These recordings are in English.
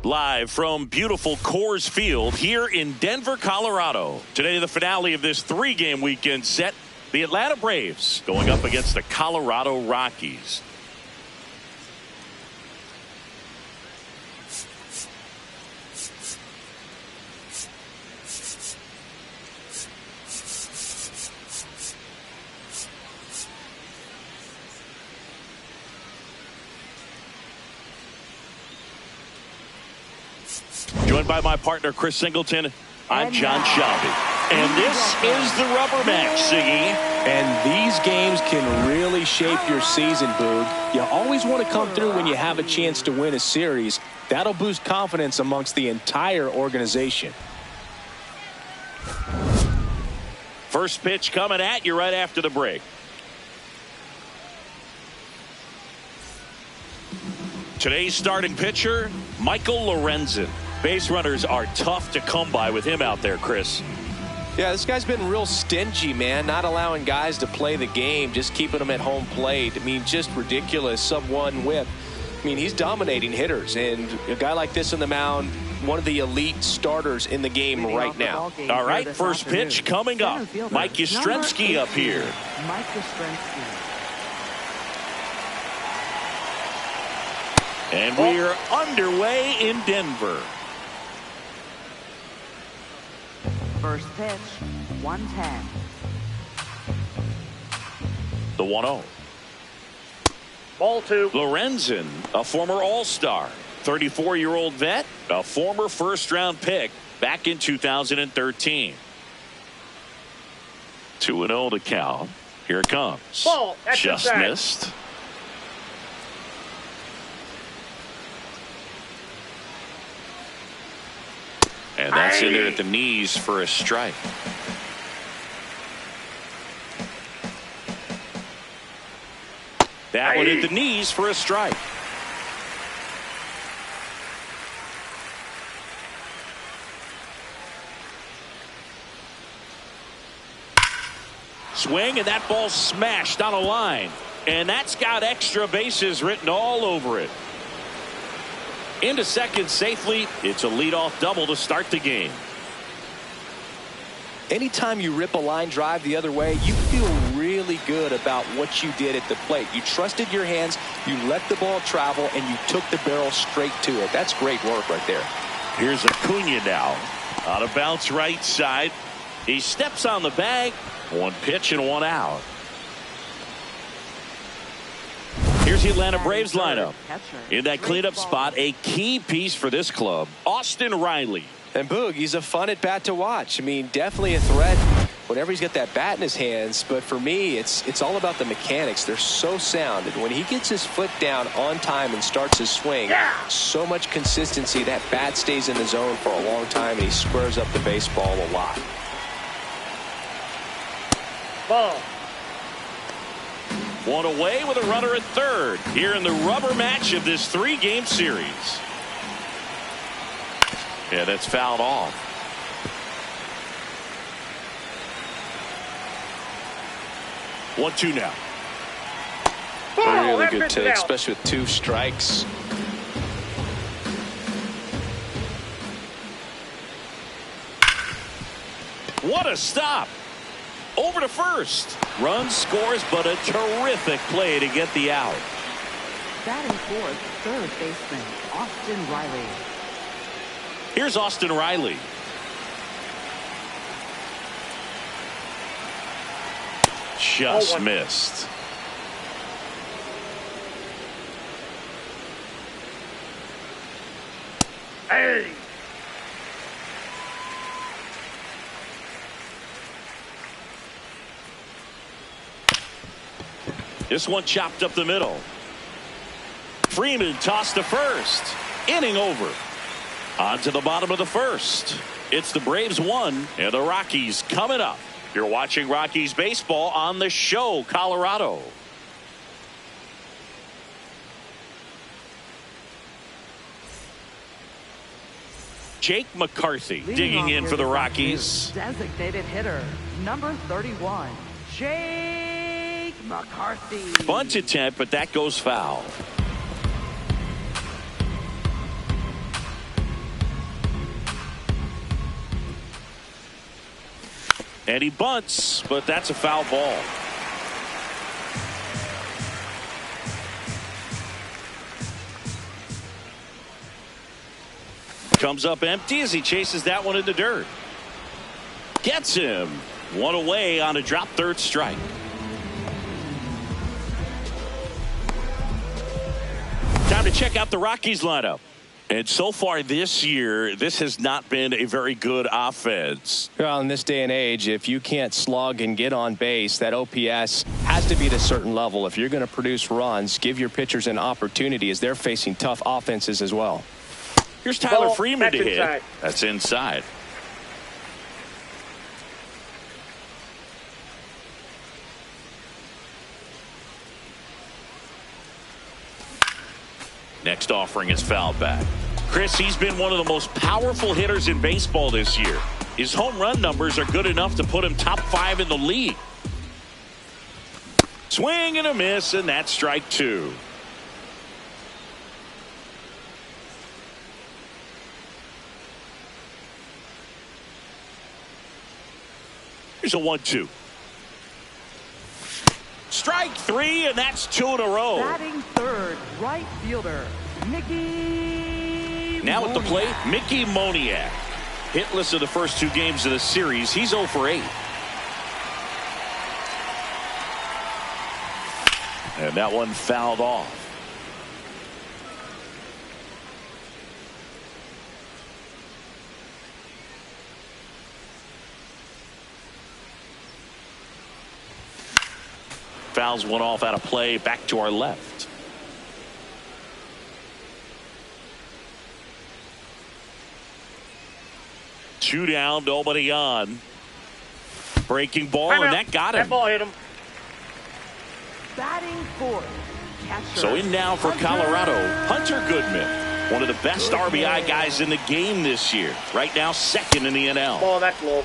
Live from beautiful Coors Field here in Denver, Colorado. Today, the finale of this three-game weekend set. The Atlanta Braves going up against the Colorado Rockies. Joined by my partner, Chris Singleton, I'm John Shelby. And this is the rubber match, Siggy. And these games can really shape your season, Boog. You always want to come through when you have a chance to win a series. That'll boost confidence amongst the entire organization. First pitch coming at you right after the break. Today's starting pitcher, Michael Lorenzen. Base runners are tough to come by with him out there, Chris. Yeah, this guy's been real stingy, man. Not allowing guys to play the game, just keeping them at home plate. I mean, just ridiculous. Sub-1 whip. I mean, he's dominating hitters. And a guy like this on the mound, one of the elite starters in the game right now. All right, first pitch coming up. Mike Yastrzemski up here. Mike Yastrzemski. And we're underway in Denver. First pitch, 110. The 1-0. Ball two. Lorenzen, a former All-Star, 34-year-old vet, a former first-round pick back in 2013. 2-0 to count. Here it comes. Ball. That's just inside. missed. And that's in there at the knees for a strike. That one at the knees for a strike. Swing, and that ball smashed on a line. And that's got extra bases written all over it. Into second safely. It's a leadoff double to start the game. Anytime you rip a line drive the other way, you feel really good about what you did at the plate. You trusted your hands, you let the ball travel, and you took the barrel straight to it. That's great work right there. Here's Acuna now. On a bounce right side. He steps on the bag. One pitch and one out. Here's the Atlanta Braves lineup. In that cleanup spot, a key piece for this club, Austin Riley. And Boog, he's a fun at bat to watch. I mean, definitely a threat whenever he's got that bat in his hands. But for me, it's all about the mechanics. They're so sound. And when he gets his foot down on time and starts his swing, so much consistency. That bat stays in the zone for a long time, and he squares up the baseball a lot. Ball. One away with a runner at third here in the rubber match of this three-game series. Yeah, that's fouled off. One, two now. A really good take, especially with two strikes. What a stop. Over to first. Run scores, but a terrific play to get the out. Batting fourth, third baseman, Austin Riley. Here's Austin Riley. Just missed. Hey. This one chopped up the middle. Freeman tossed to first. Inning over. On to the bottom of the first. It's the Braves 1 and the Rockies coming up. You're watching Rockies baseball on the show, Colorado. Jake McCarthy digging in for the Rockies. Designated hitter, number 31, Jake McCarthy. Bunt attempt, but that goes foul. And he bunts, but that's a foul ball. Comes up empty as he chases that one in the dirt. Gets him. One away on a drop third strike. Time to check out the Rockies lineup. And so far this year, this has not been a very good offense. Well, in this day and age, if you can't slug and get on base, that OPS has to be at a certain level. If you're going to produce runs, give your pitchers an opportunity as they're facing tough offenses as well. Here's Tyler Ball, Freeman to inside. hit. That's inside. Next offering is fouled back. Chris, he's been one of the most powerful hitters in baseball this year. His home run numbers are good enough to put him top 5 in the league. Swing and a miss, and that's strike 2. Here's a 1-2. Strike 3, and that's 2 in a row. Batting third, right fielder, Mickey Now at the Moniak. plate, Mickey Moniak. Hitless in the first 2 games of the series. He's 0 for 8. And that one fouled off. Fouls one off out of play, back to our left. Two down, nobody on. Breaking ball, Time and out. that got him. That ball hit him. Batting fourth, catcher. So in now for Hunter Colorado, Hunter Goodman. One of the best RBI guys in the game this year. Right now, second in the NL. Ball, that's low.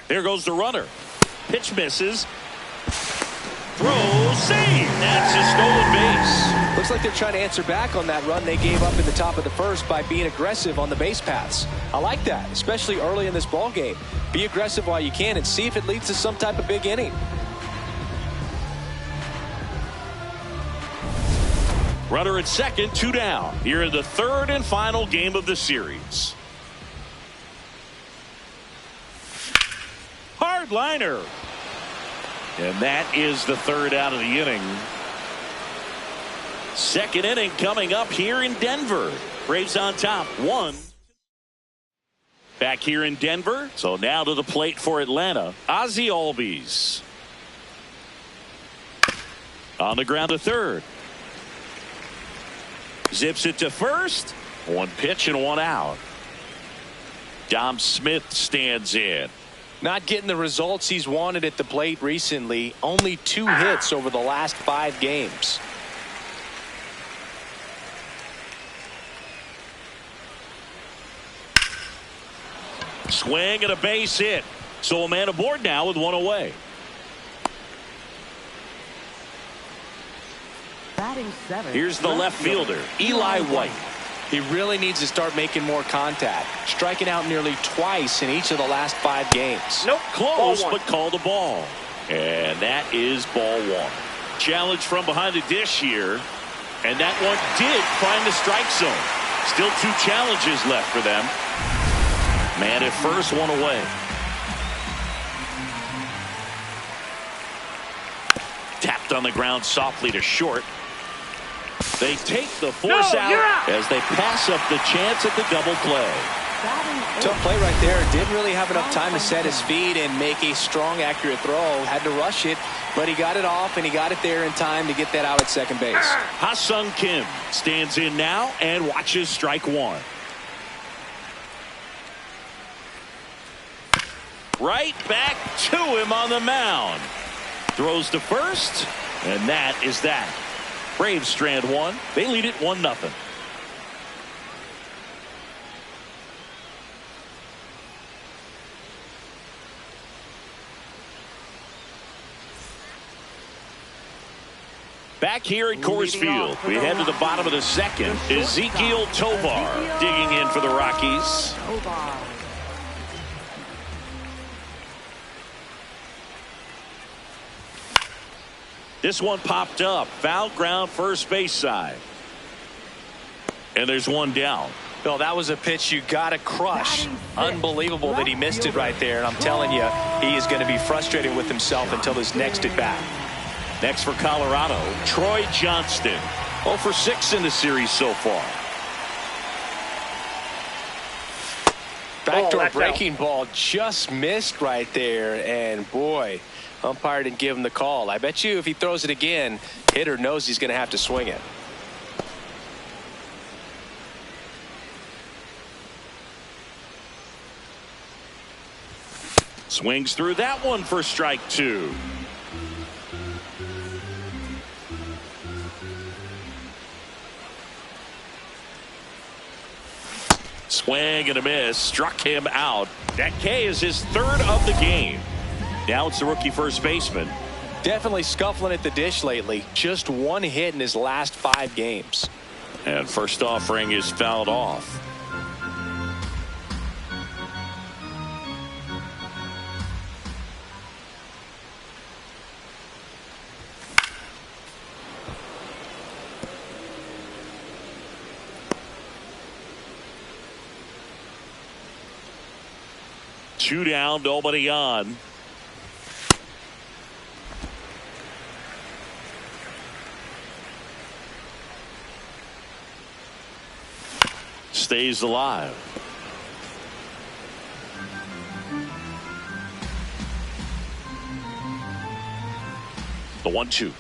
There goes the runner. Pitch misses. Throw, save. That's a stolen base. Looks like they're trying to answer back on that run they gave up in the top of the first by being aggressive on the base paths. I like that, especially early in this ball game. Be aggressive while you can and see if it leads to some type of big inning. Runner at second, 2 down. Here in the third and final game of the series. Hard liner. And that is the third out of the inning. Second inning coming up here in Denver. Braves on top, 1. Back here in Denver. So now to the plate for Atlanta. Ozzie Albies. On the ground to third. Zips it to first. 1 pitch and 1 out. Dom Smith stands in. Not getting the results he's wanted at the plate recently. Only 2 hits over the last 5 games. Swing and a base hit. So a man aboard now with 1 away. Batting seventh. Here's the left fielder, Eli White. He really needs to start making more contact. Striking out nearly twice in each of the last 5 games. Nope. Close, Ball 1. but called a ball. And that is ball 1. Challenge from behind the dish here. And that one did find the strike zone. Still 2 challenges left for them. Man at first, 1 away. Tapped on the ground softly to short. They take the force No, you're out out. as they pass up the chance at the double play. Batting Tough eighth. play right there. Didn't really have enough time to set his feet and make a strong, accurate throw. Had to rush it, but he got it off and he got it there in time to get that out at second base. Ha-Sung Kim stands in now and watches strike 1. Right back to him on the mound. Throws to first, and that is that. Braves strand 1. They lead it 1-0. Back here at Coors Field, we head to the bottom of the second. Ezekiel Tovar digging in for the Rockies. Tovar. This one popped up. Foul ground first base side. And there's one down. Well, that was a pitch you got to crush. Unbelievable that he missed it right there. And I'm telling you, he is going to be frustrated with himself until his next at bat. Next for Colorado, Troy Johnston. 0 for 6 in the series so far. Back to a breaking ball, just missed right there. And boy, umpire didn't give him the call. I bet you if he throws it again, hitter knows he's going to have to swing it. Swings through that one for strike 2. Swing and a miss. Struck him out. That K is his 3rd of the game. Now it's the rookie first baseman. Definitely scuffling at the dish lately. Just 1 hit in his last 5 games. And first offering is fouled off. Two down, nobody on. Stays alive. The 1-2.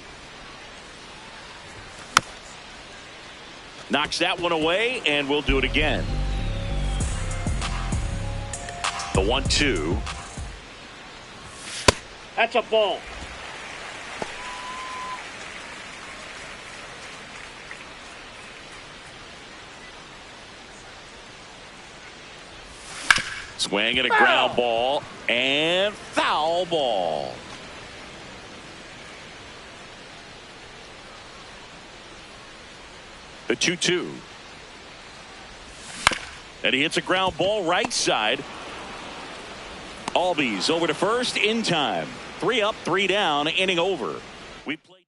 Knocks that one away, and we'll do it again. The 1-2. That's a ball. Swing and a ground ball and foul ball. The 2-2. And he hits a ground ball right side. Albies over to first in time. 3 up, 3 down, inning over. We played.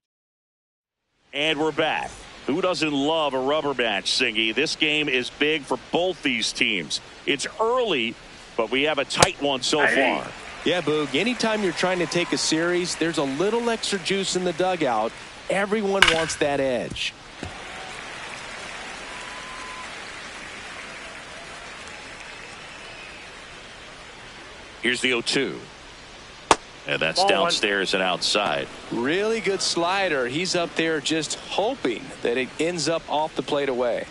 And we're back. Who doesn't love a rubber match, Singy? This game is big for both these teams. It's early, but we have a tight one so far. Yeah, Boog, anytime you're trying to take a series, there's a little extra juice in the dugout. Everyone wants that edge. Here's the 0-2. And that's downstairs and outside. Really good slider. He's up there just hoping that it ends up off the plate away.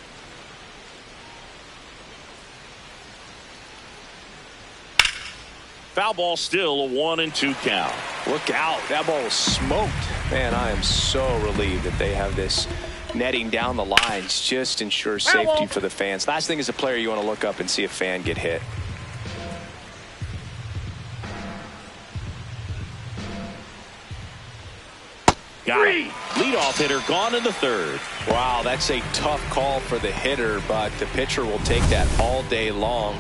Foul ball, still a 1-2 count. Look out. That ball was smoked. Man, I am so relieved that they have this netting down the lines. Just ensures safety for the fans. Last thing as a player, you want to look up and see a fan get hit. Got it. Leadoff hitter gone in the 3rd. Wow, that's a tough call for the hitter, but the pitcher will take that all day long.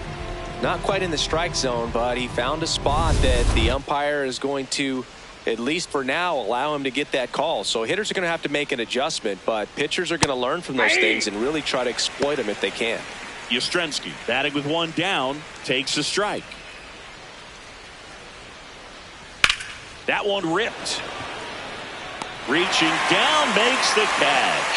Not quite in the strike zone, but he found a spot that the umpire is going to, at least for now, allow him to get that call. So hitters are going to have to make an adjustment, but pitchers are going to learn from those things and really try to exploit them if they can. Yastrzemski batting with 1 down, takes a strike. That one ripped. Reaching down, makes the catch.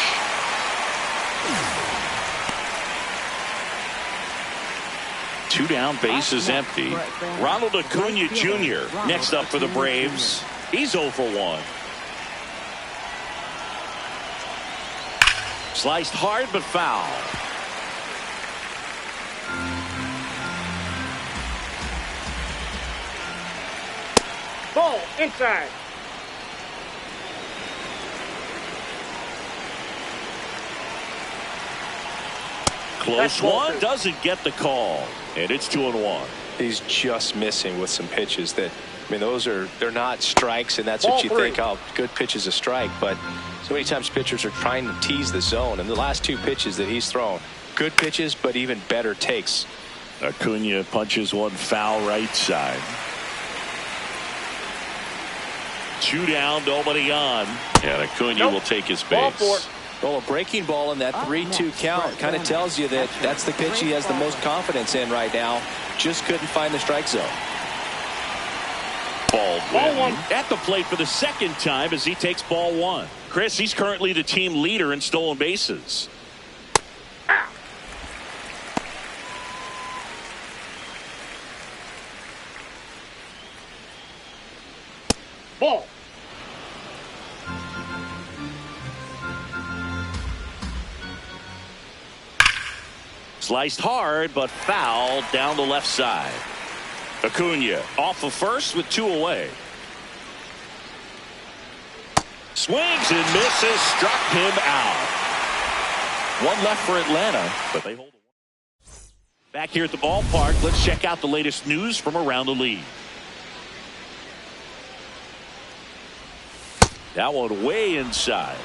Two down, base is empty. Ronald Acuna Jr. next up for the Braves. He's 0 for 1. Sliced hard but foul. Ball inside. Close one, doesn't get the call, and it's 2-1. He's just missing with some pitches that I mean, they're not strikes, and that's what you think, oh, good pitch is a strike. But so many times pitchers are trying to tease the zone, and the last 2 pitches that he's thrown, good pitches, but even better takes. Acuna punches one foul right side. 2 down, nobody on, and Acuna will take his base. Well, a breaking ball in that 3-2 count kind of tells you that that's the pitch he has the most confidence in right now. Just couldn't find the strike zone. Ball one at the plate for the second time as he takes ball 1. Chris, he's currently the team leader in stolen bases. Ball. Sliced hard, but fouled down the left side. Acuna off of first with 2 away. Swings and misses, struck him out. 1 left for Atlanta, but they hold it. Back here at the ballpark, let's check out the latest news from around the league. That one way inside.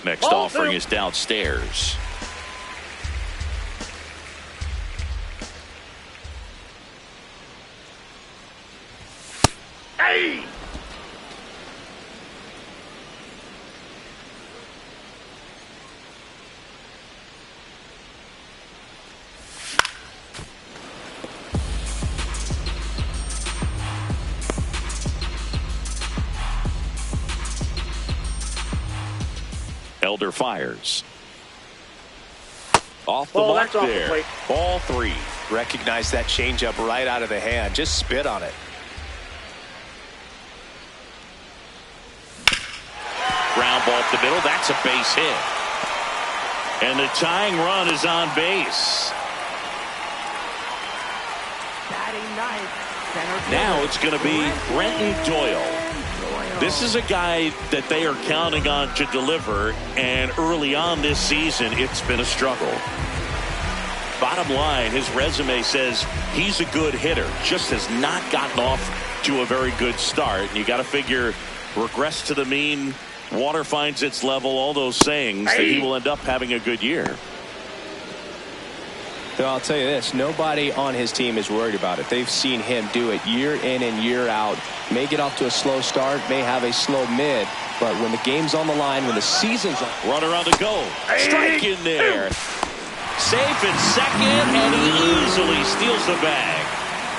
Next offering is downstairs. Hey! Elder fires. Off the mark there. Ball 3. Recognize that changeup right out of the hand. Just spit on it. Ground ball up the middle. That's a base hit. And the tying run is on base. Batting ninth. Now it's going to be Brenton Doyle. This is a guy that they are counting on to deliver, and early on this season, it's been a struggle. Bottom line, his resume says he's a good hitter, just has not gotten off to a very good start. And you got to figure, regress to the mean, water finds its level, all those sayings, that he will end up having a good year. Well, I'll tell you this, nobody on his team is worried about it. They've seen him do it year in and year out. May get off to a slow start, may have a slow mid, but when the game's on the line, when the season's on. Runner on the go. Strike in there. Safe at second, and he easily steals the bag.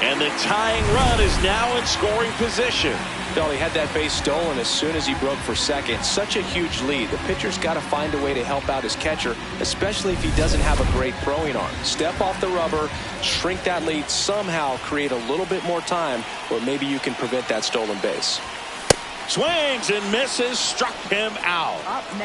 And the tying run is now in scoring position. Well, he had that base stolen as soon as he broke for second. Such a huge lead. The pitcher's got to find a way to help out his catcher, especially if he doesn't have a great throwing arm. Step off the rubber, shrink that lead, somehow create a little bit more time where maybe you can prevent that stolen base. Swings and misses, struck him out.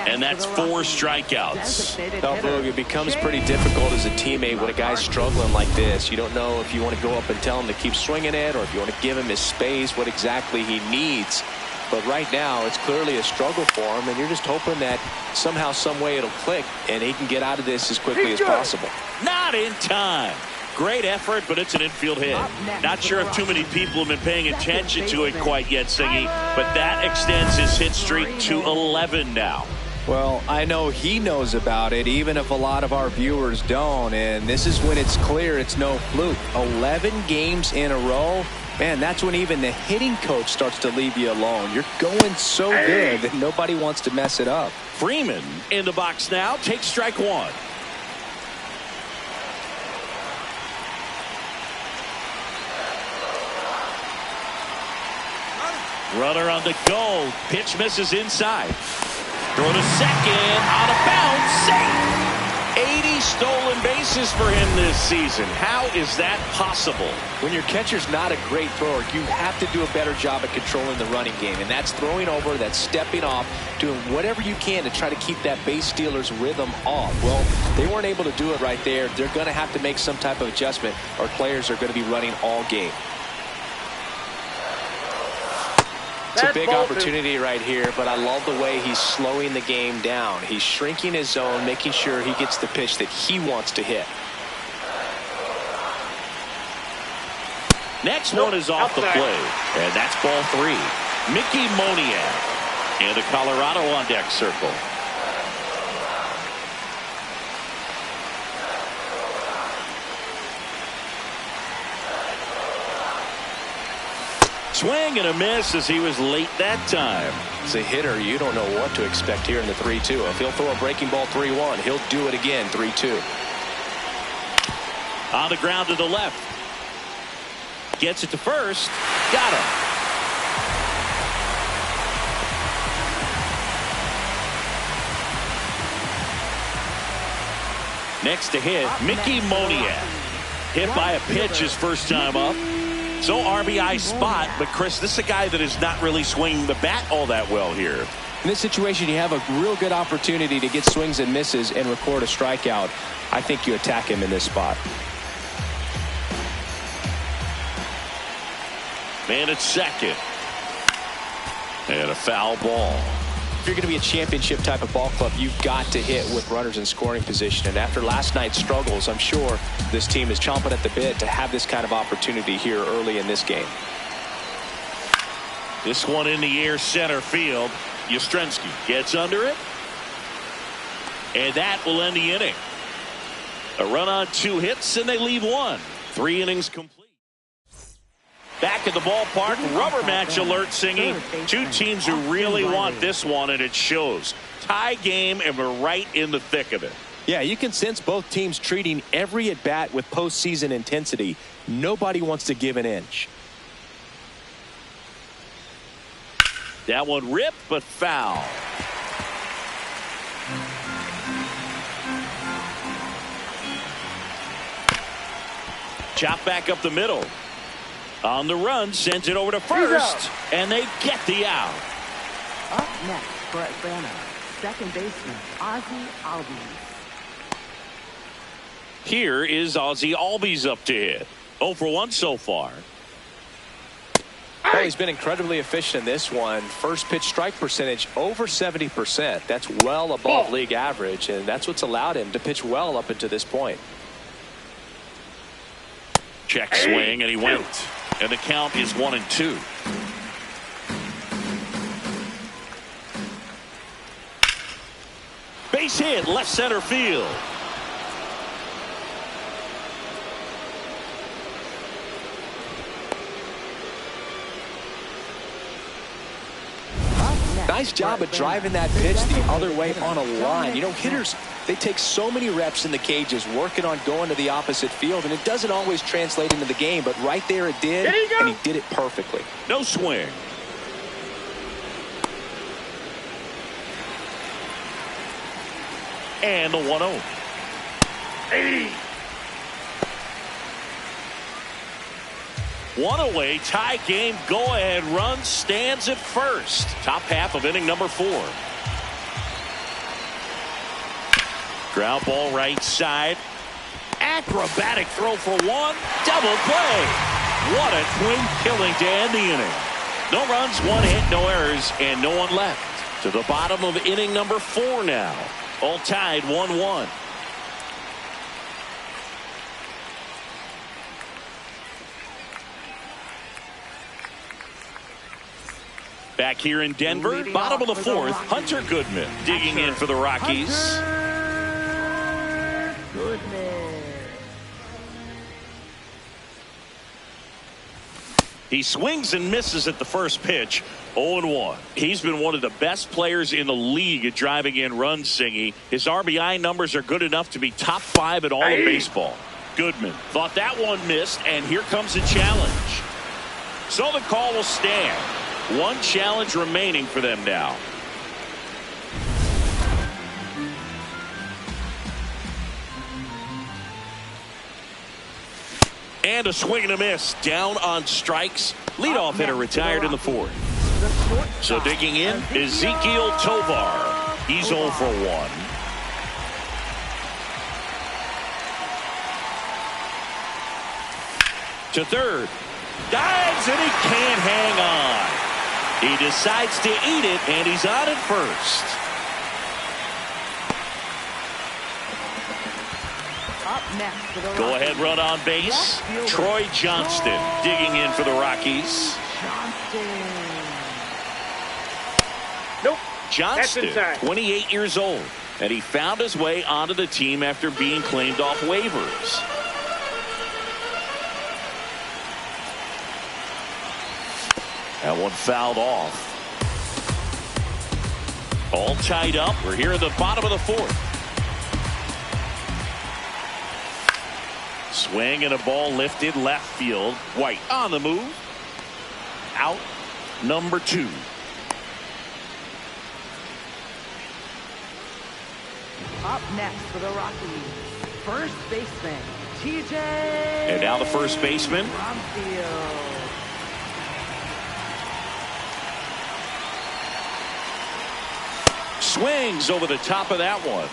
And that's 4 strikeouts. Now, it becomes pretty difficult as a teammate when a guy's struggling like this. You don't know if you want to go up and tell him to keep swinging it, or if you want to give him his space, what exactly he needs. But right now, it's clearly a struggle for him, and you're just hoping that somehow, some way it'll click, and he can get out of this as quickly as possible. Not in time. Great effort, but it's an infield hit. Not sure if too many people have been paying attention to it quite yet, Singy, but that extends his hit streak to 11 now. Well, I know he knows about it, even if a lot of our viewers don't, and this is when it's clear it's no fluke. 11 games in a row. Man, that's when even the hitting coach starts to leave you alone. You're going so good that nobody wants to mess it up. Freeman in the box now, takes strike 1. Runner on the go. Pitch misses inside. Throw to second. Out of bounds. Safe. 80 stolen bases for him this season. How is that possible? When your catcher's not a great thrower, you have to do a better job at controlling the running game. And that's throwing over, that's stepping off, doing whatever you can to try to keep that base stealer's rhythm off. Well, they weren't able to do it right there. They're going to have to make some type of adjustment, or players are going to be running all game. It's a big opportunity right here, but I love the way he's slowing the game down. He's shrinking his zone, making sure he gets the pitch that he wants to hit. Next one is off the play, and that's ball 3. Mickey Moniak and the Colorado on deck circle. Swing and a miss as he was late that time. As a hitter, you don't know what to expect here in the 3-2. If he'll throw a breaking ball 3-1, he'll do it again 3-2. On the ground to the left. Gets it to first. Got him. Next to hit, Mickey Moniak. Hit by a pitch his first time up. So RBI spot, but Chris, this is a guy that is not really swinging the bat all that well here. In this situation, you have a real good opportunity to get swings and misses and record a strikeout. I think you attack him in this spot. Man at second. And a foul ball. If you're going to be a championship type of ball club, you've got to hit with runners in scoring position. And after last night's struggles, I'm sure this team is chomping at the bit to have this kind of opportunity here early in this game. This one in the air center field. Yastrzemski gets under it. And that will end the inning. A run on 2 hits, and they leave 1. 3 innings complete. Back at the ballpark, rubber match alert singing. 2 teams who really want this one, and it shows. Tie game, and we're right in the thick of it. Yeah, you can sense both teams treating every at-bat with postseason intensity. Nobody wants to give an inch. That one ripped, but foul. Chop back up the middle. On the run, sends it over to first, and they get the out. Up next for Atlanta, second baseman Ozzie Albies. Here is Ozzie Albies up to hit. 0 for 1 so far. Well, he's been incredibly efficient in this one. First pitch strike percentage over 70%. That's well above league average, and that's what's allowed him to pitch well up until this point. Check swing, and he went. And the count is 1-2. Base hit, left center field. Nice job of driving that pitch the other way on a line. You know, hitters, they take so many reps in the cages working on going to the opposite field, and it doesn't always translate into the game, but right there it did, and he did it perfectly. No swing. And the 1-0. 80. 1 away, tie game, go-ahead run, stands at first. Top half of inning number 4. Ground ball right side. Acrobatic throw for 1. Double play. What a twin killing to end the inning. No runs, 1 hit, no errors, and no one left. To the bottom of inning number 4 now. All tied 1-1. Back here in Denver, bottom of the 4th, Hunter Goodman digging in for the Rockies. He swings and misses at the first pitch. 0-1. He's been one of the best players in the league at driving in runs, Singy. His RBI numbers are good enough to be top 5 in all of baseball. Goodman thought that one missed, and here comes a challenge. So the call will stand. 1 challenge remaining for them now. And a swing and a miss. Down on strikes. Leadoff hitter retired in the 4th. So digging in, Ezekiel Tovar. He's 0 for 1. To third. Dives, and he can't hang on. He decides to eat it, and he's on at first. Up next for the Go ahead run on base. Left fielder, Troy Johnston digging in for the Rockies. Johnston. Nope. Johnston, That's inside. 28 years old, and he found his way onto the team after being claimed off waivers. That one fouled off. All tied up. We're here at the bottom of the fourth. Swing and a ball lifted left field. White on the move. Out number 2. Up next for the Rockies, first baseman, TJ. And now the first baseman. Bromfield. Swings over the top of that one.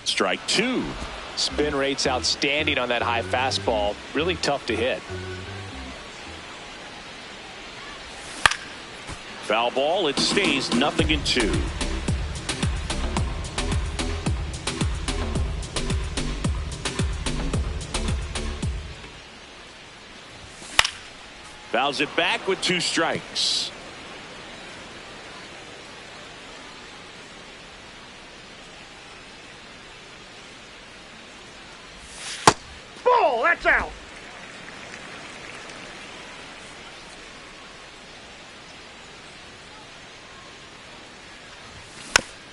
Strike 2. Spin rate's outstanding on that high fastball. Really tough to hit. Foul ball. It stays 0-2. Fouls it back with 2 strikes. Ball, that's out.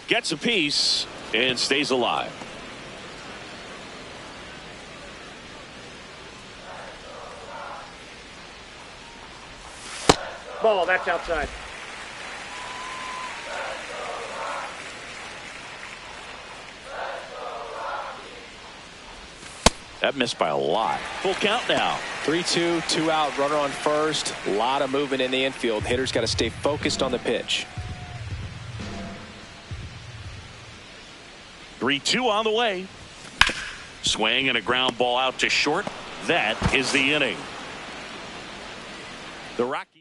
Gets a piece and stays alive. Ball, that's outside. That missed by a lot. Full count now. 3-2, 2 out, runner on first. A lot of movement in the infield. Hitters got to stay focused on the pitch. 3-2 on the way. Swing and a ground ball out to short. That is the inning. The Rockies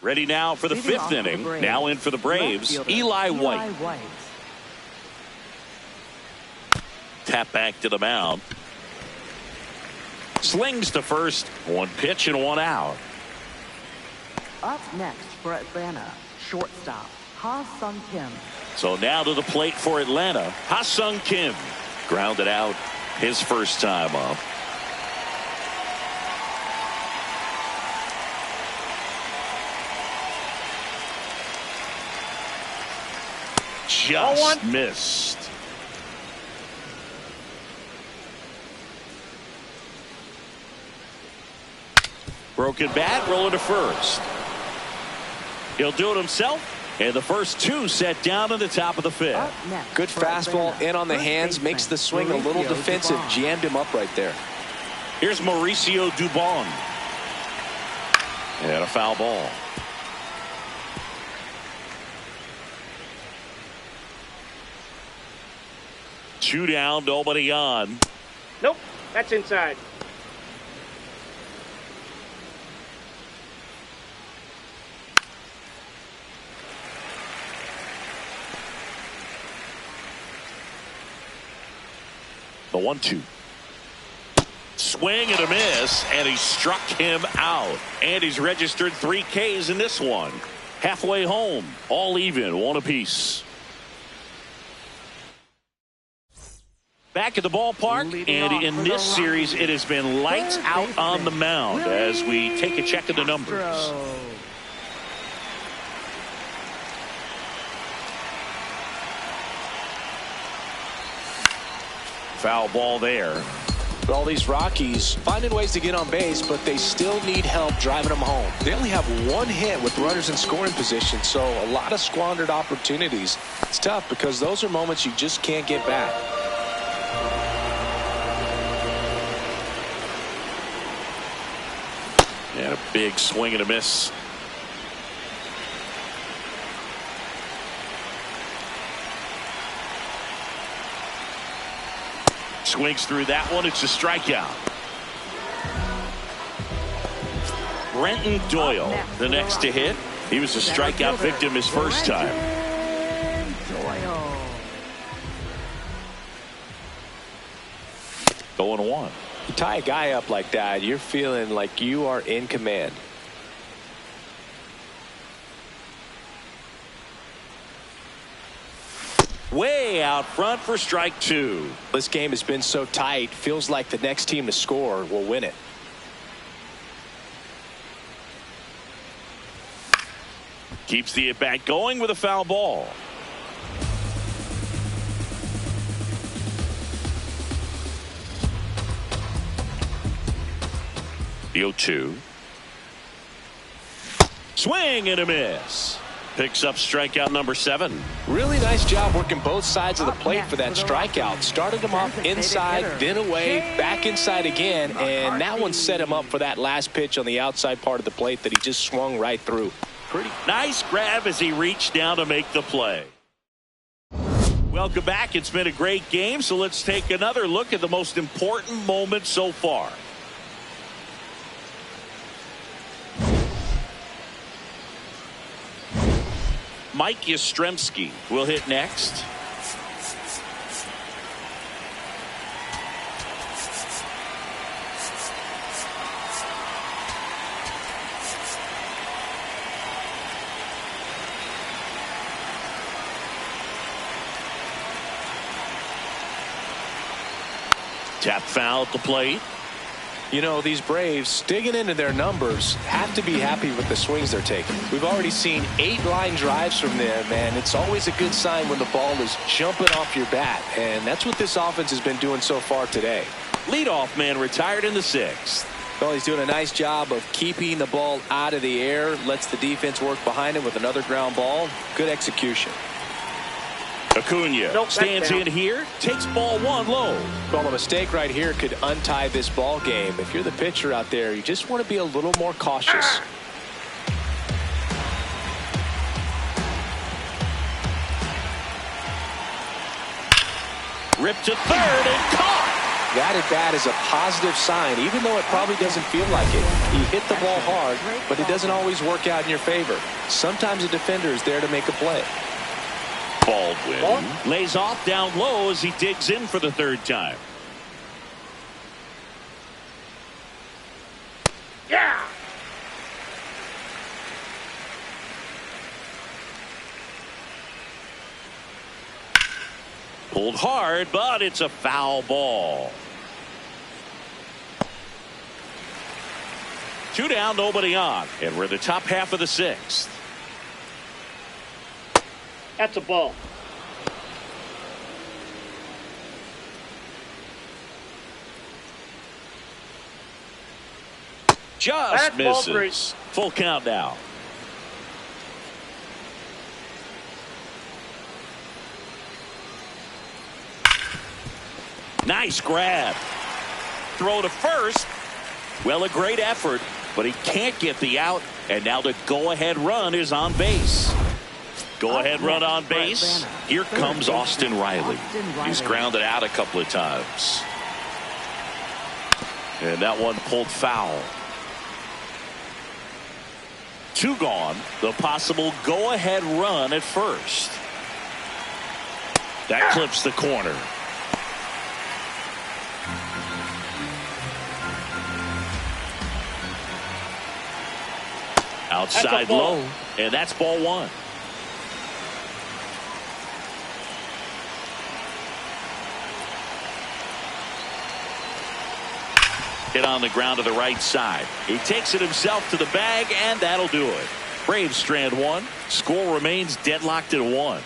ready now for the 5th inning. Now in for the Braves, Eli White. Tap back to the mound. Slings to first. 1 pitch and 1 out. Up next for Atlanta, shortstop, Ha-Sung Kim. So now to the plate for Atlanta, Ha-Sung Kim. Grounded out his first time up. Just missed. Broken bat, rolling to first. He'll do it himself. And the first 2 set down at the top of the 5th. Good fastball in on the hands, makes the swing a little defensive. Jammed him up right there. Here's Mauricio Dubon. And a foul ball. Two down, nobody on. Nope, that's inside. The 1-2. Swing and a miss, and he struck him out. And he's registered 3 Ks in this one. Halfway home, all even, 1 apiece. Back at the ballpark, and in this series, it has been lights out on the mound as we take a check of the numbers. Foul ball there. But all these Rockies finding ways to get on base, but they still need help driving them home. They only have 1 hit with runners in scoring position, so a lot of squandered opportunities. It's tough because those are moments you just can't get back. And a big swing and a miss. swings through that one. It's a strikeout. Brenton Doyle, the next to hit. He was a strikeout victim his first time. Going one. You tie a guy up like that, you're feeling like you are in command. Way out front for strike two. This game has been so tight, feels like the next team to score will win it. Keeps the at-bat going with a foul ball. The 0-2. Swing and a miss. Picks up strikeout number 7. Really nice job working both sides of the plate for that strikeout. Started him off inside, then away, back inside again, and that one set him up for that last pitch on the outside part of the plate that he just swung right through. Pretty nice grab as he reached down to make the play. Welcome back. It's been a great game, so let's take another look at the most important moment so far. Mike Yastrzemski will hit next. Tap foul at the plate. You know, these Braves, digging into their numbers, have to be happy with the swings they're taking. We've already seen 8 line drives from them, and it's always a good sign when the ball is jumping off your bat, and that's what this offense has been doing so far today. Leadoff man retired in the 6th. Well, he's doing a nice job of keeping the ball out of the air, lets the defense work behind him with another ground ball. Good execution. Acuna stands in here, takes ball 1 low. Well, a mistake right here could untie this ball game. If you're the pitcher out there, you just want to be a little more cautious. Ripped to third and caught. That at bat is a positive sign, even though it probably doesn't feel like it. He hit the ball hard, but it doesn't always work out in your favor. Sometimes a defender is there to make a play. Baldwin lays off down low as he digs in for the 3rd time. Yeah. Pulled hard, but it's a foul ball. 2 down, nobody on, and we're in the top half of the 6th. That's a ball. Just That's ball 3. misses. Full count now. Nice grab. Throw to first. Well, a great effort, but he can't get the out, and now the go-ahead run is on base. Go-ahead run on base. Here comes Austin Riley. He's grounded out a couple of times. And that one pulled foul. 2 gone. The possible go-ahead run at first. That clips the corner. Outside low. And that's ball 1. Hit on the ground to the right side. He takes it himself to the bag, and that'll do it. Braves strand 1. Score remains deadlocked at 1.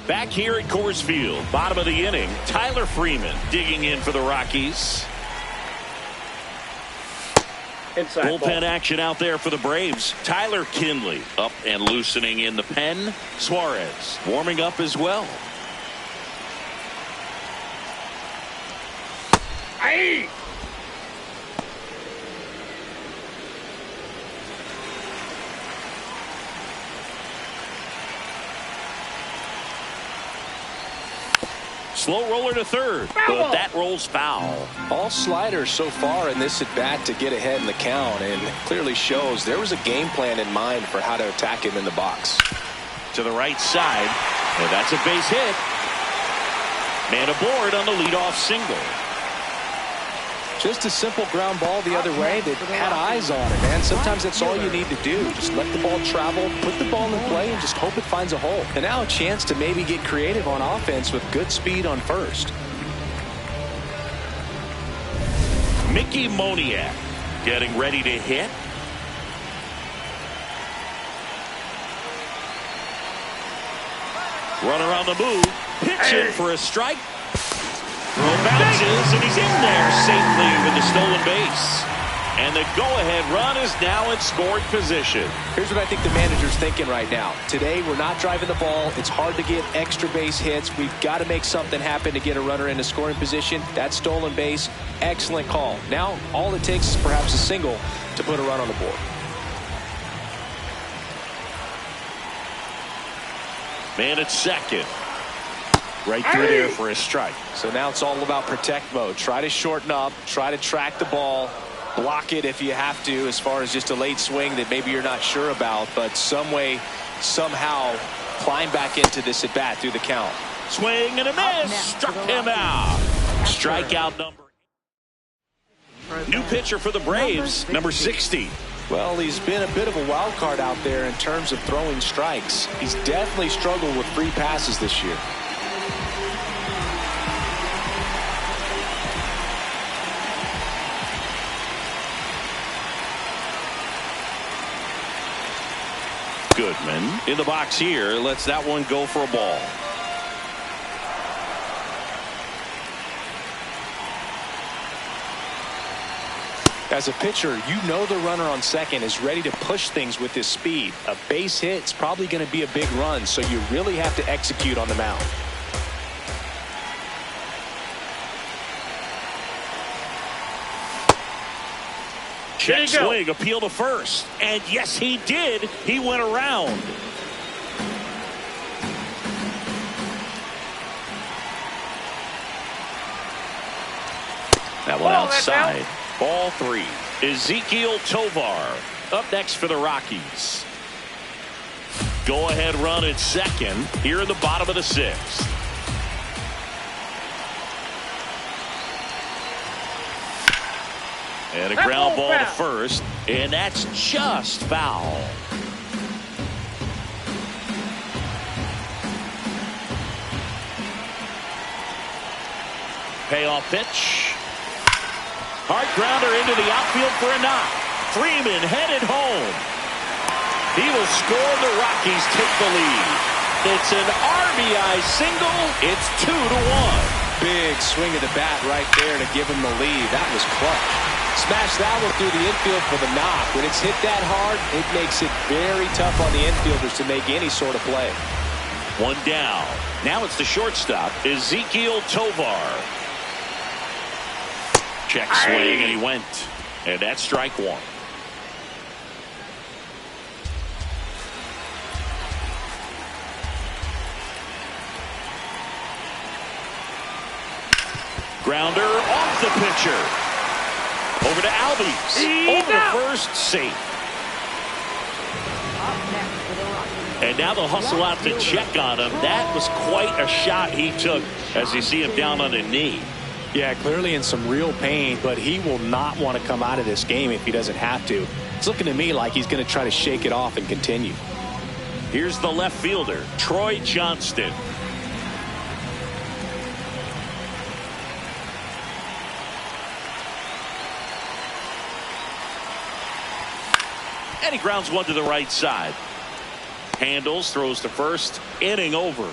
Back here at Coors Field, bottom of the inning, Tyler Freeman digging in for the Rockies. Inside Bullpen ball. action out there for the Braves. Tyler Kinley up and loosening in the pen. Suarez warming up as well. Aye. Slow roller to third, but that rolls foul. All sliders so far in this at bat to get ahead in the count, and clearly shows there was a game plan in mind for how to attack him in the box. To the right side, and that's a base hit. Man aboard on the leadoff single. Just a simple ground ball the other way that had eyes on it, man. Sometimes that's all you need to do. Just let the ball travel, put the ball in play, and just hope it finds a hole. And now a chance to maybe get creative on offense with good speed on first. Mickey Moniak getting ready to hit. Runner on the move, pitching for a strike. Throw bounces, and he's in there safely with the stolen base. And the go-ahead run is now in scoring position. Here's what I think the manager's thinking right now. Today, we're not driving the ball. It's hard to get extra base hits. We've got to make something happen to get a runner into scoring position. That stolen base, excellent call. Now, all it takes is perhaps a single to put a run on the board. Man at second. Right through there for a strike. So now it's all about protect mode. Try to shorten up, try to track the ball, block it if you have to, as far as just a late swing that maybe you're not sure about, but some way, somehow climb back into this at bat through the count. Swing and a miss. Struck him out. Strikeout number. New pitcher for the Braves, number 60. Well, he's been a bit of a wild card out there in terms of throwing strikes. He's definitely struggled with free passes this year. Goodman in the box here, lets that one go for a ball. As a pitcher, you know the runner on second is ready to push things with his speed. A base hit is probably going to be a big run, so you really have to execute on the mound. Check swing, appeal to first. And yes, he did. He went around. That one outside. Ball three. Ezekiel Tovar up next for the Rockies. Go ahead run at second here in the bottom of the sixth. And a ground ball to first, and that's just foul. Payoff pitch. Hard grounder into the outfield for a knock. Freeman headed home. He will score. The Rockies take the lead. It's an RBI single. It's 2-1. Big swing of the bat right there to give him the lead. That was clutch. Smash that one through the infield for the knock. When it's hit that hard, it makes it very tough on the infielders to make any sort of play. One down. Now it's the shortstop, Ezekiel Tovar. Check swing, and he went. And that's strike one. Grounder off the pitcher. Over to Albies. Over to first, safe. And now they'll hustle out to check on him. That was quite a shot he took as you see him down on a knee. Yeah, clearly in some real pain, but he will not want to come out of this game if he doesn't have to. It's looking to me like he's going to try to shake it off and continue. Here's the left fielder, Troy Johnston. And he grounds one to the right side. Handles, throws to first, inning over.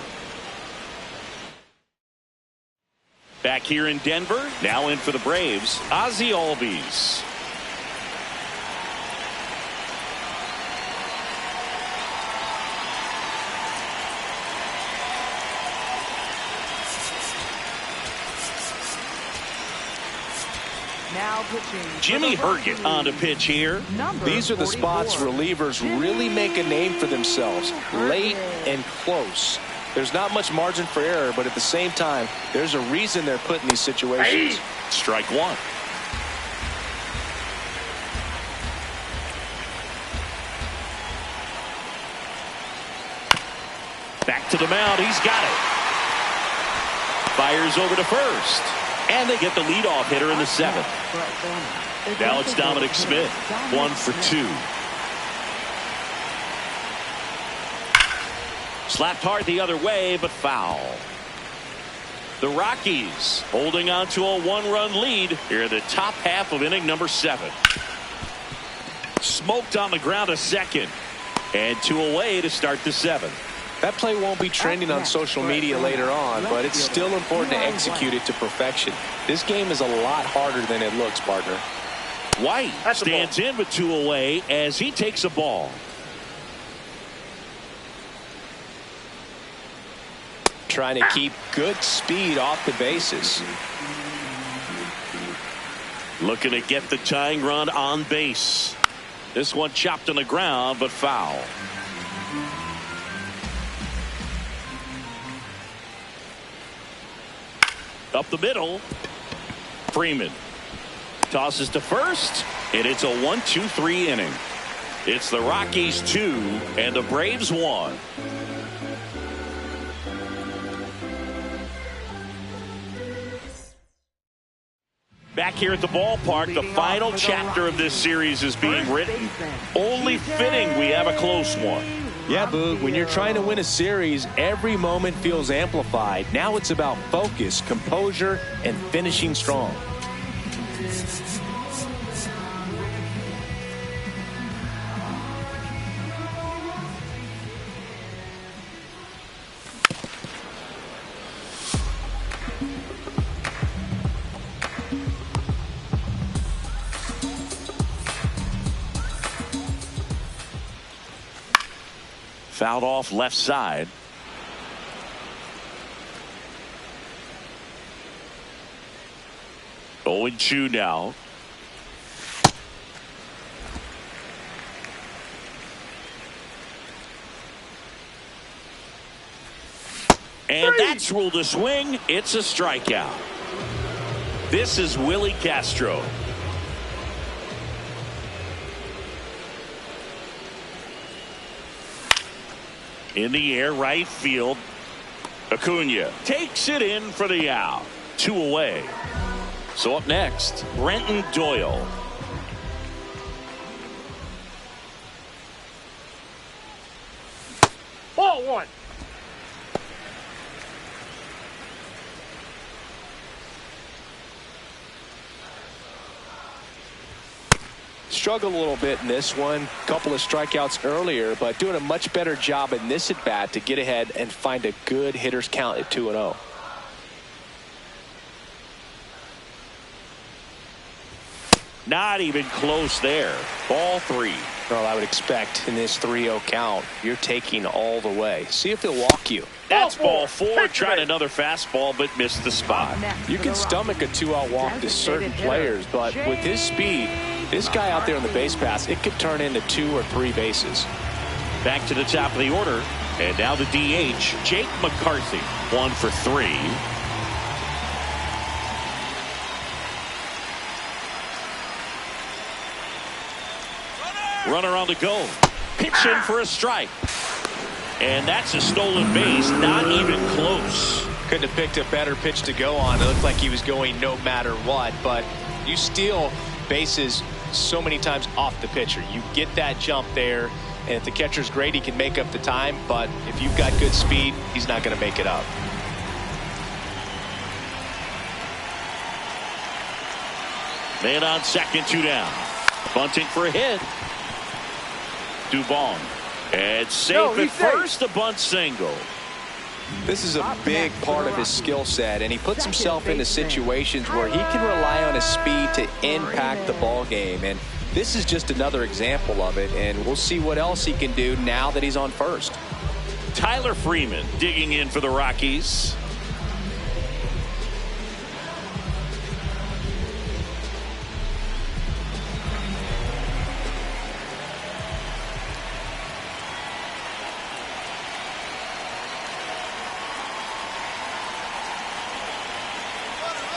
Back here in Denver, now in for the Braves, Ozzie Albies. Now pitching. Jimmy Herget on to pitch here. These are the spots relievers really make a name for themselves. Late and close. There's not much margin for error, but at the same time, there's a reason they're put in these situations. Strike one. Back to the mound. He's got it. Fires over to first. And they get the leadoff hitter in the seventh. Now it's Dominic Smith. 1 for 2. Slapped hard the other way, but foul. The Rockies holding on to a 1-run lead here in the top half of inning number 7. Smoked on the ground a second. And 2 away to start the 7th. That play won't be trending on social media later on, but it's still important to execute it to perfection. This game is a lot harder than it looks, partner. White stands in with 2 away as he takes a ball. Trying to keep good speed off the bases. Looking to get the tying run on base. This one chopped on the ground, but foul. Up the middle. Freeman tosses to first, and it's a 1-2-3 inning. It's the Rockies 2 and the Braves 1. Back here at the ballpark, the final chapter of this series is being written. Only fitting we have a close one. Yeah, Boog, when you're trying to win a series, every moment feels amplified. Now it's about focus, composure, and finishing strong. Fouled off left side. Owen Chu now. And that's ruled a swing. It's a strikeout. This is Willie Castro. In the air, right field. Acuna takes it in for the out. 2 away. So up next, Brenton Doyle. Ball 1. Struggled a little bit in this one. Couple of strikeouts earlier, but doing a much better job in this at bat to get ahead and find a good hitter's count at 2-0. Not even close there. Ball 3. Well, I would expect in this 3-0 count, you're taking all the way. See if they'll walk you. That's ball 4. Tried another fastball, but missed the spot. You can stomach a 2-out walk to certain players, but with his speed, this guy out there on the base pass, it could turn into 2 or 3 bases. Back to the top of the order. And now the DH, Jake McCarthy. 1 for 3. Runner on the go. Pitch in for a strike. And that's a stolen base. Not even close. Couldn't have picked a better pitch to go on. It looked like he was going no matter what. But you steal bases so many times off the pitcher. You get that jump there. And if the catcher's great, he can make up the time. But if you've got good speed, he's not going to make it up. Man on second, 2 down. Bunting for a hit. Dubon. And safe at first, a bunt single. This is a big part of his skill set, and he puts himself into situations where he can rely on his speed to impact the ball game. And this is just another example of it, and we'll see what else he can do now that he's on first. Tyler Freeman digging in for the Rockies.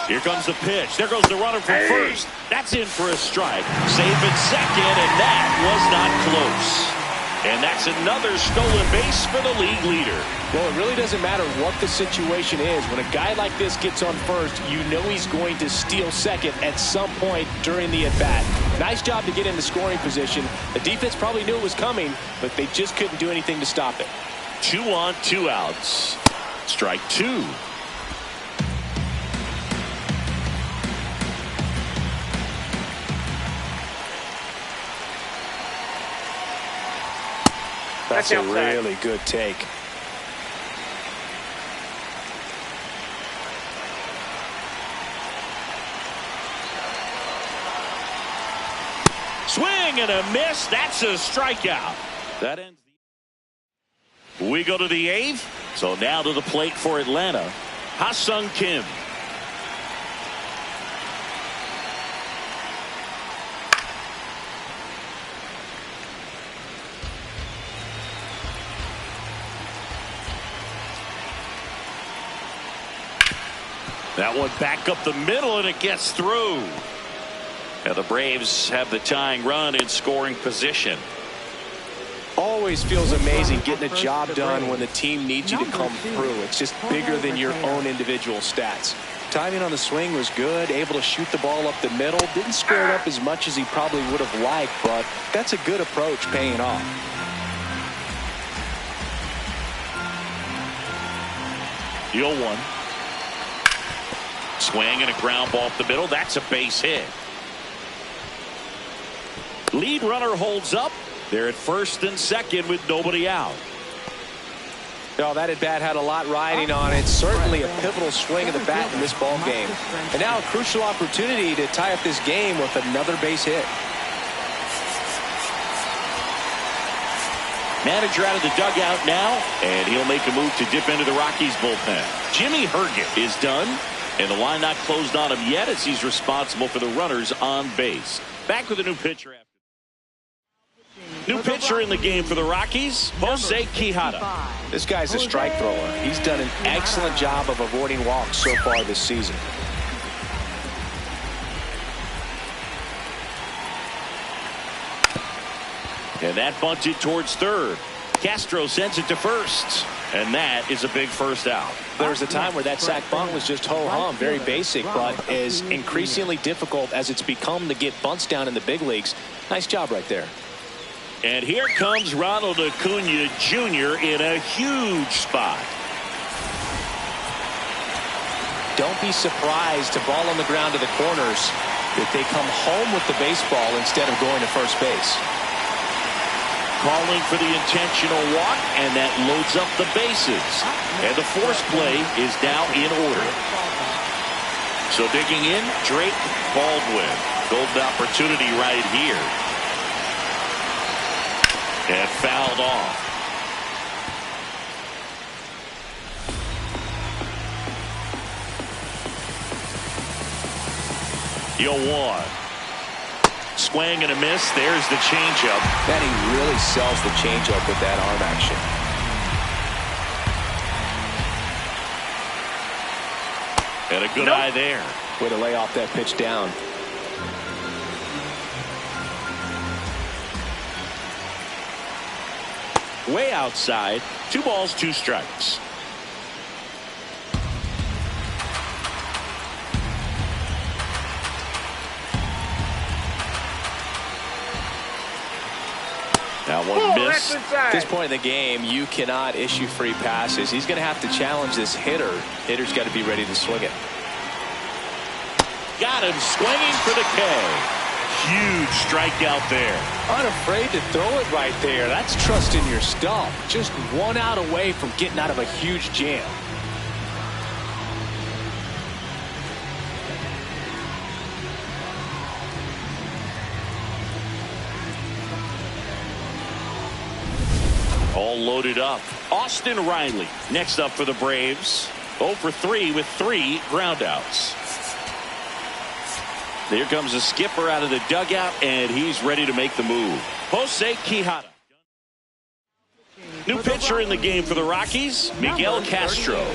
Here comes the pitch. There goes the runner from first. That's in for a strike. Safe at second, and that was not close. And that's another stolen base for the league leader. Well, it really doesn't matter what the situation is. When a guy like this gets on first, you know he's going to steal second at some point during the at-bat. Nice job to get in the scoring position. The defense probably knew it was coming, but they just couldn't do anything to stop it. 2 on, 2 outs. Strike 2. That's a really good take. Swing and a miss. That's a strikeout. That ends. We go to the 8th. So now to the plate for Atlanta, Ha-Sung Kim. That one back up the middle, and it gets through. Now the Braves have the tying run in scoring position. Always feels amazing getting a job done when the team needs you to come through. It's just bigger than your own individual stats. Timing on the swing was good, able to shoot the ball up the middle. Didn't square it up as much as he probably would have liked, but that's a good approach paying off. The 0-1. Swing and a ground ball up the middle. That's a base hit. Lead runner holds up. They're at first and second with nobody out. Oh, that at bat had a lot riding on it. Certainly a pivotal swing of the bat in this ball game. And now a crucial opportunity to tie up this game with another base hit. Manager out of the dugout now, and he'll make a move to dip into the Rockies bullpen. Jimmy Herget is done, and the line not closed on him yet as he's responsible for the runners on base. Back with a new pitcher after. New pitcher in the game for the Rockies, Jose Quijada. This guy's a strike thrower. He's done an excellent job of avoiding walks so far this season. And that bunted towards third. Castro sends it to first. And that is a big first out. There was a time where that sac bunt was just ho-hum, very basic, but is increasingly difficult as it's become to get bunts down in the big leagues. Nice job right there. And here comes Ronald Acuna Jr. in a huge spot. Don't be surprised to ball on the ground to the corners that they come home with the baseball instead of going to first base. Calling for the intentional walk, and that loads up the bases. And the force play is now in order. So digging in, Drake Baldwin. Golden opportunity right here. And fouled off. The 0-1. Swing and a miss. There's the changeup. And he really sells the changeup with that arm action. And a good eye there. Way to lay off that pitch down. Way outside. 2 balls, 2 strikes. That one missed. At this point in the game, you cannot issue free passes. He's going to have to challenge this hitter. Hitter's got to be ready to swing it. Got him swinging for the K. Huge strikeout there. Unafraid to throw it right there. That's trusting your stuff. Just 1 out away from getting out of a huge jam. All loaded up. Austin Riley next up for the Braves. 0 for 3 with 3 groundouts. Here comes the skipper out of the dugout, and he's ready to make the move. Jose Quijada. New pitcher in the game for the Rockies, Miguel Castro.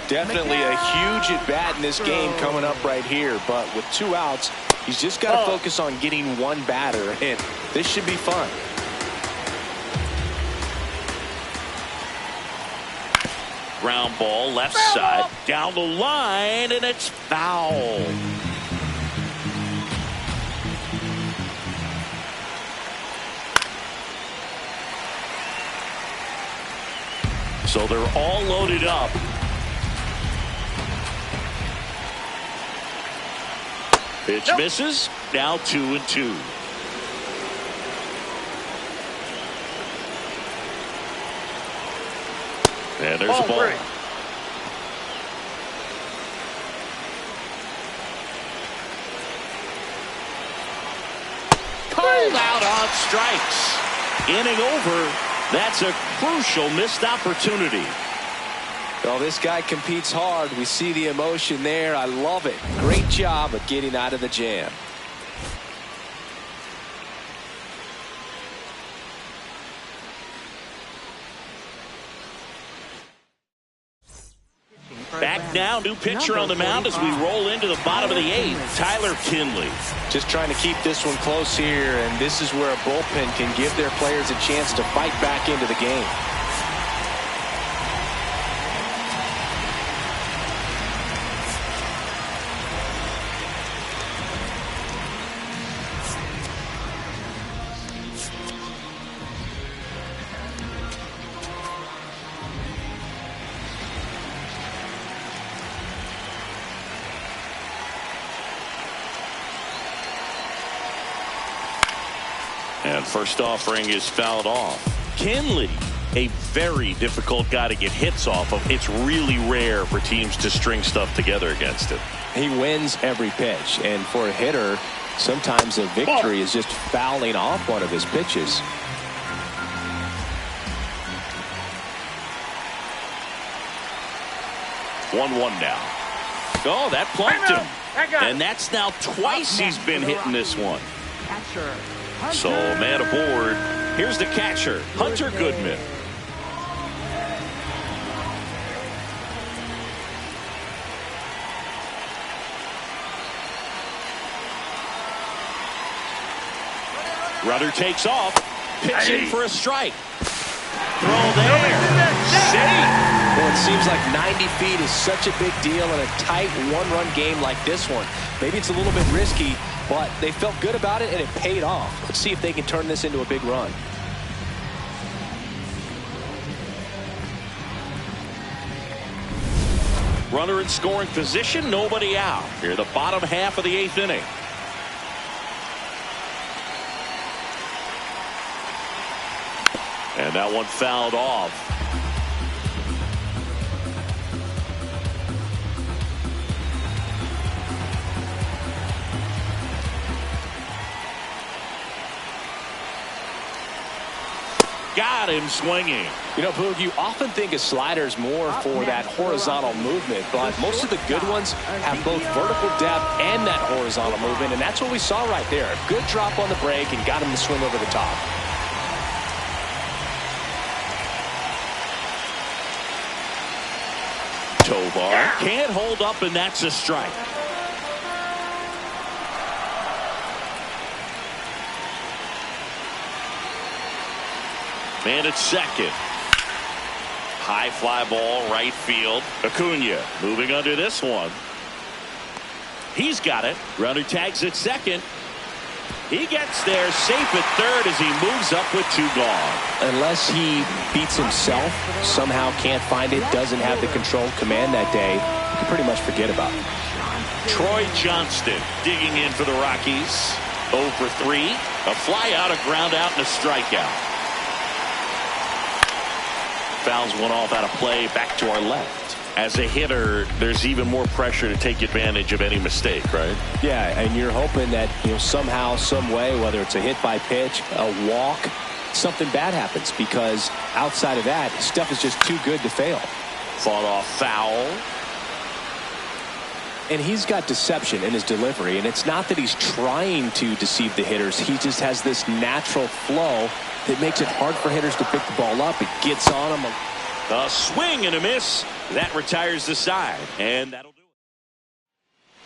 Definitely a huge at bat in this game coming up right here, but with 2 outs, he's just got to focus on getting 1 batter, and this should be fun. Ground ball left side down the line, and it's foul. So they're all loaded up. Pitch misses. Now 2-2. And there's a ball. Called out on strikes. Inning over. That's a crucial missed opportunity. Well, this guy competes hard. We see the emotion there. I love it. Great job of getting out of the jam. Back now, new pitcher on the mound as we roll into the bottom of the 8th, Tyler Kinley. Just trying to keep this one close here, and this is where a bullpen can give their players a chance to fight back into the game. And first offering is fouled off. Kinley, a very difficult guy to get hits off of. It's really rare for teams to string stuff together against him. He wins every pitch, and for a hitter, sometimes a victory is just fouling off one of his pitches. One now. Oh, that plunked him. And that's now twice he's been hitting this one. So, man aboard. Here's the catcher, Hunter Goodman. Rudder takes off. Pitching for a strike. Throw there. Safe. Well, it seems like 90 feet is such a big deal in a tight one-run game like this one. Maybe it's a little bit risky, but they felt good about it, and it paid off. Let's see if they can turn this into a big run. Runner in scoring position, nobody out. Here, the bottom half of the 8th inning. And that one fouled off. Got him swinging. You know, Boog, you often think a slider's more for that horizontal movement, but most of the good ones have both vertical depth and that horizontal movement, and that's what we saw right there. A good drop on the break and got him to swing over the top. Tovar can't hold up, and that's a strike. Man at second. High fly ball, right field. Acuna moving under this one. He's got it. Runner tags at second. He gets there safe at third as he moves up with 2 gone. Unless he beats himself, somehow can't find it, doesn't have the controlled command that day, you can pretty much forget about it. Troy Johnston digging in for the Rockies. 0 for 3. A fly out, a ground out, and a strikeout. Fouls one off out of play, back to our left. As a hitter, there's even more pressure to take advantage of any mistake, right? Yeah, and you're hoping that, you know, somehow, some way, whether it's a hit by pitch, a walk, something bad happens, because outside of that, stuff is just too good to fail. Fought off foul. And he's got deception in his delivery, and it's not that he's trying to deceive the hitters. He just has this natural flow that makes it hard for hitters to pick the ball up. It gets on them. A swing and a miss. That retires the side, and that'll do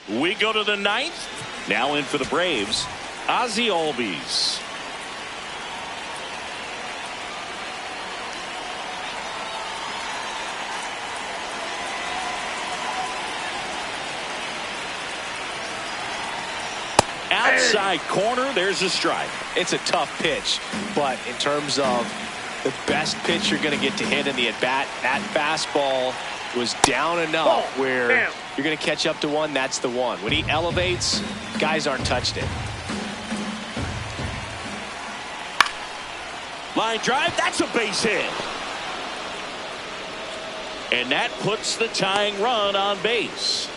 it. We go to the ninth. Now in for the Braves, Ozzie Albies. Outside corner, there's a strike. It's a tough pitch, but in terms of the best pitch you're going to get to hit in the at-bat, that fastball was down enough where you're going to catch up to one. That's the one. When he elevates, guys aren't touched it. Line drive, that's a base hit. And that puts the tying run on base.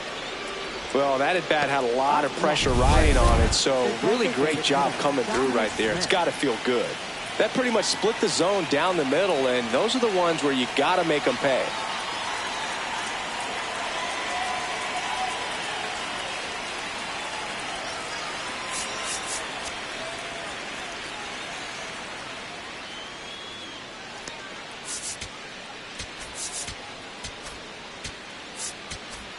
Well, that at-bat had a lot of pressure riding on it, so really great job coming through right there. It's got to feel good. That pretty much split the zone down the middle, and those are the ones where you got to make them pay.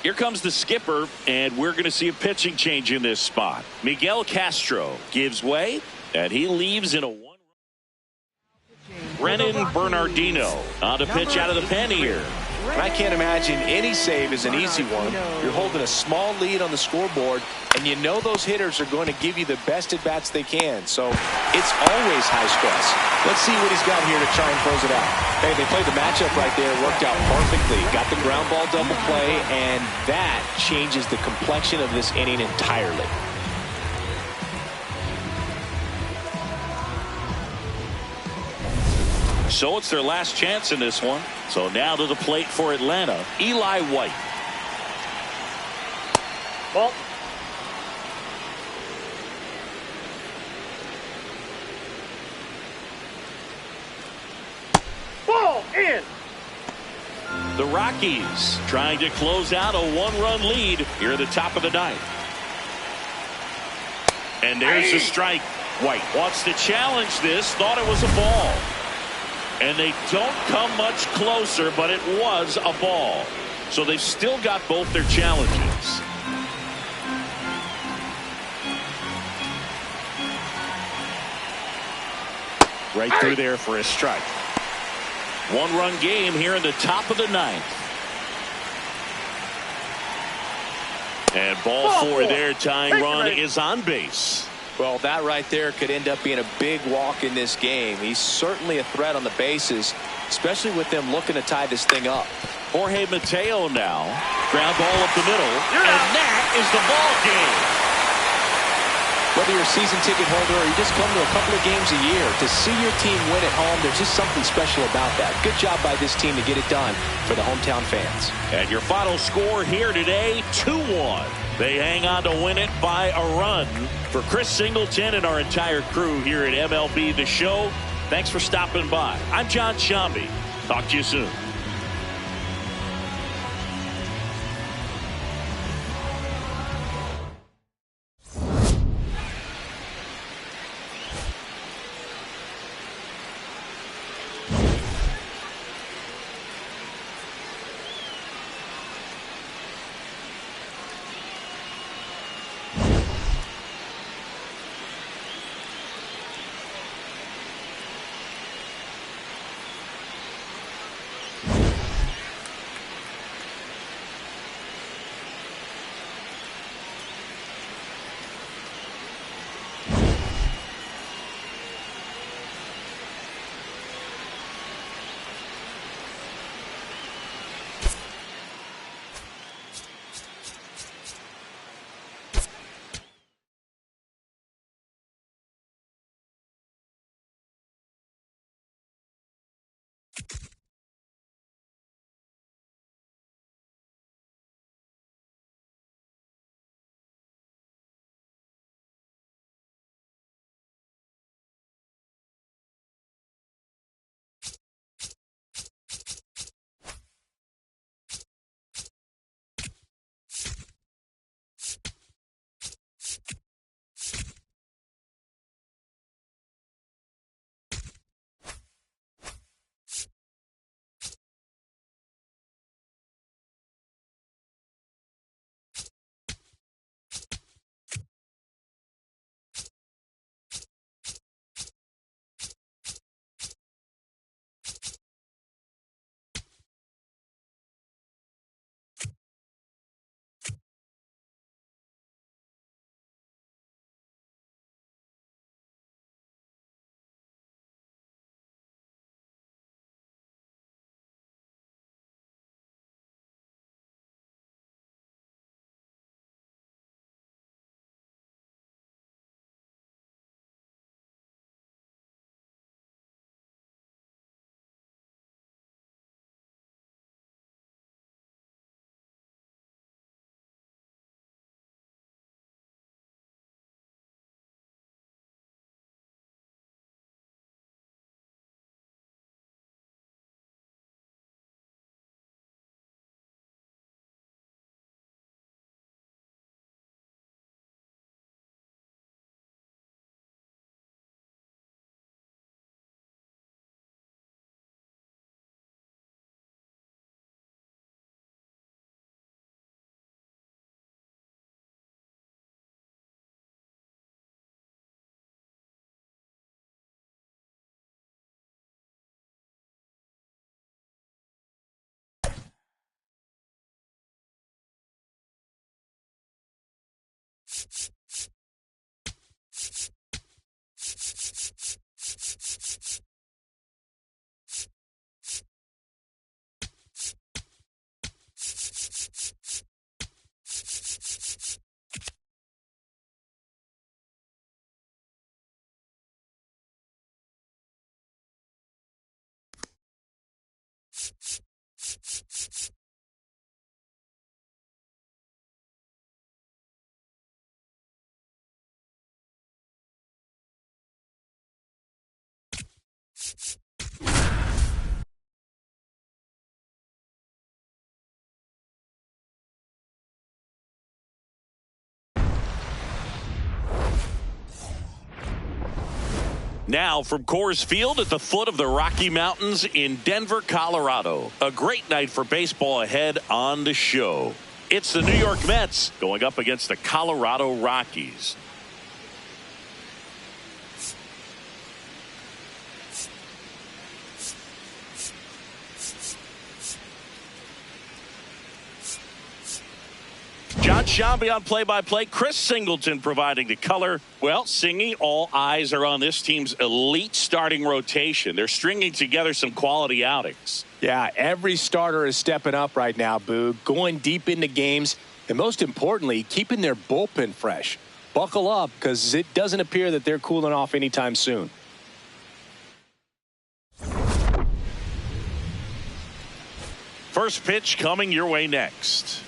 Here comes the skipper, and we're going to see a pitching change in this spot. Miguel Castro gives way, and he leaves in a one. Brennan Bernardino on to pitch out of the pen here. I can't imagine any save is an easy one. You're holding a small lead on the scoreboard, and you know those hitters are going to give you the best at-bats they can. So it's always high stress. Let's see what he's got here to try and close it out. Hey, they played the matchup right there. Worked out perfectly. Got the ground ball double play, and that changes the complexion of this inning entirely. So it's their last chance in this one. So now to the plate for Atlanta, Eli White. Ball. Ball in. The Rockies trying to close out a one-run lead here at the top of the ninth. And there's the strike. White wants to challenge this, thought it was a ball. And they don't come much closer, but it was a ball. So they've still got both their challenges. Right through there for a strike. One-run game here in the top of the ninth. And ball four there, tying run is on base. Well, that right there could end up being a big walk in this game. He's certainly a threat on the bases, especially with them looking to tie this thing up. Jorge Mateo now. Ground ball up the middle. And that is the ball game. Whether you're a season ticket holder or you just come to a couple of games a year, to see your team win at home, there's just something special about that. Good job by this team to get it done for the hometown fans. And your final score here today, 2-1. They hang on to win it by a run. For Chris Singleton and our entire crew here at MLB The Show, thanks for stopping by. I'm John Shambi. Talk to you soon. Now from Coors Field at the foot of the Rocky Mountains in Denver, Colorado. A great night for baseball ahead on the show. It's the New York Mets going up against the Colorado Rockies. John Shambi on play-by-play. Chris Singleton providing the color. Well, Singy, all eyes are on this team's elite starting rotation. They're stringing together some quality outings. Yeah, every starter is stepping up right now, Boog, going deep into games, and most importantly, keeping their bullpen fresh. Buckle up, because it doesn't appear that they're cooling off anytime soon. First pitch coming your way next.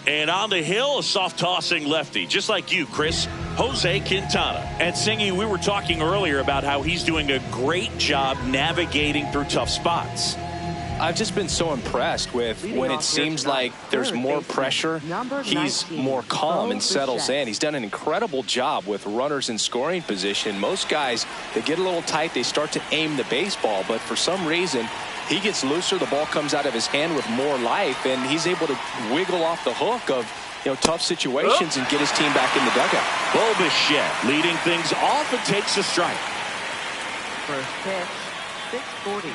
And on the hill, a soft tossing lefty, just like you, Chris, Jose Quintana. And Singy, we were talking earlier about how he's doing a great job navigating through tough spots. I've just been so impressed with when it seems like there's more pressure, he's more calm and settles in. He's done an incredible job with runners in scoring position. Most guys, they get a little tight, they start to aim the baseball, but for some reason, he gets looser, the ball comes out of his hand with more life, and he's able to wiggle off the hook of tough situations and get his team back in the dugout. Bo Bichette leading things off and takes a strike. First pitch, 640.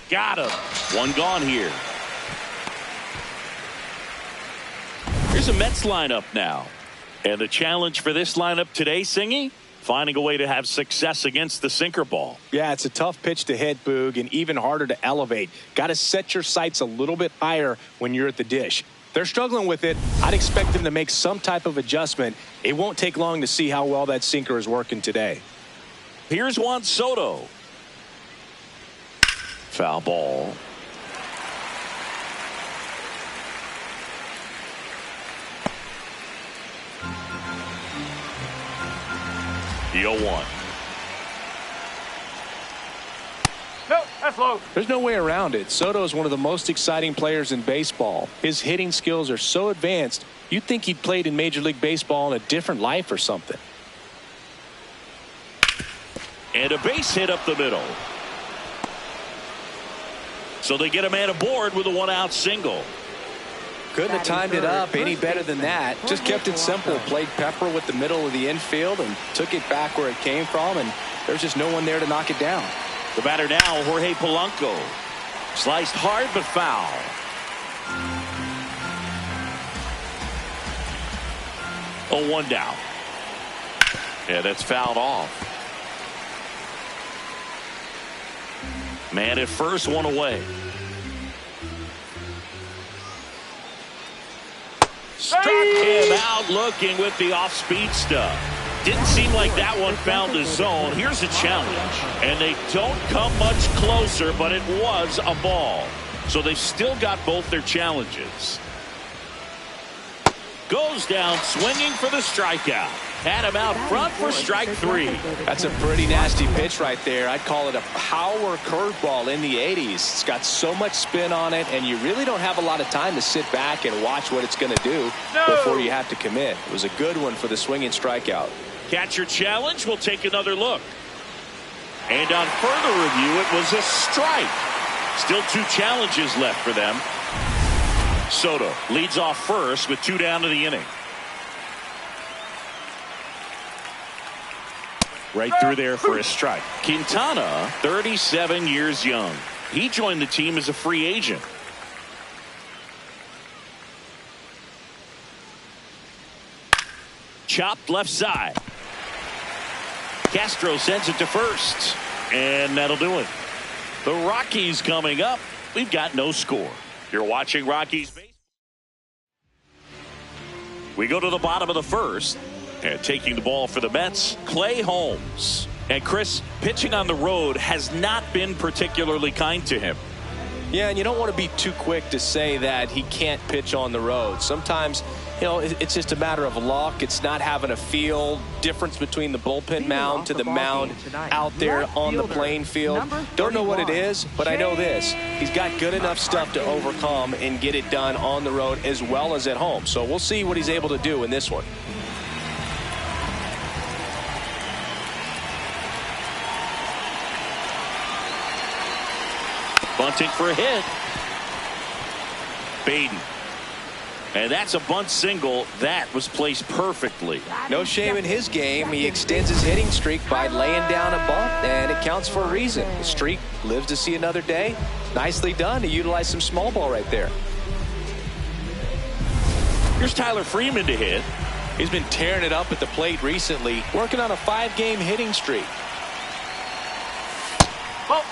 Got him. One gone here. Here's a Mets lineup now. And the challenge for this lineup today, Singy, finding a way to have success against the sinker ball. Yeah, it's a tough pitch to hit, Boog, and even harder to elevate. Got to set your sights a little bit higher when you're at the dish. They're struggling with it. I'd expect them to make some type of adjustment. It won't take long to see how well that sinker is working today. Here's Juan Soto. Foul ball. The 0-1. No, that's low. There's no way around it. Soto is one of the most exciting players in baseball. His hitting skills are so advanced, you'd think he'd played in Major League Baseball in a different life or something. And a base hit up the middle. So they get a man aboard with a one-out single. Couldn't have timed it up any better than that. Just kept it simple. Played pepper with the middle of the infield and took it back where it came from, and there's just no one there to knock it down. The batter now, Jorge Polanco. Sliced hard but foul. Oh, 1 down. Yeah, that's fouled off. Man at first, one away. Struck him out looking with the off-speed stuff. Didn't seem like that one found the zone. Here's a challenge. And they don't come much closer, but it was a ball. So they've still got both their challenges. Goes down swinging for the strikeout. Had him out front for strike 3. That's a pretty nasty pitch right there. I'd call it a power curveball in the 80s. It's got so much spin on it, and you really don't have a lot of time to sit back and watch what it's going to do before you have to commit. It was a good one for the swinging strikeout. Catcher challenge. We'll take another look. And on further review, it was a strike. Still 2 challenges left for them. Soto leads off first with 2 down to the inning. Right through there for a strike. Quintana, 37 years young. He joined the team as a free agent. Chopped left side. Castro sends it to first. And that'll do it. The Rockies coming up. We've got no score. You're watching Rockies baseball. We go to the bottom of the first. And taking the ball for the Mets, Clay Holmes. And Chris, pitching on the road has not been particularly kind to him. Yeah, and you don't want to be too quick to say that he can't pitch on the road. Sometimes, you know, it's just a matter of luck. It's not having a feel difference between the bullpen mound to the mound out there on the playing field. Don't know what it is, but I know this. He's got good enough stuff to overcome and get it done on the road as well as at home. So we'll see what he's able to do in this one. Bunting for a hit. Baden. And that's a bunt single that was placed perfectly. No shame in his game. He extends his hitting streak by laying down a bunt, and it counts for a reason. The streak lives to see another day. Nicely done to utilize some small ball right there. Here's Tyler Freeman to hit. He's been tearing it up at the plate recently, working on a 5-game hitting streak. Oh.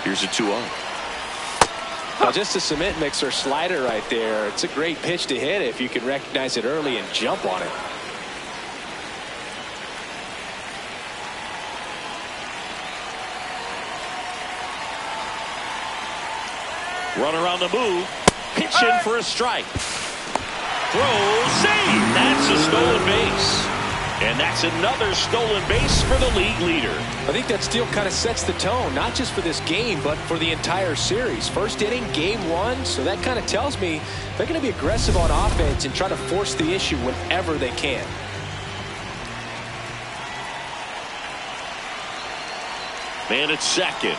Here's a 2-0. Now just a cement mixer slider right there. It's a great pitch to hit if you can recognize it early and jump on it. Runner on the move. Pitch in for a strike. Throw, save. That's a stolen base. And that's another stolen base for the league leader. I think that steal kind of sets the tone, not just for this game, but for the entire series. First inning, game 1, so that kind of tells me they're going to be aggressive on offense and try to force the issue whenever they can. Man at second.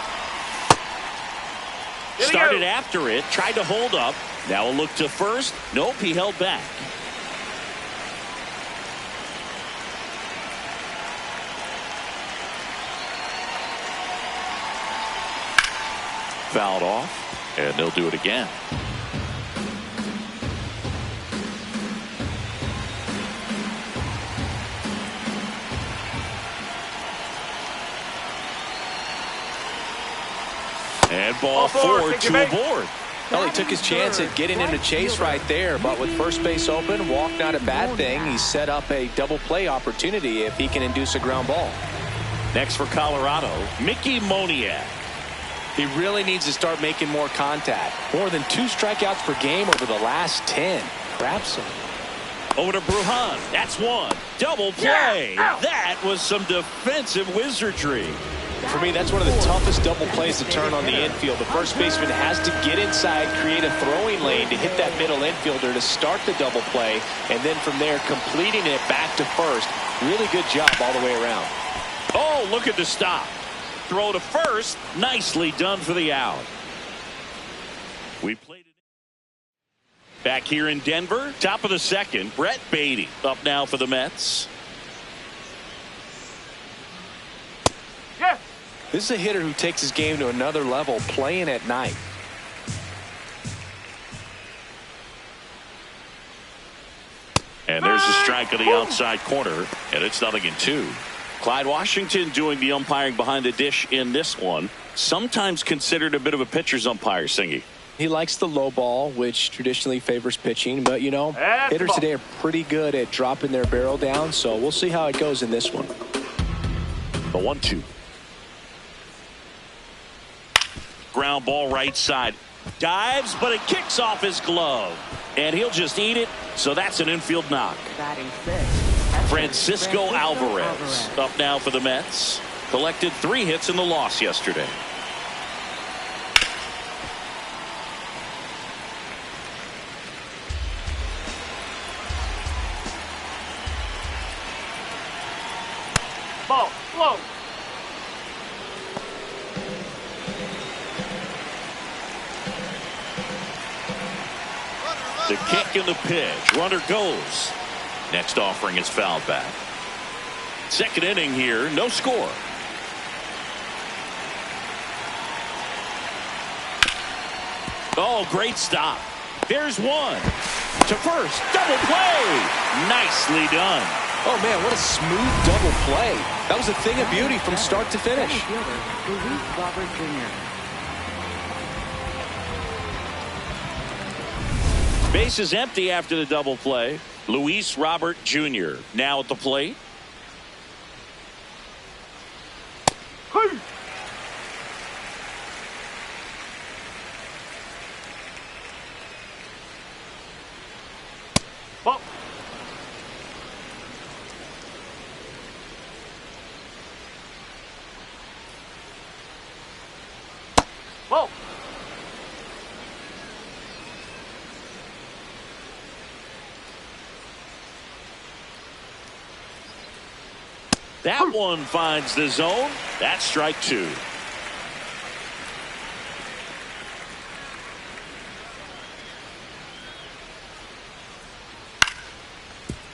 Started after it, tried to hold up. Now a look to first. Nope, he held back. Fouled off, and they'll do it again. And ball four, 2 aboard. Well, he took his chance at getting into chase right there, but with first base open, walk not a bad thing. He set up a double play opportunity if he can induce a ground ball. Next for Colorado, Mickey Moniak. He really needs to start making more contact. More than 2 strikeouts per game over the last 10. Perhaps some. Over to Brujan. That's one. Double play. That was some defensive wizardry. For me, that's one of the toughest double plays to turn on the infield. The first baseman has to get inside, create a throwing lane to hit that middle infielder to start the double play, and then from there completing it back to first. Really good job all the way around. Oh, look at the stop. Throw to first. Nicely done for the out. We played it. Back here in Denver, top of the second, Brett Baty up now for the Mets. Yes. This is a hitter who takes his game to another level, playing at night. And there's a strike on the outside corner, and it's 0-2. Clyde Washington doing the umpiring behind the dish in this one. Sometimes considered a bit of a pitcher's umpire, Singy. He likes the low ball, which traditionally favors pitching. But, you know, hitters today are pretty good at dropping their barrel down. So we'll see how it goes in this one. The 1-2. Ground ball right side. Dives, but it kicks off his glove. And he'll just eat it. So that's an infield knock. Batting 6. Francisco Alvarez up now for the Mets. Collected 3 hits in the loss yesterday. Ball, low. The kick and the pitch. Runner goes. Next offering is fouled back. Second inning here, no score. Oh, great stop. There's one. To first. Double play. Nicely done. Oh, man, what a smooth double play. That was a thing of beauty from start to finish. Luis Robert Jr. Base is empty after the double play. Luis Robert Jr. now at the plate. Hey. Ball. Ball. That one finds the zone. That's strike two.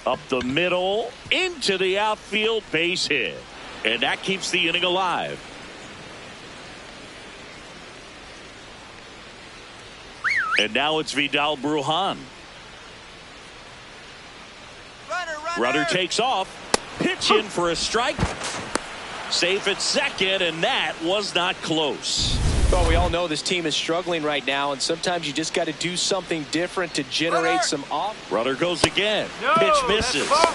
Up the middle, into the outfield, base hit. And that keeps the inning alive. And now it's Vidal Brujan. Runner takes off. Pitch in for a strike. Safe at second, and that was not close. Well, we all know this team is struggling right now, and sometimes you just got to do something different to generate some off. Runner goes again. No, Pitch that's misses. ball.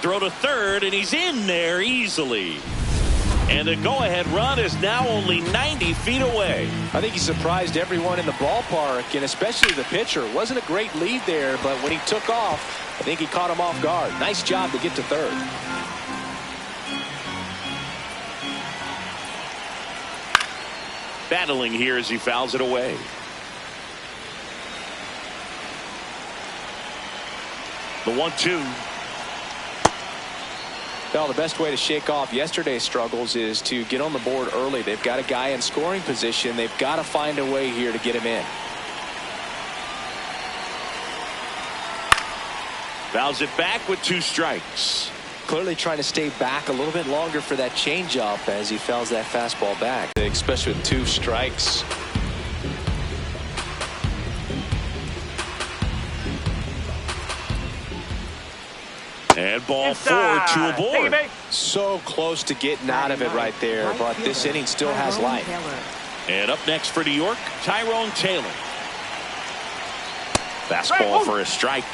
Throw to third, and he's in there easily. And the go-ahead run is now only 90 feet away. I think he surprised everyone in the ballpark, and especially the pitcher. It wasn't a great lead there, but when he took off, I think he caught him off guard. Nice job to get to third. Battling here as he fouls it away. The 1-2. Well, the best way to shake off yesterday's struggles is to get on the board early. They've got a guy in scoring position. They've got to find a way here to get him in. Fouls it back with 2 strikes. Clearly trying to stay back a little bit longer for that changeup as he fouls that fastball back, especially with 2 strikes. And ball Inside. 4, 2 aboard. Take it, So close to getting out of it right there, but this inning still has life. And up next for New York, Tyrone Taylor. Fastball for a strike.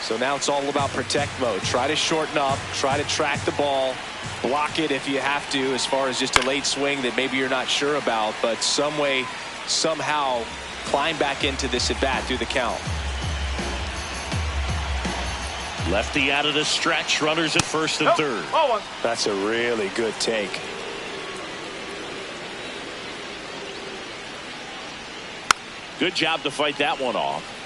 So now it's all about protect mode. Try to shorten up, try to track the ball, block it if you have to, as far as just a late swing that maybe you're not sure about, but some way, somehow climb back into this at bat through the count. Lefty out of the stretch, runners at first and third. Ball one. That's a really good take. Good job to fight that one off.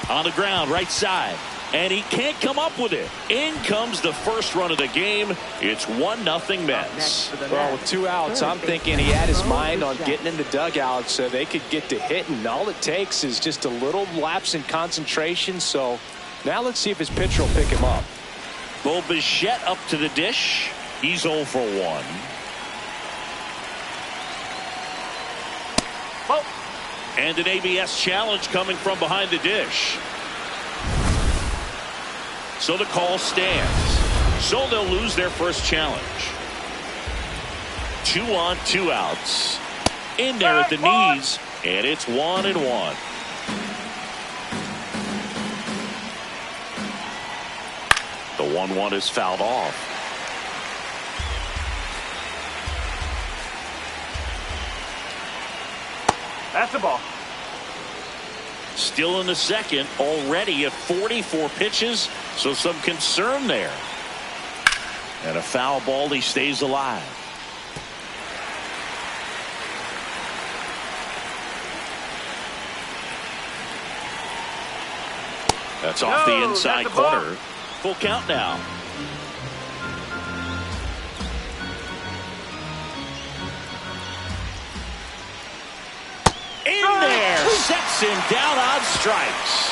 On the ground, right side. And he can't come up with it. In comes the first run of the game. It's 1-0 Mets. Well, with 2 outs, I'm thinking he had his mind on getting in the dugout so they could get to hitting. All it takes is just a little lapse in concentration. So now let's see if his pitcher will pick him up. Bo Bichette up to the dish. He's 0 for 1. Ball. And an ABS challenge coming from behind the dish. So the call stands. So they'll lose their first challenge. 2 on, 2 outs. In there at the knees. And it's 1-1. The 1-1 is fouled off. That's the ball. Still in the second, already at 44 pitches, so some concern there. And a foul ball, he stays alive. That's off the inside that's a ball. corner. Full count now. sets him down on strikes.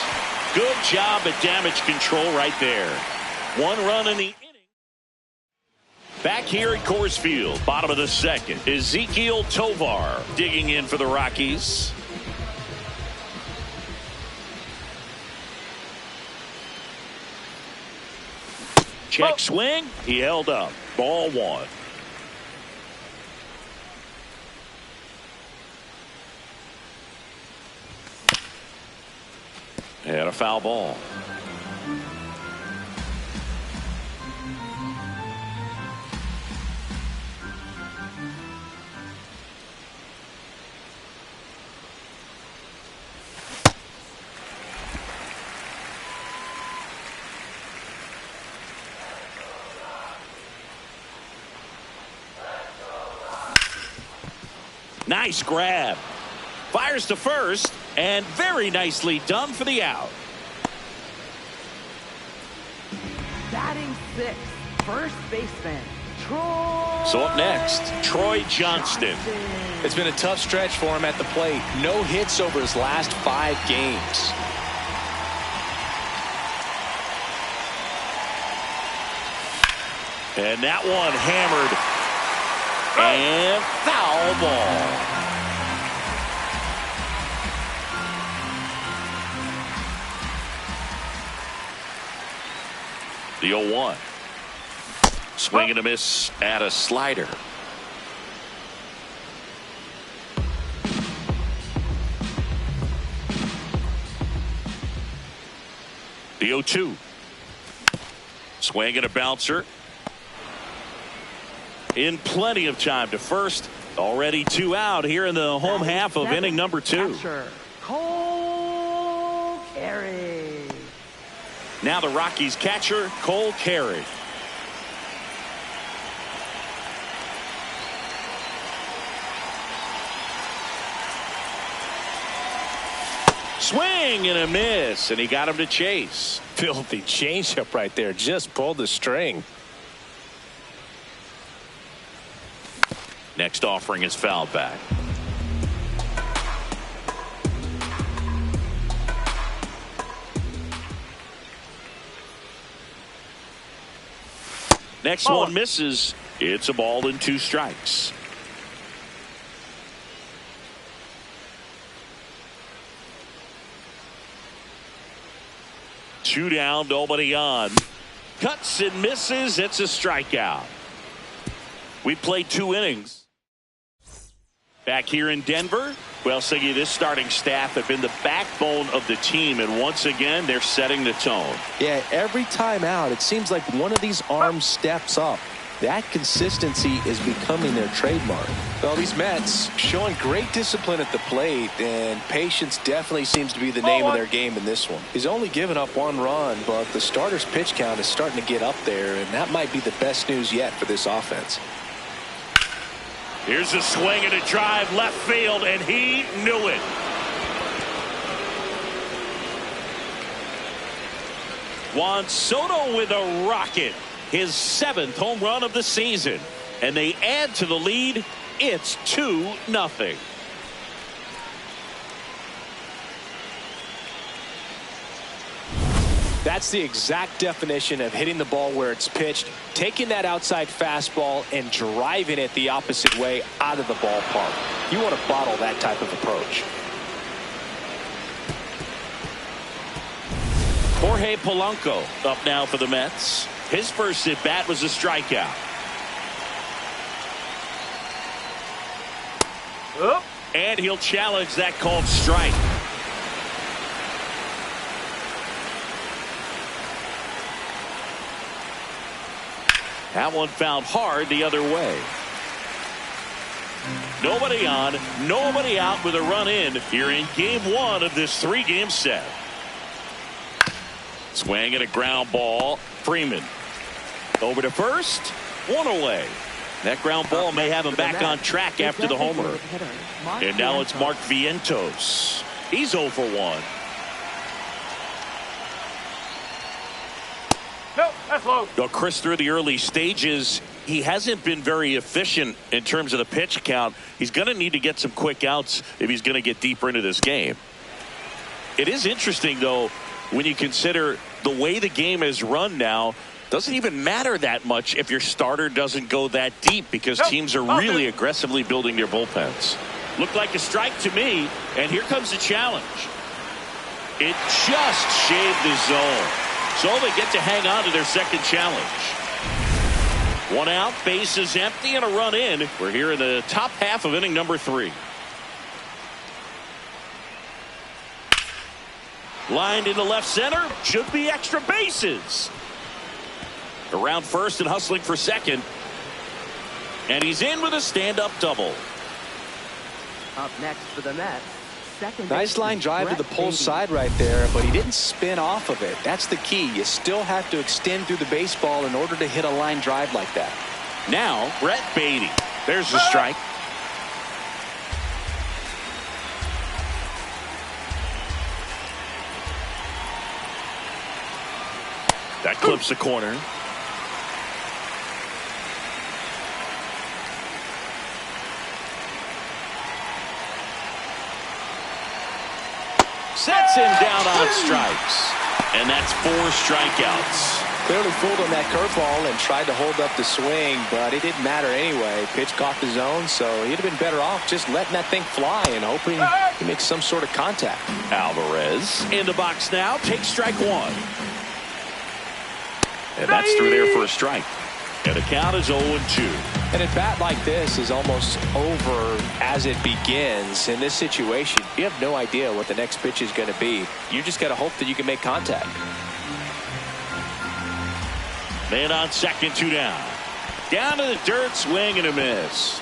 Good job at damage control right there. 1 run in the inning. Back here at Coors Field, bottom of the second, Ezequiel Tovar digging in for the Rockies. Check swing. He held up. Ball 1. And a foul ball. Nice grab. Fires to first, and very nicely done for the out. Batting 6th, first baseman, Troy. So up next, Troy Johnston. It's been a tough stretch for him at the plate. No hits over his last 5 games. And that one hammered. And foul ball. The 0-1. Swing and a miss at a slider. The 0-2. Swing and a bouncer. In plenty of time to first. Already 2 out here in the home half of inning number 2. Cole Carey. Now the Rockies catcher, Cole Carey. Swing and a miss, and he got him to chase. Filthy changeup right there. Just pulled the string. Next offering is fouled back. Next one misses. It's a ball and 2 strikes. Two down, nobody on. Cuts and misses. It's a strikeout. We played 2 innings. Back here in Denver, well, Siggy, this starting staff have been the backbone of the team, and once again, they're setting the tone. Yeah, every time out, it seems like one of these arms steps up. That consistency is becoming their trademark. Well, these Mets showing great discipline at the plate, and patience definitely seems to be the name of their game in this one. He's only given up 1 run, but the starter's pitch count is starting to get up there, and that might be the best news yet for this offense. Here's a swing and a drive left field, and he knew it. Juan Soto with a rocket. His 7th home run of the season. And they add to the lead. It's 2-0. That's the exact definition of hitting the ball where it's pitched, taking that outside fastball and driving it the opposite way out of the ballpark. You want to bottle that type of approach. Jorge Polanco up now for the Mets. His first at bat was a strikeout. And he'll challenge that called strike. That one fouled hard the other way. Nobody on, nobody out with a run in here in game 1 of this 3-game set. Swing and a ground ball. Freeman over to first. 1 away. That ground ball may have him back on track after the homer. And now it's Mark Vientos. He's 0 for 1. Nope, that's low. Though Chris, through the early stages, he hasn't been very efficient in terms of the pitch count. He's going to need to get some quick outs if he's going to get deeper into this game. It is interesting, though, when you consider the way the game is run now. Doesn't even matter that much if your starter doesn't go that deep, because teams are really aggressively building their bullpens. Looked like a strike to me, and here comes the challenge. It just shaved the zone, so they get to hang on to their second challenge. One out, base is empty, and a run in. We're here in the top half of inning number 3. Lined into left center, should be extra bases. Around first and hustling for second. And he's in with a stand-up double. Up next for the Mets, second. Nice line drive to the pull side right there, but he didn't spin off of it. That's the key. You still have to extend through the baseball in order to hit a line drive like that. Now, Brett Beatty. There's the strike. That clips the corner. Sets him down on strikes. And that's 4 strikeouts. Clearly fooled on that curveball and tried to hold up the swing, but it didn't matter anyway. Pitch caught the zone, so he'd have been better off just letting that thing fly and hoping he makes some sort of contact. Alvarez in the box now. Takes strike 1. And that's through there for a strike. And the count is 0-2. And a bat like this is almost over as it begins. In this situation, you have no idea what the next pitch is going to be. You just got to hope that you can make contact. Man on second, 2 down. Down to the dirt, swing and a miss.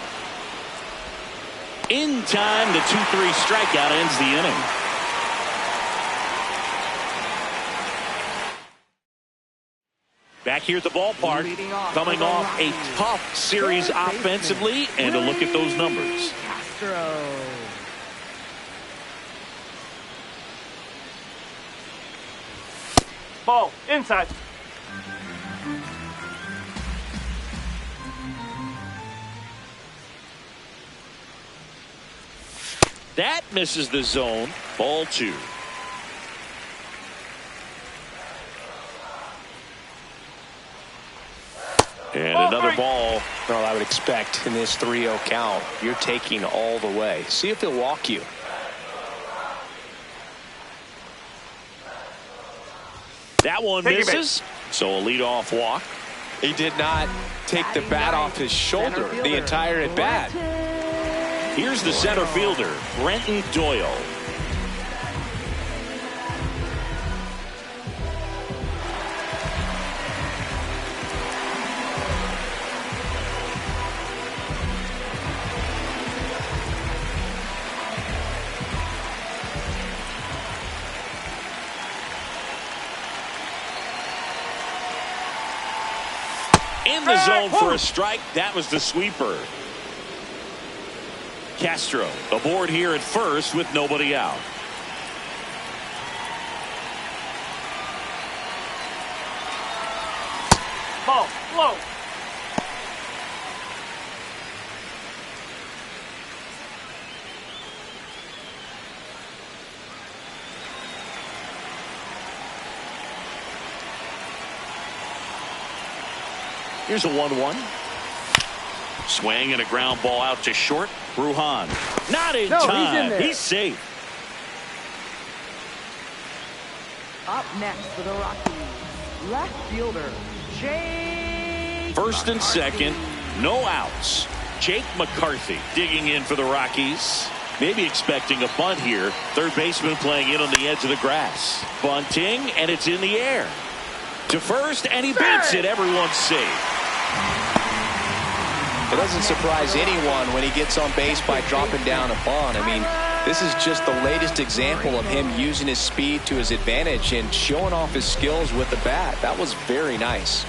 In time, the 2-3 strikeout ends the inning. Back here at the ballpark, coming off a tough series offensively, and a look at those numbers. Ball inside. That misses the zone. Ball 2. And another ball. Well, I would expect in this 3-0 count, you're taking all the way. See if he'll walk you. That one misses. So a leadoff walk. He did not take the bat off his shoulder the entire at bat. Here's the center fielder, Brenton Doyle. In the zone for a strike. That was the sweeper. Castro aboard here at first with nobody out. Ball low. Here's a 1-1. Swing and a ground ball out to short. Brujan not in time. He's safe. Up next for the Rockies, left fielder Jake. First and second, no outs. Jake McCarthy digging in for the Rockies. Maybe expecting a bunt here. Third baseman playing in on the edge of the grass. Bunting, and it's in the air. To first, and he beats it. Everyone's safe. It doesn't surprise anyone when he gets on base by dropping down a bunt. I mean, this is just the latest example of him using his speed to his advantage and showing off his skills with the bat. That was very nice.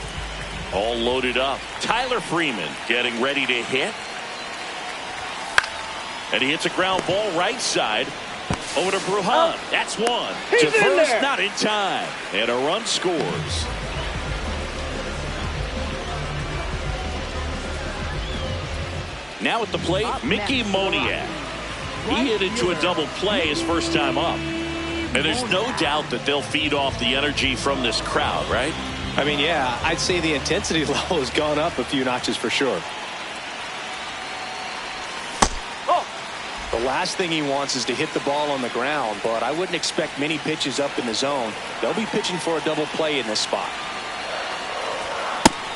All loaded up. Tyler Freeman getting ready to hit. And he hits a ground ball right side. Over to Brujan. That's one. To first, not in time. And a run scores. Now at the plate, Mickey Moniak. He hit into a double play his first time up. And there's no doubt that they'll feed off the energy from this crowd, right? I mean, yeah, I'd say the intensity level has gone up a few notches for sure. The last thing he wants is to hit the ball on the ground, but I wouldn't expect many pitches up in the zone. They'll be pitching for a double play in this spot.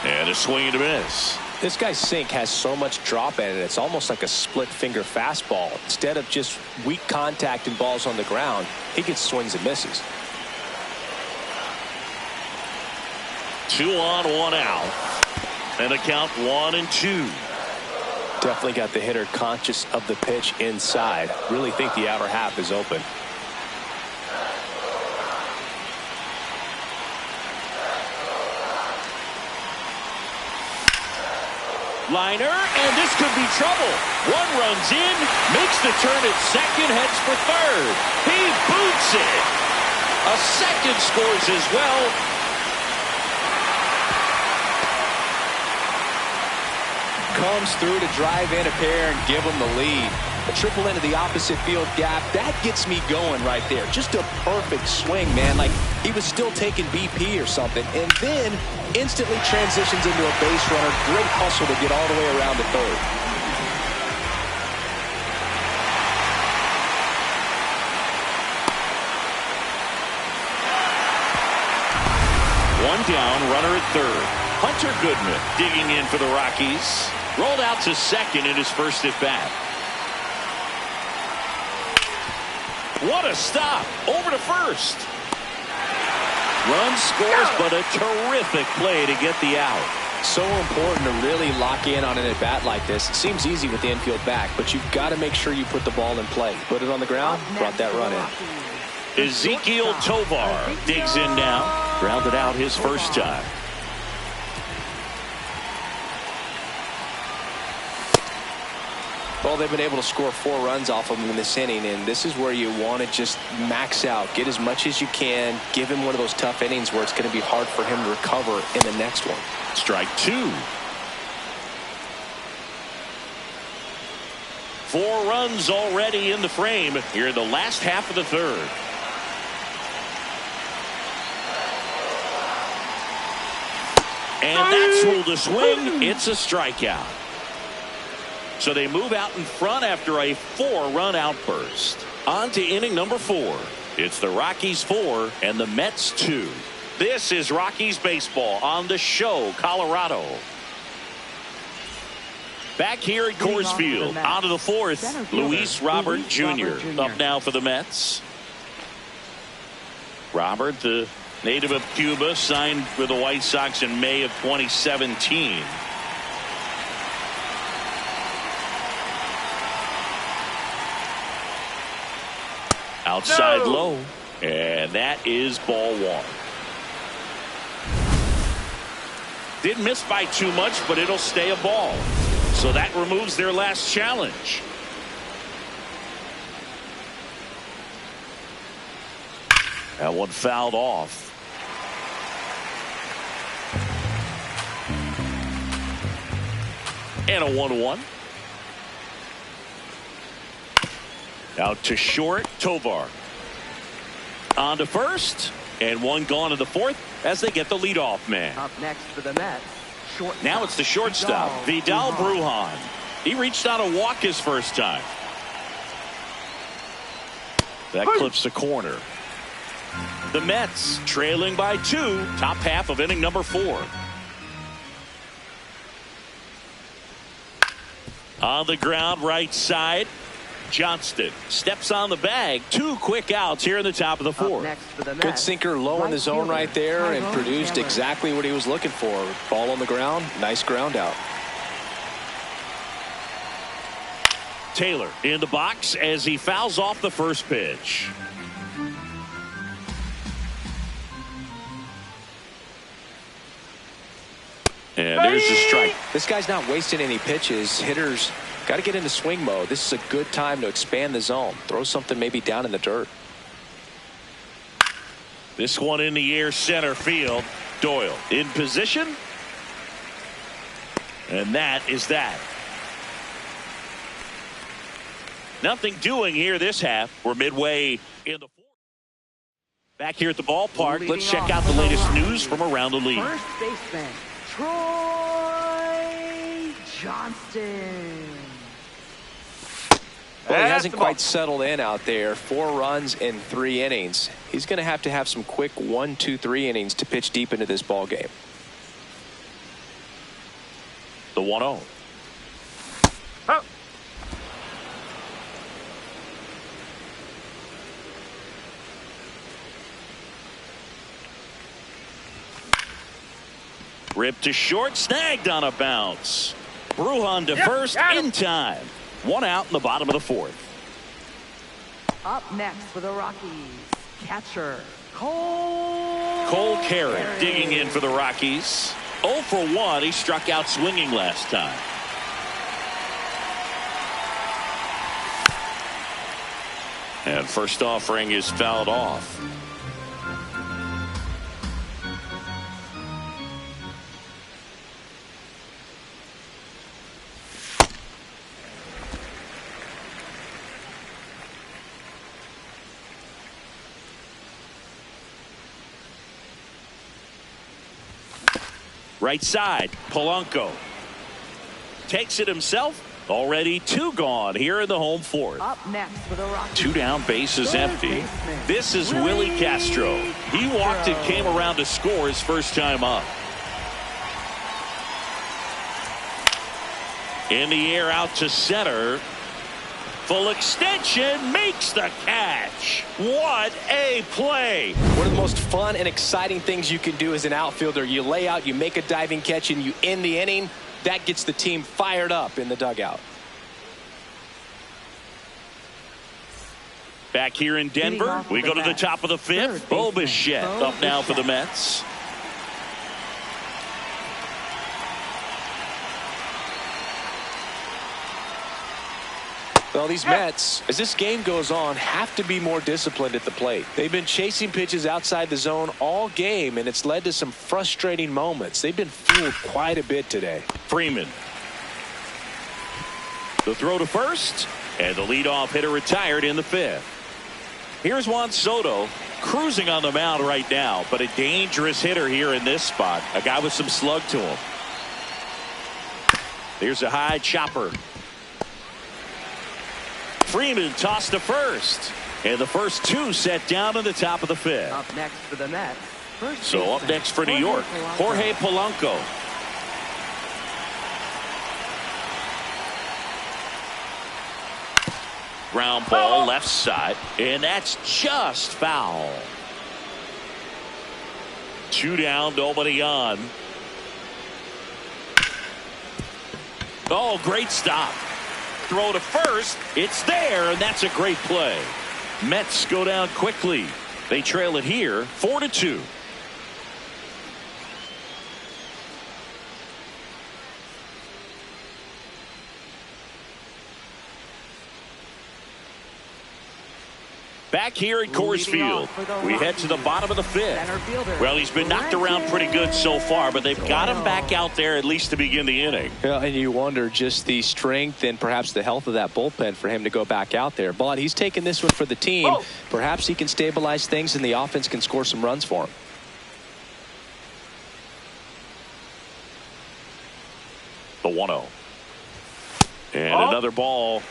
And a swing and a miss. This guy's sink has so much drop in it, it's almost like a split finger fastball. Instead of just weak contact and balls on the ground, he gets swings and misses. 2 on, 1 out. And a count 1-2. Definitely got the hitter conscious of the pitch inside. Really think the outer half is open. Liner, and this could be trouble. 1 runs in, makes the turn at second, heads for third. He boots it. A second scores as well. Comes through to drive in a pair and give him the lead. A triple into the opposite field gap. That gets me going right there. Just a perfect swing, man. Like he was still taking BP or something. And then instantly transitions into a base runner. Great hustle to get all the way around to third. One down, runner at third. Hunter Goodman digging in for the Rockies. Rolled out to second in his first at bat. What a stop. Over to first. Run scores, but a terrific play to get the out. So important to really lock in on an at bat like this. It seems easy with the infield back, but you've got to make sure you put the ball in play. Put it on the ground, brought that run in. Ezekiel Tovar digs in now. Grounded out his first time. Well, they've been able to score 4 runs off of him in this inning, and this is where you want to just max out. Get as much as you can. Give him one of those tough innings where it's going to be hard for him to recover in the next one. Strike 2. 4 runs already in the frame here in the last half of the third. And that's ruled a swing. It's a strikeout. So they move out in front after a 4-run outburst. On to inning number 4. It's the Rockies 4 and the Mets 2. This is Rockies baseball on the show, Colorado. Back here at Coors Field, on to the 4th, Luis Robert Jr. Up now for the Mets. Robert, the native of Cuba, signed with the White Sox in May of 2017. Oh. Outside low, and that is ball 1. Didn't miss by too much, but it'll stay a ball. So that removes their last challenge. That one fouled off. And a 1-1. Out to short, Tovar. On to first, and one gone to the 4th as they get the leadoff man. Up next for the Mets, shortstop. Now it's the shortstop, Vidal Brujan. He reached out a walk his first time. That clips the corner. The Mets trailing by 2, top half of inning number 4. On the ground, right side. Johnston steps on the bag. 2 quick outs here in the top of the 4th. Good sinker low in the zone right there and produced exactly what he was looking for. Ball on the ground. Nice ground out. Taylor in the box as he fouls off the first pitch. And there's the strike. This guy's not wasting any pitches. Hitters got to get into swing mode. This is a good time to expand the zone. Throw something maybe down in the dirt. This one in the air, center field. Doyle in position. And that is that. Nothing doing here this half. We're midway in the Back here at the ballpark, let's check out the latest news from around the league. First baseman, Troy Johnston. Well, he hasn't quite settled in out there. 4 runs in 3 innings. He's going to have some quick 1, 2, 3 innings to pitch deep into this ball game. The 1-0. Oh. Ripped to short, snagged on a bounce. Bruhan to first in time. 1 out in the bottom of the 4th. Up next for the Rockies, catcher Cole. Cole Carrick digging in for the Rockies. 0 for 1. He struck out swinging last time. And first offering is fouled off. Right side, Polanco takes it himself. Already 2 gone here in the home 4th. Up next for the Rockies, 2 down, bases empty. This is Willie Castro. He walked and came around to score his first time up. In the air out to center. Full extension, makes the catch. What a play. One of the most fun and exciting things you can do as an outfielder. You lay out, you make a diving catch, and you end the inning. That gets the team fired up in the dugout. Back here in Denver, we go to the top of the 5th. Bo Bichette up now for the Mets. Well, these Mets, as this game goes on, have to be more disciplined at the plate. They've been chasing pitches outside the zone all game, and it's led to some frustrating moments. They've been fooled quite a bit today. Freeman. The throw to first, and the leadoff hitter retired in the 5th. Here's Juan Soto cruising on the mound right now, but a dangerous hitter here in this spot. A guy with some slug to him. Here's a high chopper. Freeman tossed to first, and the first 2 set down in the top of the 5th. Up next for the Mets, So up next for New York, Jorge Polanco. Ground ball left side, and that's just foul. 2 down, nobody on. Oh, great stop. Throw to first. It's there, and that's a great play. Mets go down quickly. They trail it here 4-2. Back here at Coors Field, we head to the bottom of the 5th. Well, he's been knocked around pretty good so far, but they've got him back out there at least to begin the inning. Yeah, and you wonder just the strength and perhaps the health of that bullpen for him to go back out there. But he's taking this one for the team. Perhaps he can stabilize things and the offense can score some runs for him. The 1-0. And another ball.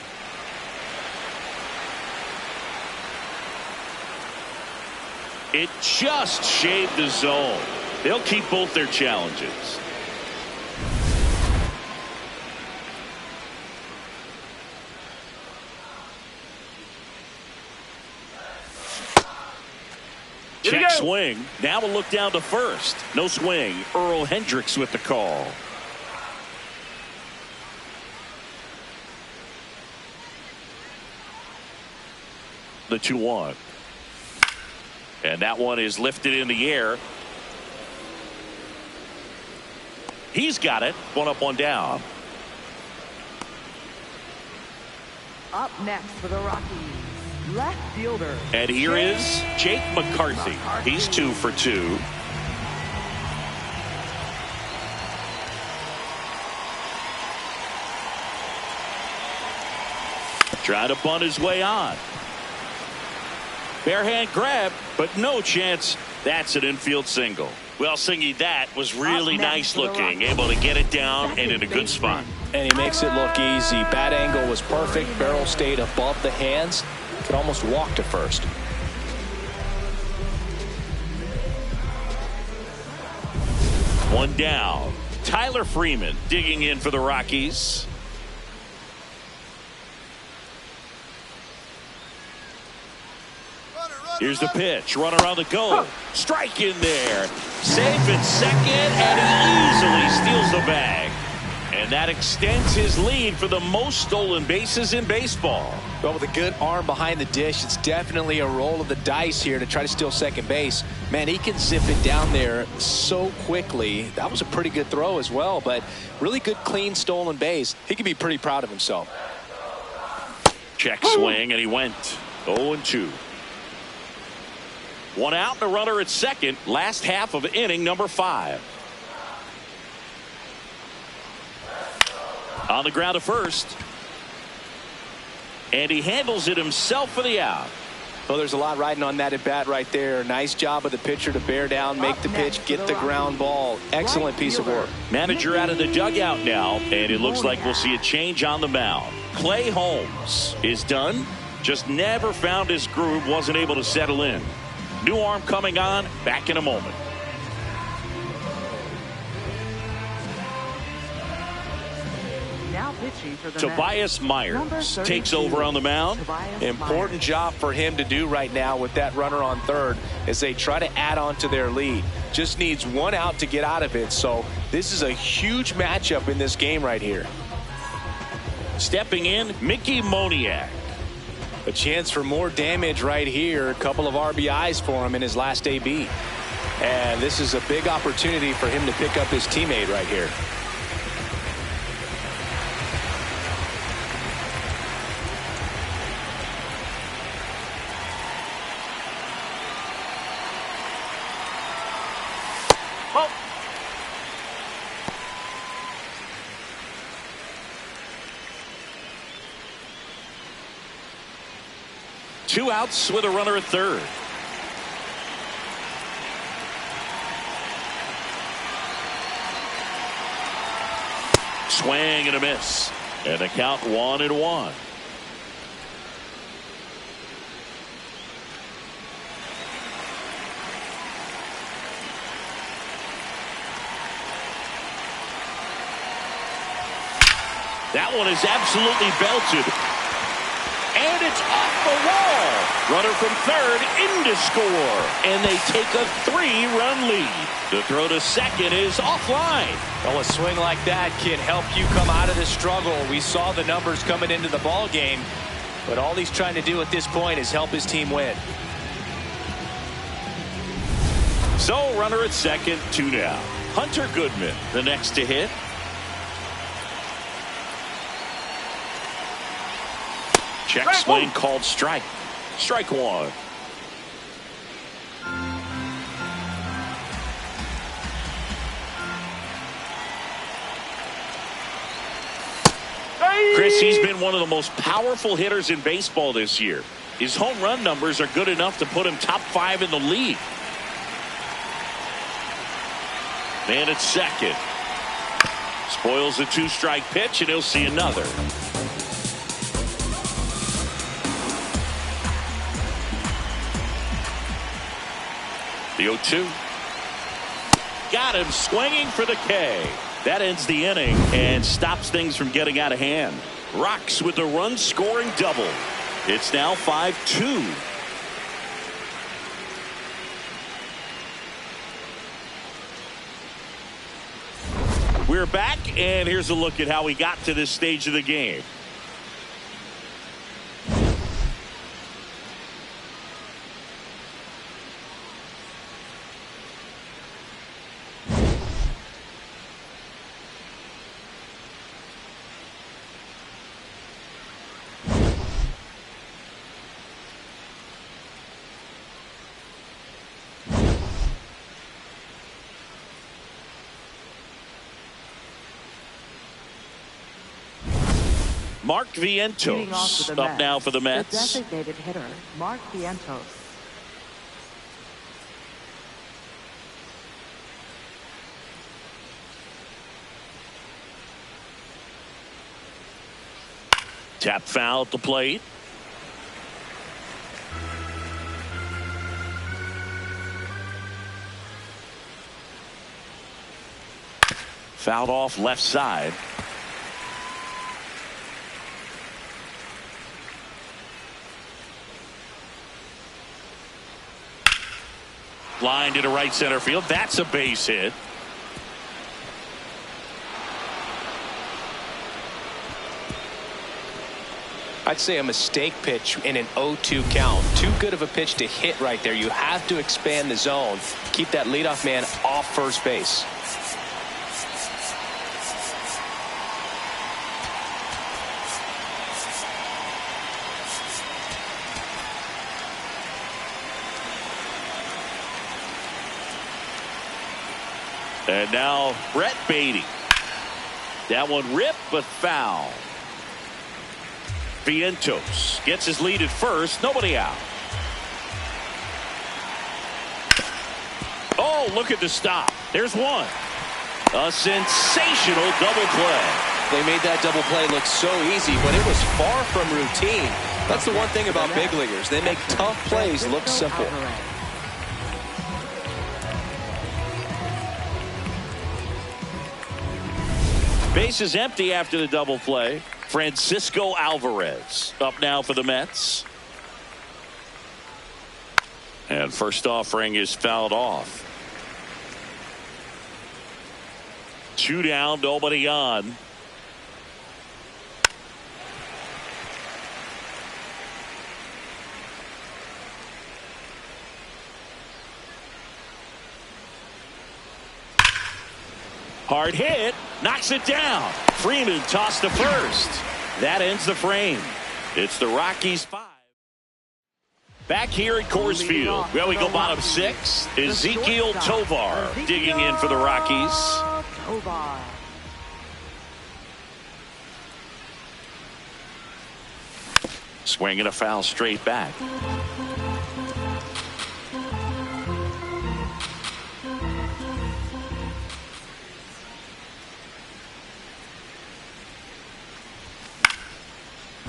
It just shaved the zone. They'll keep both their challenges. Check swing. Now we'll look down to first. No swing. Earl Hendricks with the call. The 2-1. And that one is lifted in the air. He's got it. 1 up, 1 down. Up next for the Rockies, left fielder. And here is Jake McCarthy. He's 2 for 2. Trying to bunt his way on. Bare hand grab, but no chance. That's an infield single. Well, Singy, that was really nice looking. Able to get it down and in a good spot. And he makes it look easy. Bat angle was perfect. Barrel stayed above the hands. Could almost walk to first. One down. Tyler Freeman digging in for the Rockies. Here's the pitch. Runner on the go. Strike in there. Safe at second, and he easily steals the bag. And that extends his lead for the most stolen bases in baseball. Well, with a good arm behind the dish, it's definitely a roll of the dice here to try to steal second base. Man, he can zip it down there so quickly. That was a pretty good throw as well, but really good, clean, stolen base. He can be pretty proud of himself. Check swing, and he went 0-2. One out and a runner at second. Last half of inning number 5. On the ground to first. And he handles it himself for the out. Well, there's a lot riding on that at bat right there. Nice job of the pitcher to bear down, make the pitch, get the ground ball. Excellent piece of work. Manager out of the dugout now, and it looks like we'll see a change on the mound. Clay Holmes is done. Just never found his groove, wasn't able to settle in. New arm coming on, back in a moment. Now pitching for the Tobias Myers takes over on the mound. Important job for him to do right now with that runner on third as they try to add on to their lead. Just needs one out to get out of it. So this is a huge matchup in this game right here. Stepping in, Mickey Moniak. A chance for more damage right here. A couple of RBIs for him in his last AB. And this is a big opportunity for him to pick up his teammate right here. Two outs with a runner at third. Swing and a miss. And the count 1-1. That one is absolutely belted. And it's off the wall. Runner from third in to score. And they take a 3-run lead. The throw to second is offline. Well, a swing like that can help you come out of the struggle. We saw the numbers coming into the ball game, but all he's trying to do at this point is help his team win. So runner at second, 2 down. Hunter Goodman, the next to hit. Check swing called strike. Strike one. Chris, he's been one of the most powerful hitters in baseball this year. His home run numbers are good enough to put him top 5 in the league. Man at second. Spoils the 2-strike pitch, and he'll see another. The 0-2. Got him swinging for the K. That ends the inning and stops things from getting out of hand. Rocks with the run-scoring double. It's now 5-2. We're back, and here's a look at how we got to this stage of the game. Mark Vientos up now for the Mets. The designated hitter, Mark Vientos. Tap foul at the plate. Fouled off left side. Line to right center field. That's a base hit. I'd say a mistake pitch in an 0-2 count. Too good of a pitch to hit right there. You have to expand the zone. Keep that leadoff man off first base. And now Brett Beatty. That one ripped but foul. Vientos gets his lead at first. Nobody out. Oh, look at the stop. There's one. A sensational double play. They made that double play look so easy, but it was far from routine. That's the one thing about big leaguers. They make tough plays look simple. Base is empty after the double play. Francisco Alvarez up now for the Mets. And first offering is fouled off. 2 down, nobody on. Hard hit, knocks it down. Freeman tossed to first. That ends the frame. It's the Rockies 5. Back here at Coors Field, where we go bottom 6. Ezequiel Tovar digging in for the Rockies. Swinging a foul straight back.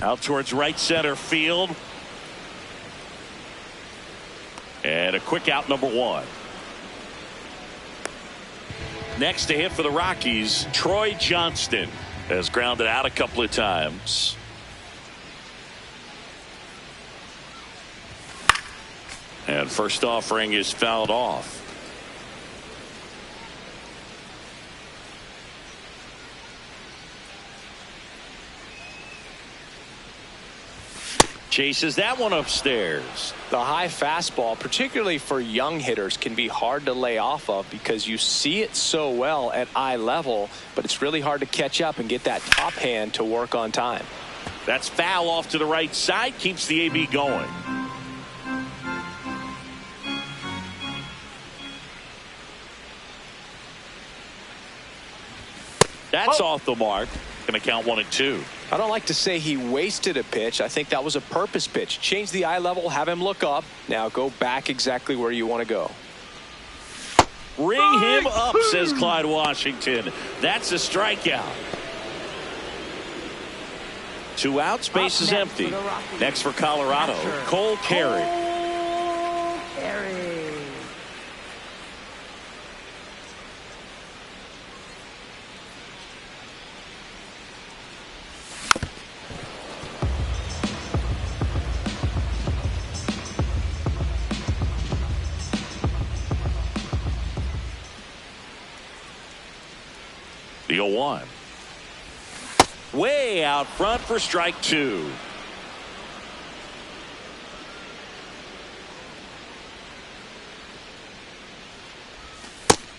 Out towards right center field. And a quick out, number 1. Next to hit for the Rockies, Troy Johnston has grounded out a couple of times. And first offering is fouled off. Chases that one upstairs. The high fastball, particularly for young hitters, can be hard to lay off of because you see it so well at eye level, but it's really hard to catch up and get that top hand to work on time. That's foul off to the right side, keeps the AB going. That's off the mark. Going to count 1 and 2. I don't like to say he wasted a pitch. I think that was a purpose pitch. Change the eye level, have him look up. Now go back exactly where you want to go. Ring him up, says Clyde Washington. That's a strikeout. 2 outs, base is empty. Next for Colorado, Cole Carey. The 0-1. Way out front for strike 2.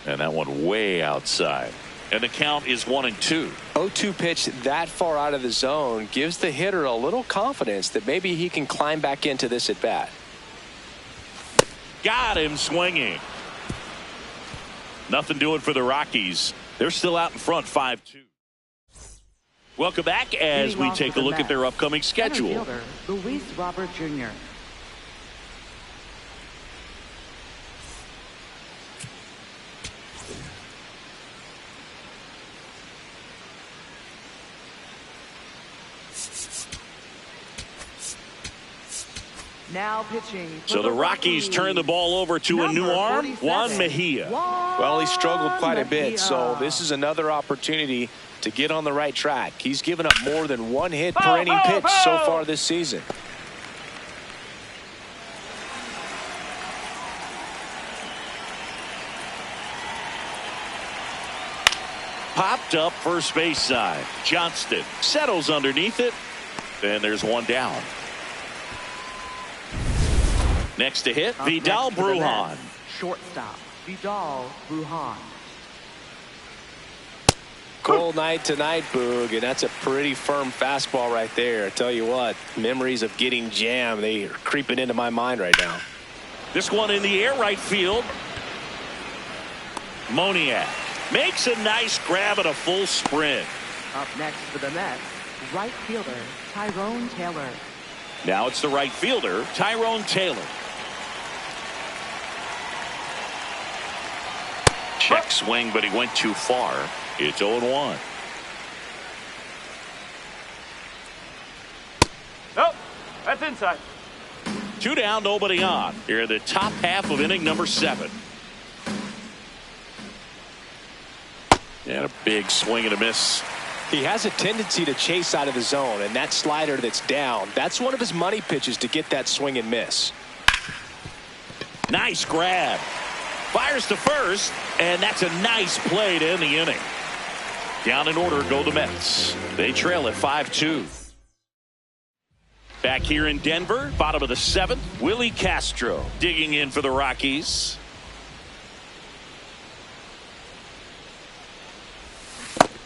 And that one way outside. And the count is 1 and 2. 0-2 pitch that far out of the zone gives the hitter a little confidence that maybe he can climb back into this at bat. Got him swinging. Nothing doing for the Rockies. They're still out in front 5-2. Welcome back as we take a look at their upcoming schedule. Luis Robert Jr. Now pitching. So the Rockies turn the ball over to a new arm, Juan Mejia. Well, he struggled quite a bit, so this is another opportunity to get on the right track. He's given up more than one hit per inning pitch so far this season. Popped up first base side. Johnston settles underneath it. And there's one down. Next to hit, Vidal Brujan. Shortstop, Vidal Brujan. Cold night tonight, Boog, and that's a pretty firm fastball right there. I tell you what, memories of getting jammed, they are creeping into my mind right now. This one in the air, right field. Moniak makes a nice grab at a full sprint. Up next for the Mets, right fielder Tyrone Taylor. Now it's the right fielder, Tyrone Taylor. Check swing, but he went too far. It's 0-1. Nope, that's inside. 2 down, nobody on. Here in the top half of inning number 7. And a big swing and a miss. He has a tendency to chase out of the zone, and that slider that's down, that's one of his money pitches to get that swing and miss. Nice grab. Fires to first, and that's a nice play to end the inning. Down in order go the Mets. They trail at 5-2. Back here in Denver, bottom of the 7th, Willie Castro digging in for the Rockies.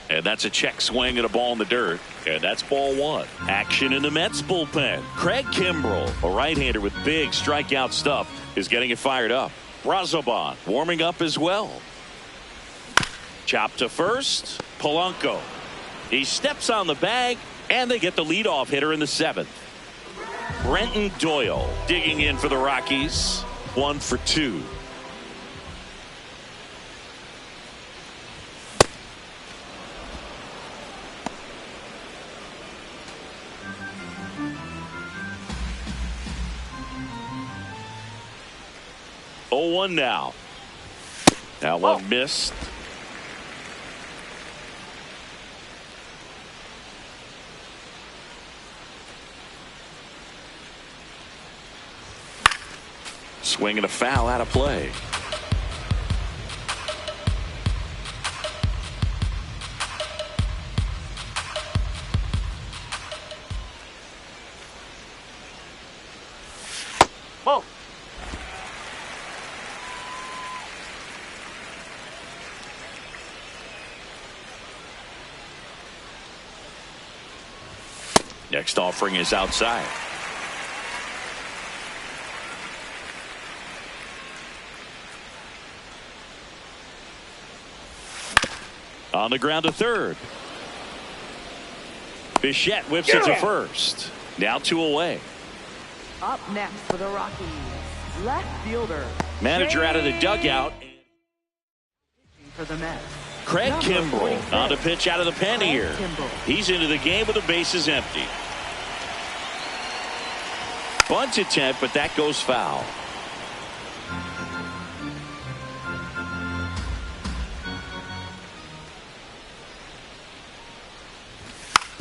And that's a check swing and a ball in the dirt. And that's ball 1. Action in the Mets bullpen. Craig Kimbrell, a right-hander with big strikeout stuff, is getting it fired up. Brazoban warming up as well. Chop to first. Polanco. He steps on the bag, and they get the leadoff hitter in the 7th. Brenton Doyle digging in for the Rockies. 1 for 2. Oh, 1 now. That one missed. Swing and a foul out of play. Whoa. Next offering is outside. On the ground to third. Bichette whips it to first. Now 2 away. Up next for the Rockies, left fielder. Manager out of the dugout. For the Mets, Craig number Kimbrell 46. on to pitch out of the pen Craig here. Kimbrell. He's into the game with the bases empty. Bunt attempt, but that goes foul.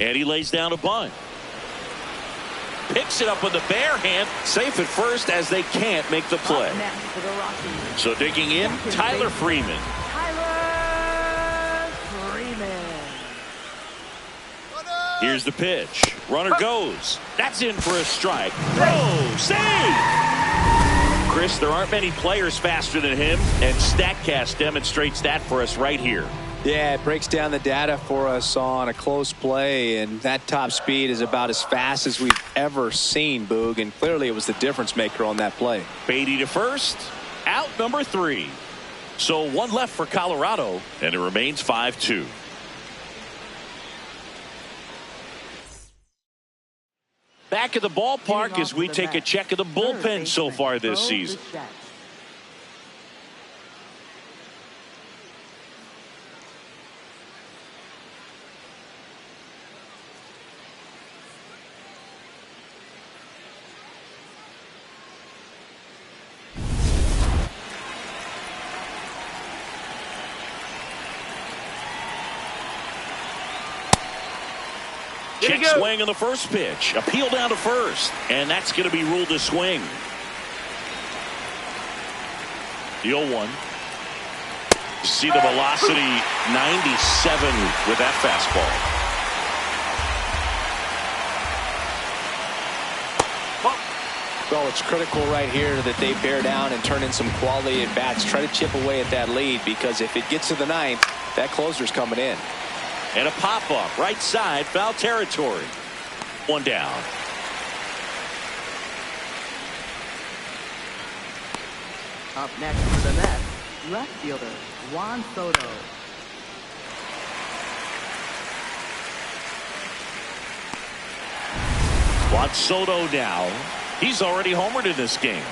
And he lays down a bunt. Picks it up with the bare hand. Safe at first as they can't make the play. Up next for the Rockies, So digging in, second Tyler baseman, Freeman. Tyler Freeman. Here's the pitch. Runner goes. That's in for a strike. Throw. Save! Chris, there aren't many players faster than him, and StatCast demonstrates that for us right here. Yeah, it breaks down the data for us on a close play, and that top speed is about as fast as we've ever seen, Boog, and clearly it was the difference maker on that play. Beatty to first. Out number 3. So 1 left for Colorado, and it remains 5-2. Back at the ballpark as we take a check of the bullpen so far this season. Check swing on the first pitch. Appeal down to first. And that's going to be ruled a swing. The 0-1. See the velocity 97 with that fastball. Well, it's critical right here that they bear down and turn in some quality at bats. Try to chip away at that lead, because if it gets to the ninth, that closer's coming in. And a pop-up right side, foul territory. One down. Up next for the Mets, left fielder Juan Soto. Juan Soto now. He's already homered in this game.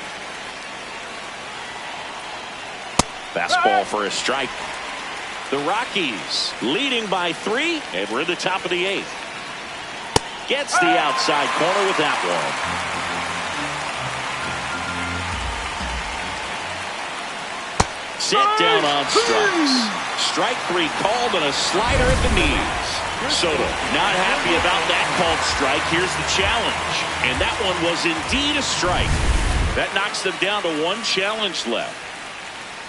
Fastball for a strike. The Rockies leading by 3, and we're in the top of the 8th. Gets the outside corner with that one. Set down on strikes. Strike 3 called on a slider at the knees. Soto not happy about that called strike. Here's the challenge. And that one was indeed a strike. That knocks them down to 1 challenge left.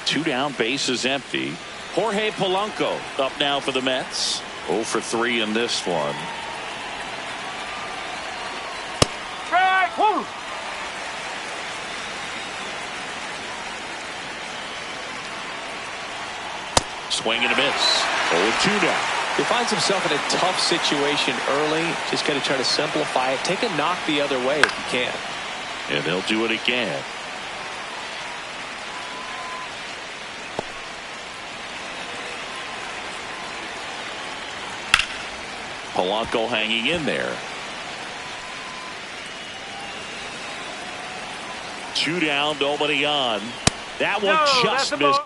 2 down, bases empty. Jorge Polanco up now for the Mets. 0 for 3 in this one. Strike! Woo! Swing and a miss. 0-2 now. He finds himself in a tough situation early. Just got to try to simplify it. Take a knock the other way if you can. And they'll do it again. Polanco hanging in there. 2 down, nobody on. That one just missed.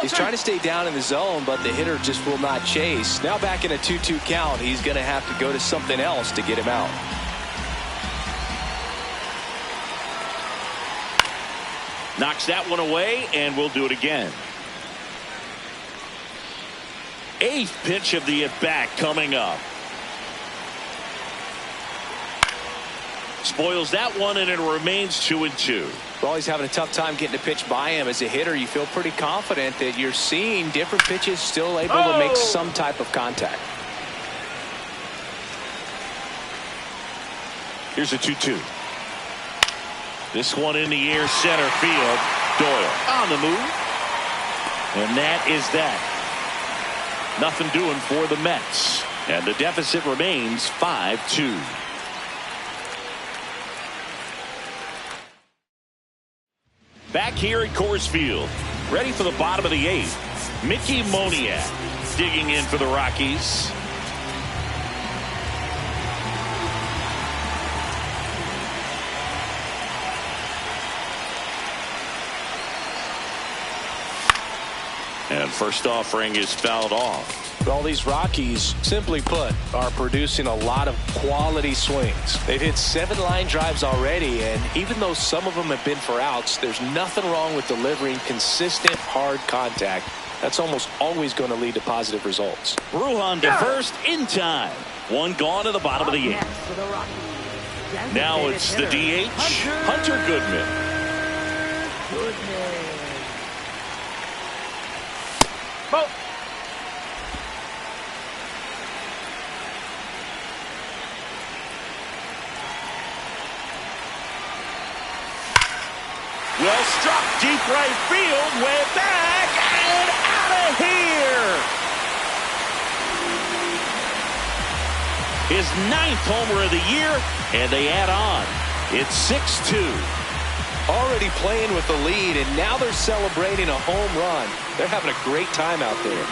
He's trying to stay down in the zone, but the hitter just will not chase. Now back in a 2-2 count, he's going to have to go to something else to get him out. Knocks that one away, and we'll do it again. 8th pitch of the at-bat coming up. Spoils that one, and it remains 2-2. Well, he's having a tough time getting a pitch by him. As a hitter, you feel pretty confident that you're seeing different pitches, still able to make some type of contact. Here's a 2-2. This one in the air, center field. Doyle on the move. And that is that. Nothing doing for the Mets. And the deficit remains 5-2. Back here at Coors Field, ready for the bottom of the 8th. Mickey Moniak digging in for the Rockies. And first offering is fouled off. Well, these Rockies, simply put, are producing a lot of quality swings. They've hit 7 line drives already, and even though some of them have been for outs, there's nothing wrong with delivering consistent, hard contact. That's almost always going to lead to positive results. Bruhan to first in time. One gone at the bottom of the 8th. Now it's the DH, Hunter Goodman. Ball. Well struck, deep right field, way back, and out of here. His 9th homer of the year, and they add on. It's 6-2. Already playing with the lead, and now they're celebrating a home run. They're having a great time out there.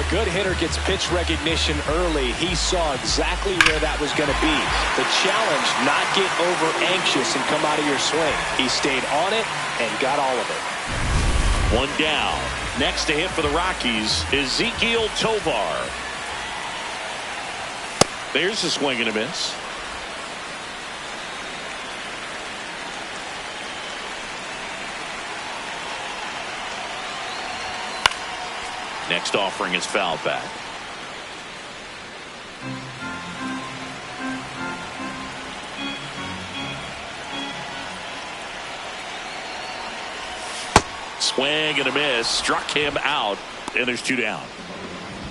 A good hitter gets pitch recognition early. He saw exactly where that was going to be. The challenge, not get over anxious and come out of your swing. He stayed on it and got all of it. One down. Next to hit for the Rockies is Ezequiel Tovar. There's a swing and a miss. Next offering is fouled back. Swing and a miss. Struck him out. And there's 2 down.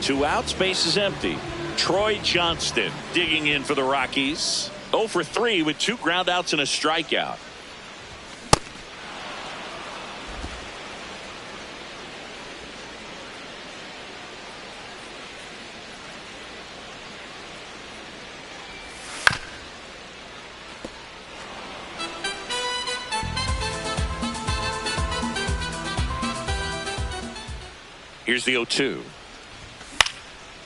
2 outs. Base is empty. Troy Johnston digging in for the Rockies. 0 for 3 with 2 ground outs and a strikeout. Here's the 0-2.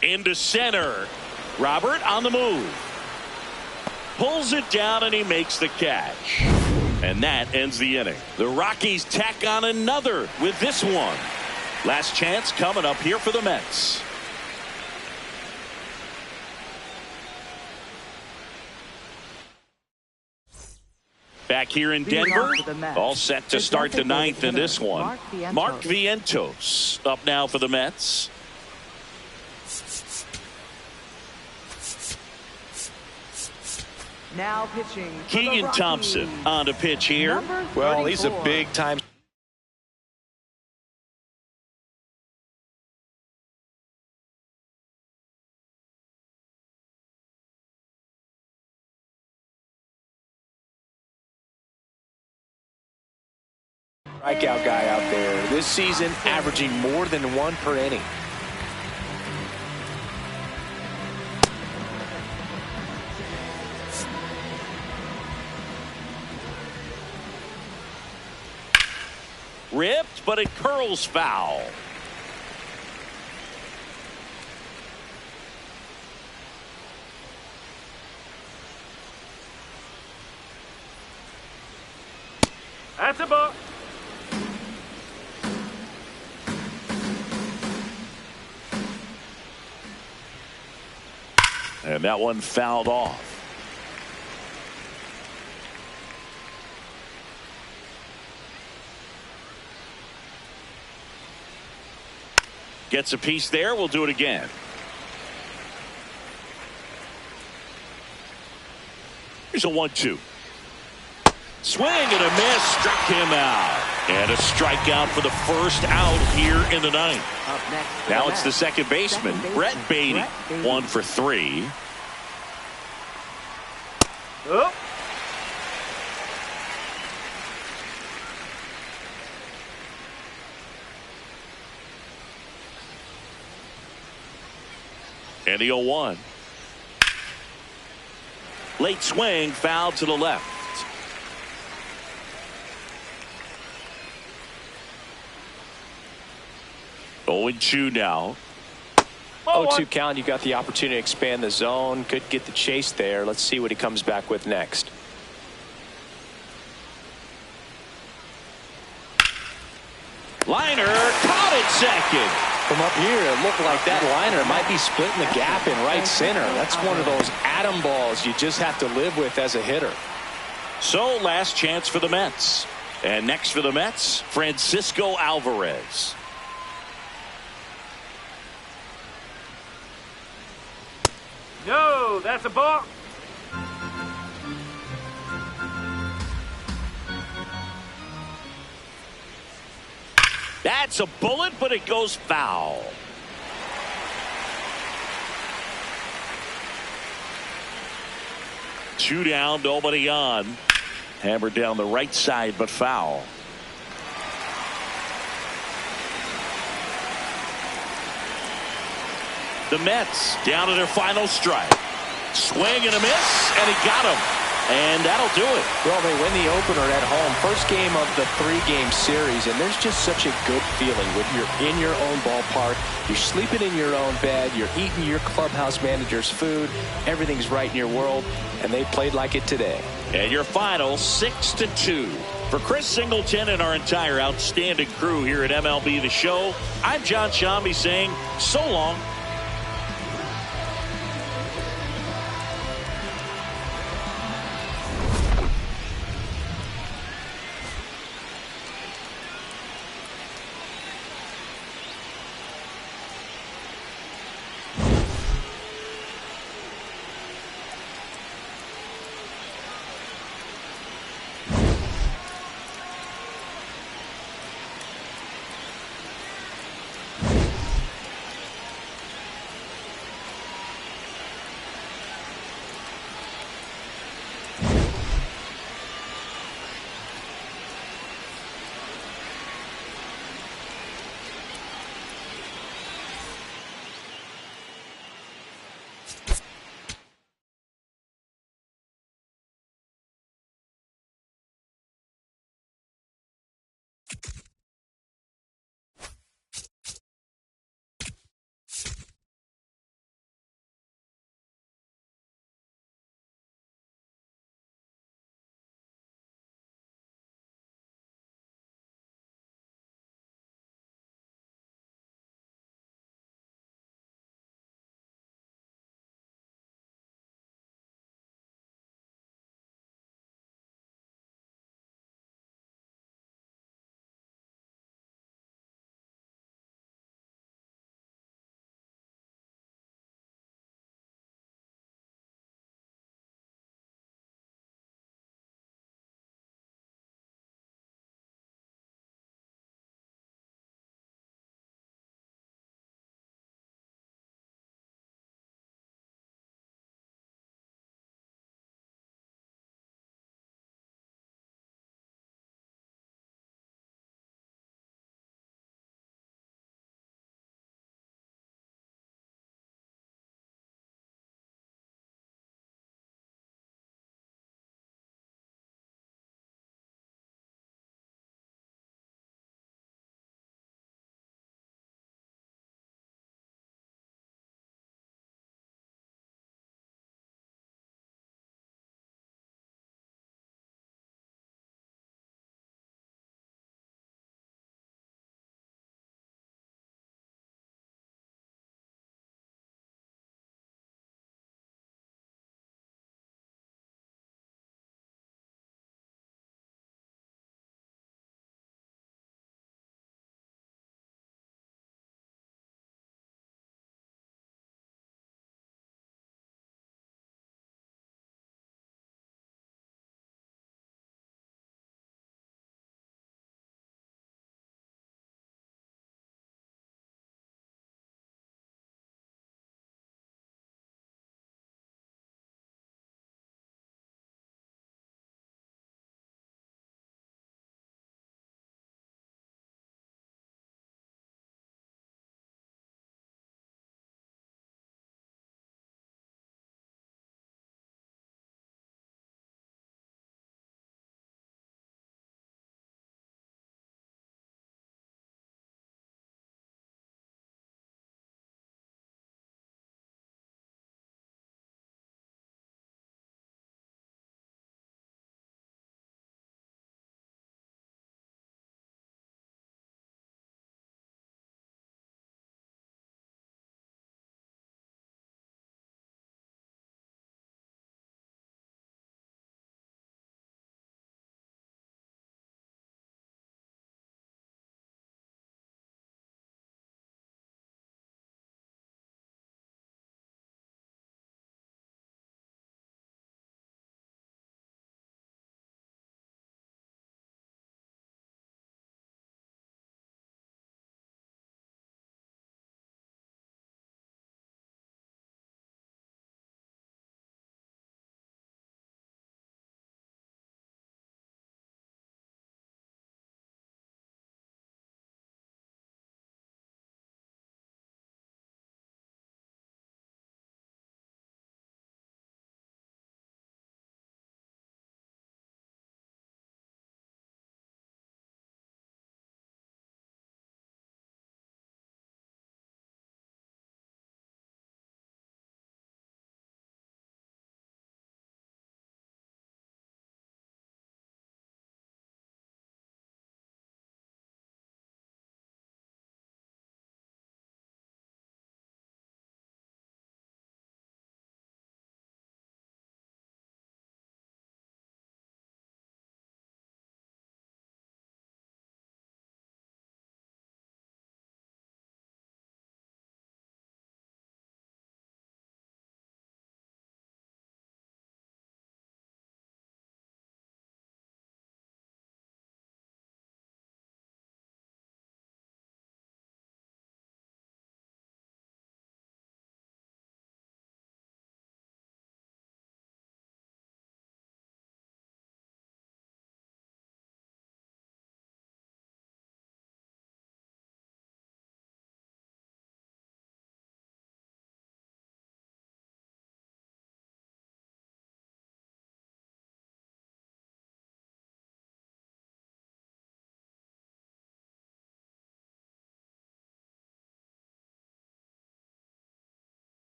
Into center. Robert on the move. Pulls it down and he makes the catch. And that ends the inning. The Rockies tack on another with this one. Last chance coming up here for the Mets. Back here in Denver, all set to start the 9th in this one. Mark Vientos up now for the Mets. Now pitching. Keegan Thompson on to pitch here. Well, he's a big time strikeout guy out there. This season averaging more than 1 per inning. Ripped, but it curls foul. That's a ball. And that one fouled off. Gets a piece there. We'll do it again. Here's a 1-2. Swing and a miss. Struck him out. And a strikeout for the first out here in the 9th. Now it's the second baseman, Brett Beatty. 1 for 3. Oh. And the 0-1. Late swing, foul to the left. 0-2 now. 0-2 count. You got the opportunity to expand the zone. Could get the chase there. Let's see what he comes back with next. second. From up here, it looked like that liner might be splitting the gap in right center. That's one of those atom balls you just have to live with as a hitter. So last chance for the Mets. And next for the Mets, Francisco Alvarez. No, that's a ball. That's a bullet, but it goes foul. Two down, nobody on. Hammered down the right side, but foul. The Mets down to their final strike. Swing and a miss, and he got him. And that'll do it. Well, they win the opener at home. First game of the 3-game series, and there's just such a good feeling when you're in your own ballpark. You're sleeping in your own bed. You're eating your clubhouse manager's food. Everything's right in your world, and they played like it today. And your final 6-2. For Chris Singleton and our entire outstanding crew here at MLB The Show, I'm John Shambi saying so long.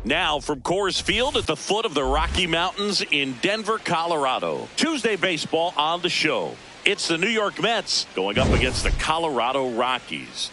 Now from Coors Field at the foot of the Rocky Mountains in Denver, Colorado. Tuesday baseball on the show. It's the New York Mets going up against the Colorado Rockies.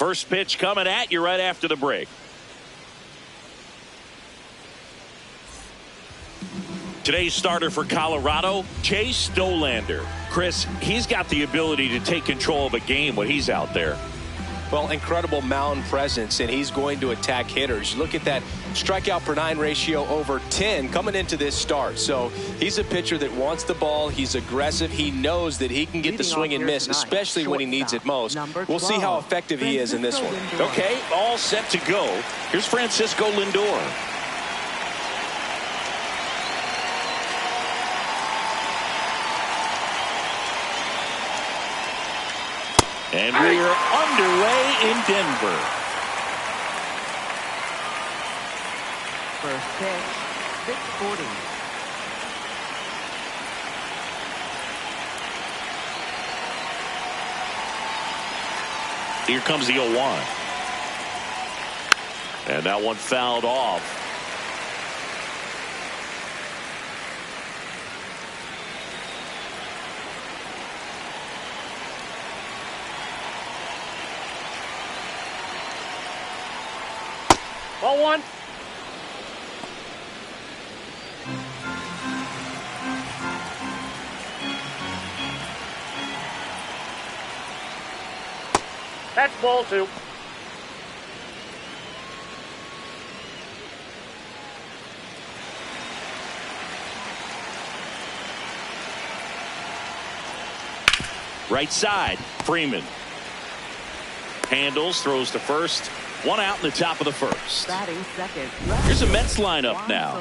First pitch coming at you right after the break. Today's starter for Colorado, Chase Dollander. Chris, he's got the ability to take control of a game when he's out there. Well, incredible mound presence, and he's going to attack hitters. Look at that strikeout per 9 ratio over 10 coming into this start. So he's a pitcher that wants the ball. He's aggressive. He knows that he can get the swing and miss, especially when he needs it most. We'll see how effective he is in this one. Okay, all set to go. Here's Francisco Lindor. And we are underway in Denver. First pitch, 640. Here comes the 0-1. And that one fouled off. Ball one. That's ball two. Right side, Freeman. Handles, throws to first. One out in the top of the first. Batting second. Here's a Mets lineup now.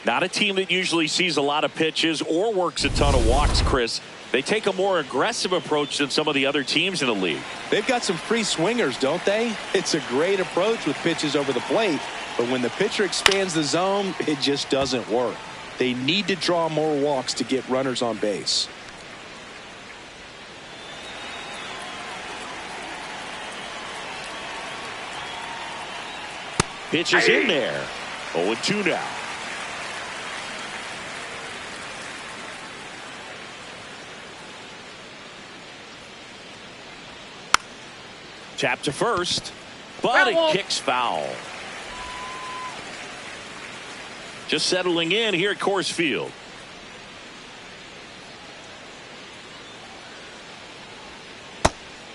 Not a team that usually sees a lot of pitches or works a ton of walks, Chris. They take a more aggressive approach than some of the other teams in the league. They've got some free swingers, don't they? It's a great approach with pitches over the plate, but when the pitcher expands the zone, it just doesn't work. They need to draw more walks to get runners on base. Pitch is in there. 0-2 now. Tap to first, but it kicks foul. Just settling in here at Coors Field.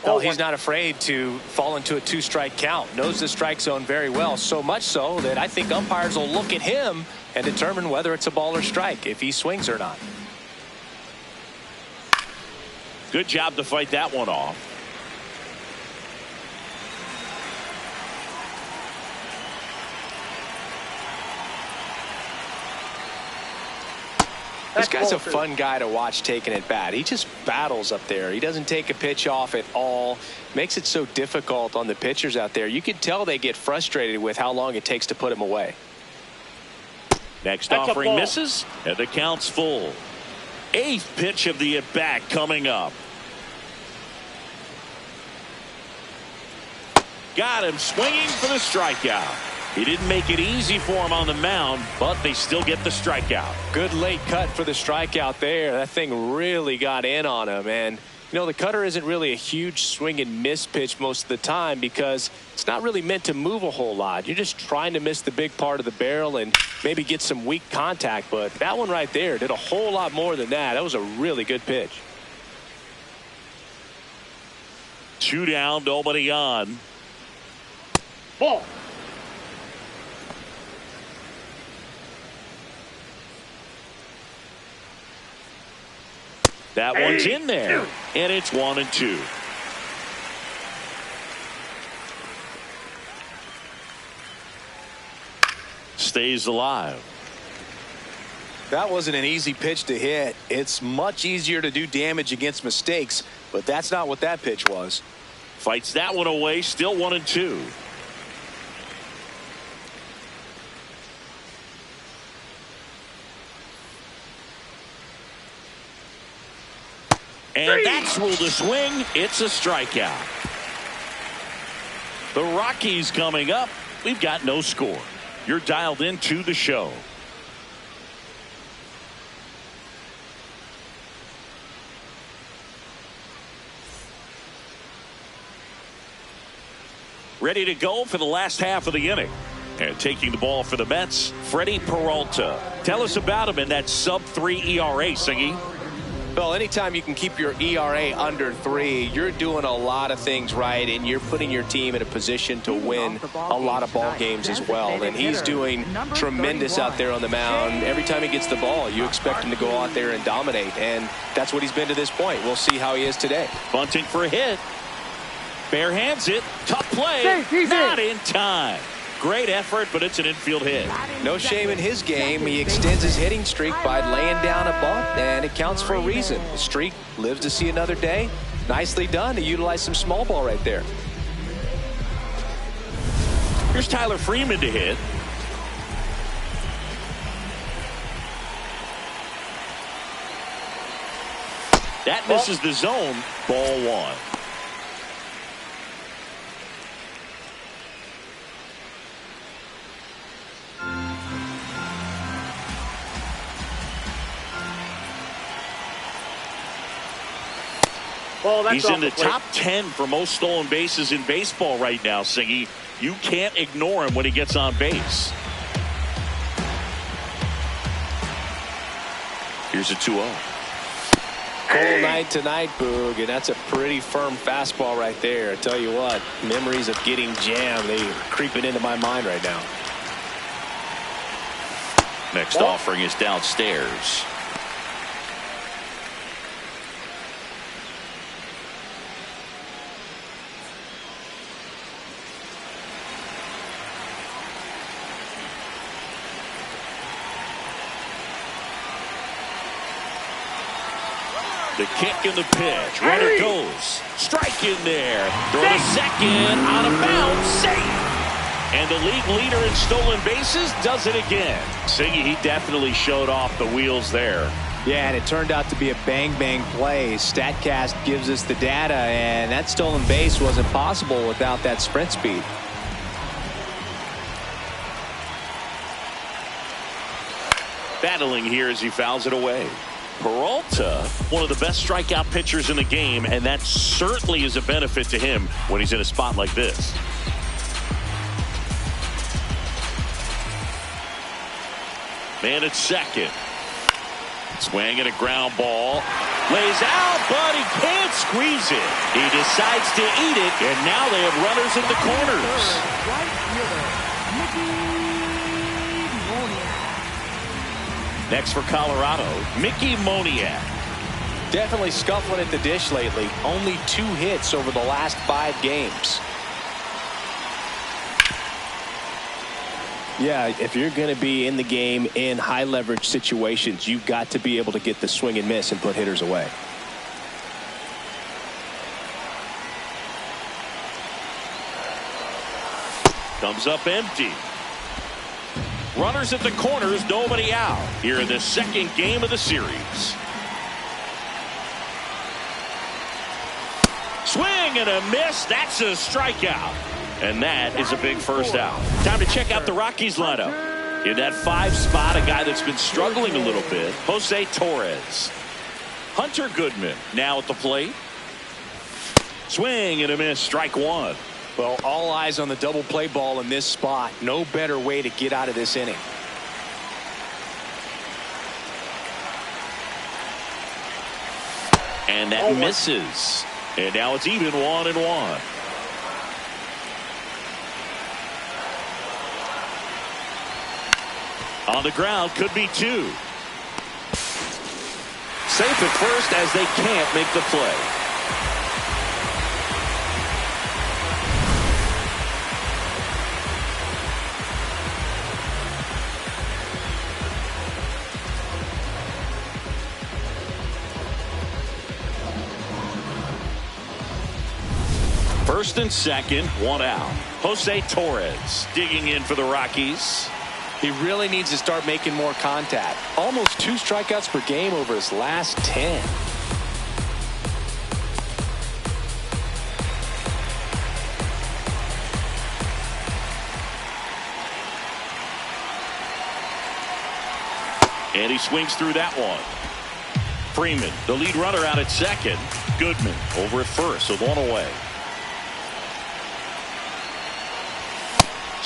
Well, he's not afraid to fall into a 2-strike count. Knows the strike zone very well, so much so that I think umpires will look at him and determine whether it's a ball or strike, if he swings or not. Good job to fight that one off. This guy's a fun guy to watch taking at bat. He just battles up there. He doesn't take a pitch off at all. Makes it so difficult on the pitchers out there. You can tell they get frustrated with how long it takes to put him away. Next offering misses, and the count's full. 8th pitch of the at-bat coming up. Got him swinging for the strikeout. He didn't make it easy for him on the mound, but they still get the strikeout. Good late cut for the strikeout there. That thing really got in on him. And, you know, the cutter isn't really a huge swing and miss pitch most of the time because it's not really meant to move a whole lot. You're just trying to miss the big part of the barrel and maybe get some weak contact. But that one right there did a whole lot more than that. That was a really good pitch. 2 down, nobody on. Ball. That one's in there, and it's 1-2. Stays alive. That wasn't an easy pitch to hit. It's much easier to do damage against mistakes, but that's not what that pitch was. Fights that one away, still 1-2. And that's ruled a swing. It's a strikeout. The Rockies coming up. We've got no score. You're dialed into the show. ready to go for the last half of the inning. And taking the ball for the Mets, Freddie Peralta. Tell us about him in that sub-3 ERA, Singy. Well, anytime you can keep your ERA under 3, you're doing a lot of things right, and you're putting your team in a position to win a lot of ball games as well. And he's doing tremendous out there on the mound. Every time he gets the ball, you expect him to go out there and dominate, and that's what he's been to this point. We'll see how he is today. Bunting for a hit. Bare hands it. Tough play. Not in time. Great effort, but it's an infield hit. No shame in his game. He extends his hitting streak by laying down a bunt, and it counts for a reason. The streak lives to see another day. Nicely done to utilize some small ball right there. Here's Tyler Freeman to hit. That misses the zone. Ball 1. He's in the top 10 for most stolen bases in baseball right now, Singy. You can't ignore him when he gets on base. Here's a 2-0. Cold night tonight, Boog, and that's a pretty firm fastball right there. I tell you what, memories of getting jammed, they're creeping into my mind right now. Next offering is downstairs. The kick and the pitch. Runner goes. Strike in there. Throw to second. Out of bounds. Safe. And the league leader in stolen bases does it again. Singy, he definitely showed off the wheels there. Yeah, and it turned out to be a bang-bang play. StatCast gives us the data, and that stolen base wasn't possible without that sprint speed. Battling here as he fouls it away. Peralta, one of the best strikeout pitchers in the game, and that certainly is a benefit to him when he's in a spot like this. Man at second. Swing and a ground ball. Lays out, but he can't squeeze it. He decides to eat it, and now they have runners in the corners. Next for Colorado, Mickey Moniak. Definitely scuffling at the dish lately. Only 2 hits over the last 5 games. Yeah, if you're going to be in the game in high leverage situations, you've got to be able to get the swing and miss and put hitters away. Comes up empty. Runners at the corners, nobody out here in the second game of the series. Swing and a miss. That's a strikeout. And that is a big first out. Time to check out the Rockies lineup. In that 5 spot, a guy that's been struggling a little bit, Jose Torres. Hunter Goodman now at the plate. Swing and a miss. Strike 1. Well, all eyes on the double play ball in this spot. No better way to get out of this inning. And that misses. And now it's even 1-1. On the ground, could be 2. Safe at first as they can't make the play. First and second, 1 out. Jose Torres digging in for the Rockies. He really needs to start making more contact. Almost 2 strikeouts per game over his last 10. And he swings through that one. Freeman, the lead runner, out at second. Goodman over at first with 1 away.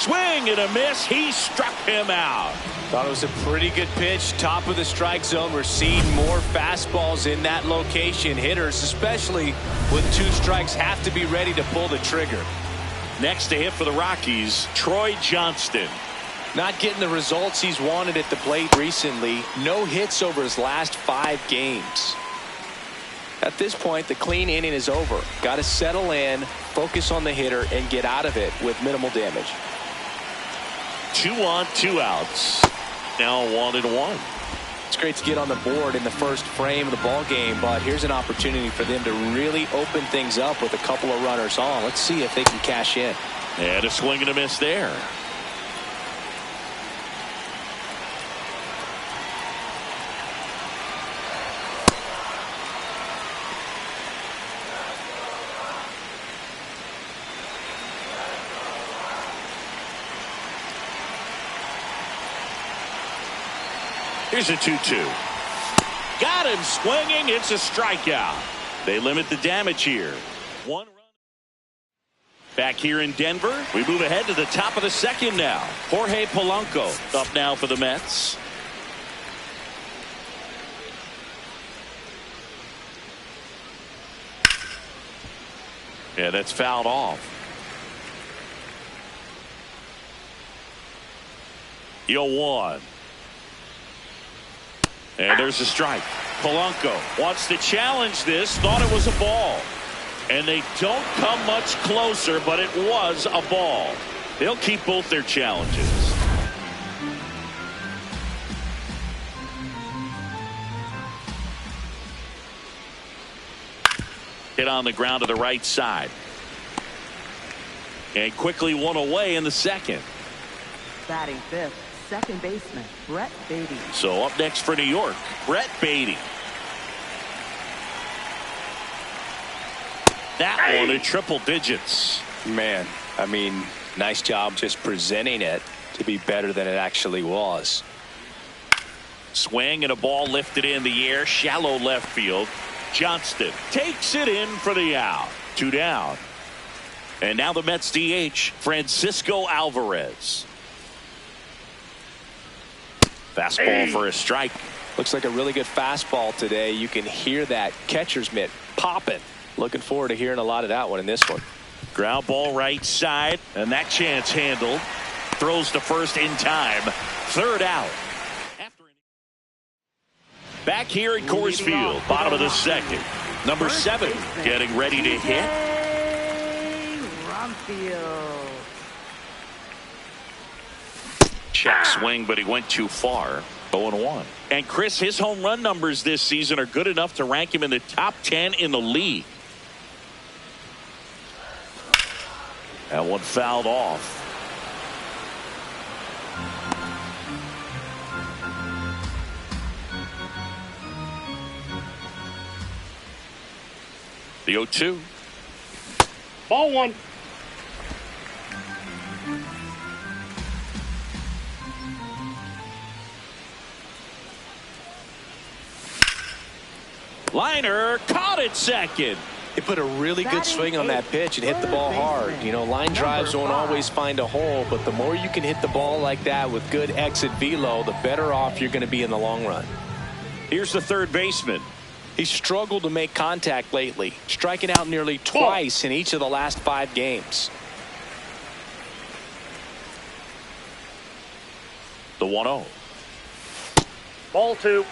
Swing and a miss. He struck him out. Thought it was a pretty good pitch. Top of the strike zone. We're seeing more fastballs in that location. Hitters, especially with 2 strikes, have to be ready to pull the trigger. Next to hit for the Rockies, Troy Johnston. Not getting the results he's wanted at the plate recently. No hits over his last 5 games. At this point, the clean inning is over. Got to settle in, focus on the hitter, and get out of it with minimal damage. 2 on, 2 outs. Now 1-1. It's great to get on the board in the first frame of the ball game, but here's an opportunity for them to really open things up with a couple of runners on. Let's see if they can cash in. And a swing and a miss there. Here's a 2-2. Got him swinging. It's a strikeout. They limit the damage here. 1 run. Back here in Denver, we move ahead to the top of the second now. Jorge Polanco up now for the Mets. Yeah, that's fouled off. 0-1. And there's a strike. Polanco wants to challenge this. Thought it was a ball. And they don't come much closer, but it was a ball. They'll keep both their challenges. Hit on the ground to the right side. And quickly 1 away in the second. Batting 5th, second baseman, Brett Beatty. So up next for New York, Brett Beatty. That one at triple digits. Man, I mean, nice job just presenting it to be better than it actually was. Swing and a ball lifted in the air, shallow left field. Johnston takes it in for the out. 2 down. And now the Mets DH, Francisco Alvarez. Fastball for a strike. Looks like a really good fastball today. You can hear that catcher's mitt popping. Looking forward to hearing a lot of that one in this one. Ground ball right side, and that chance handled. Throws to first in time. 3rd out. Back here at Coors Field, bottom of the second. Number 7 getting ready to hit. Rumfield. Check swing, but he went too far. 0-1. And Chris, his home run numbers this season are good enough to rank him in the top 10 in the league. That one fouled off. The 0-2. Ball 1. Liner caught it second. He put a really good swing on that pitch and hit the ball hard. You know, line drives won't always find a hole, but the more you can hit the ball like that with good exit velo, the better off you're going to be in the long run. Here's the third baseman. He's struggled to make contact lately, striking out nearly twice in each of the last 5 games. The 1-0. Ball 2.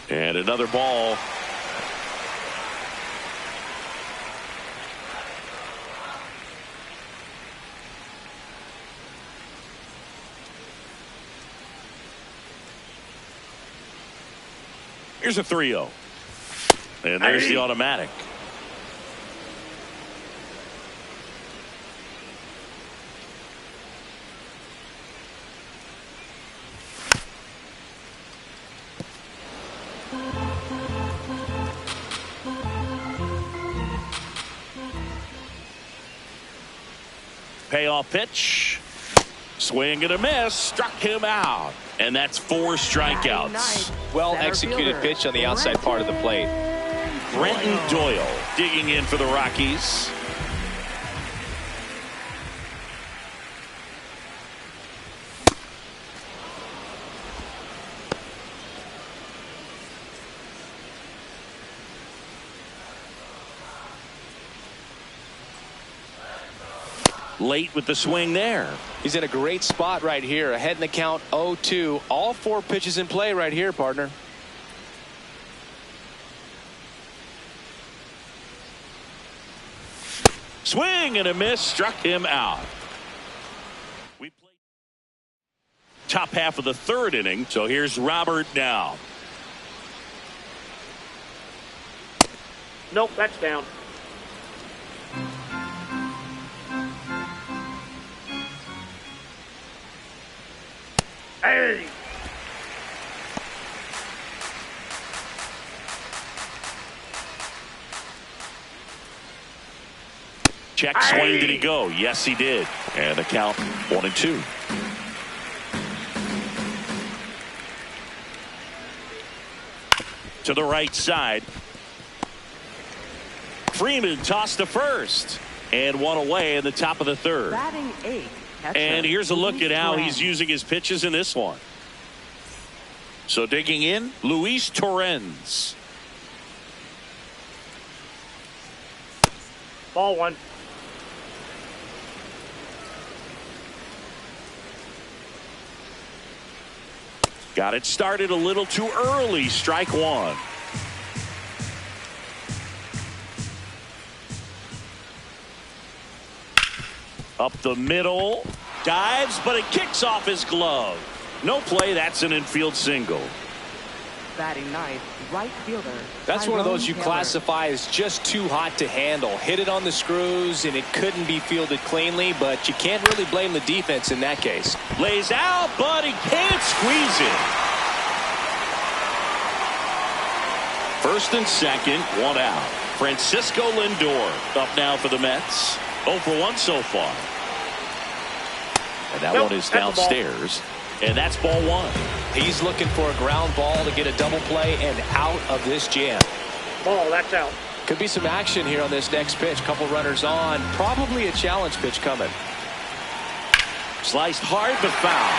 And another ball. Here's a 3-0. And there's the automatic. Payoff pitch. Swing and a miss. Struck him out. And that's 4 strikeouts. Well executed pitch on the outside part of the plate. Brenton Doyle digging in for the Rockies. Late with the swing there. He's in a great spot right here. Ahead in the count 0-2. All 4 pitches in play right here, partner. Swing and a miss. Struck him out. We played top half of the 3rd inning. So here's Robert now. Nope, that's down. Hey! Check swing. Did he go? Yes, he did. And the count 1-2. To the right side. Freeman tossed to first. And 1 away in the top of the 3rd. Batting 8. And here's a look at how he's using his pitches in this one. So digging in, Luis Torrens. Ball 1. Got it started a little too early. Strike 1. Up the middle. Dives, but it kicks off his glove. No play. That's an infield single. Batting 9th, right fielder. That's one of those you Taylor. classify as just too hot to handle. Hit it on the screws, and it couldn't be fielded cleanly, but you can't really blame the defense in that case. Lays out, but he can't squeeze it. 1st and 2nd, 1 out. Francisco Lindor up now for the Mets. 0 for 1 so far. And that one is downstairs. And that's ball 1. He's looking for a ground ball to get a double play and out of this jam. Ball, that's out. Could be some action here on this next pitch. Couple runners on. Probably a challenge pitch coming. Sliced hard but foul.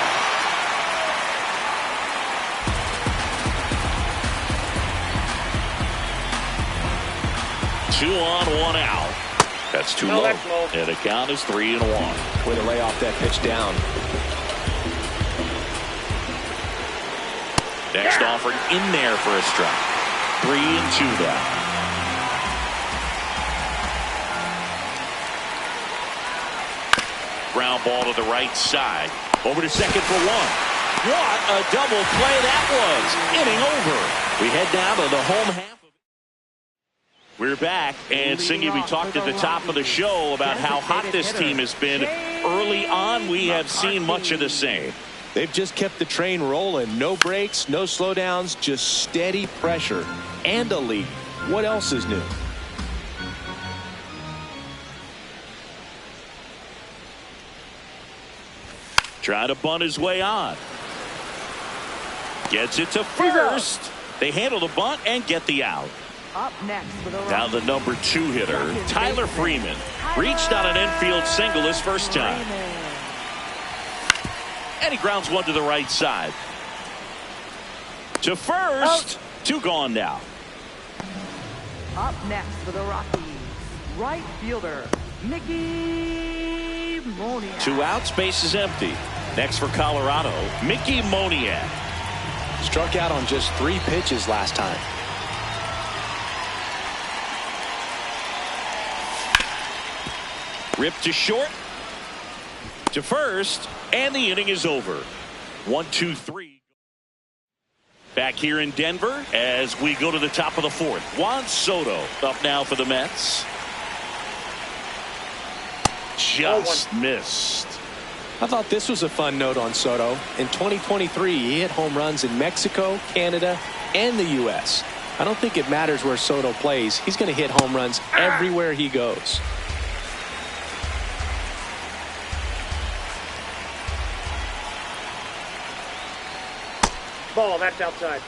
Two on, 1 out. That's too low. That's low. And the count is 3-1. Way to lay off that pitch down. Next offering in there for a strike. 3-2 now. Ground ball to the right side. Over to second for 1. What a double play that was. Inning over. We head down to the home half. We're back, and Singy, we talked at the top of the show about how hot this team has been. Early on, we have seen much of the same. They've just kept the train rolling. No breaks, no slowdowns, just steady pressure and a lead. What else is new? Trying to bunt his way on. Gets it to first. They handle the bunt and get the out. Up next for the Now the number 2 hitter, Tyler Freeman, reached on an infield single his first time. And he grounds one to the right side. To first. 2 gone now. Up next for the Rockies, right fielder, Mickey Moniak. 2 outs, base is empty. Next for Colorado, Mickey Moniak. Struck out on just 3 pitches last time. Ripped to short. To first. And the inning is over. 1-2-3. Back here in Denver as we go to the top of the 4th. Juan Soto up now for the Mets. Just missed. I thought this was a fun note on Soto. In 2023, he hit home runs in Mexico, Canada, and the U.S. I don't think it matters where Soto plays. He's going to hit home runs everywhere he goes. ball. That's outside.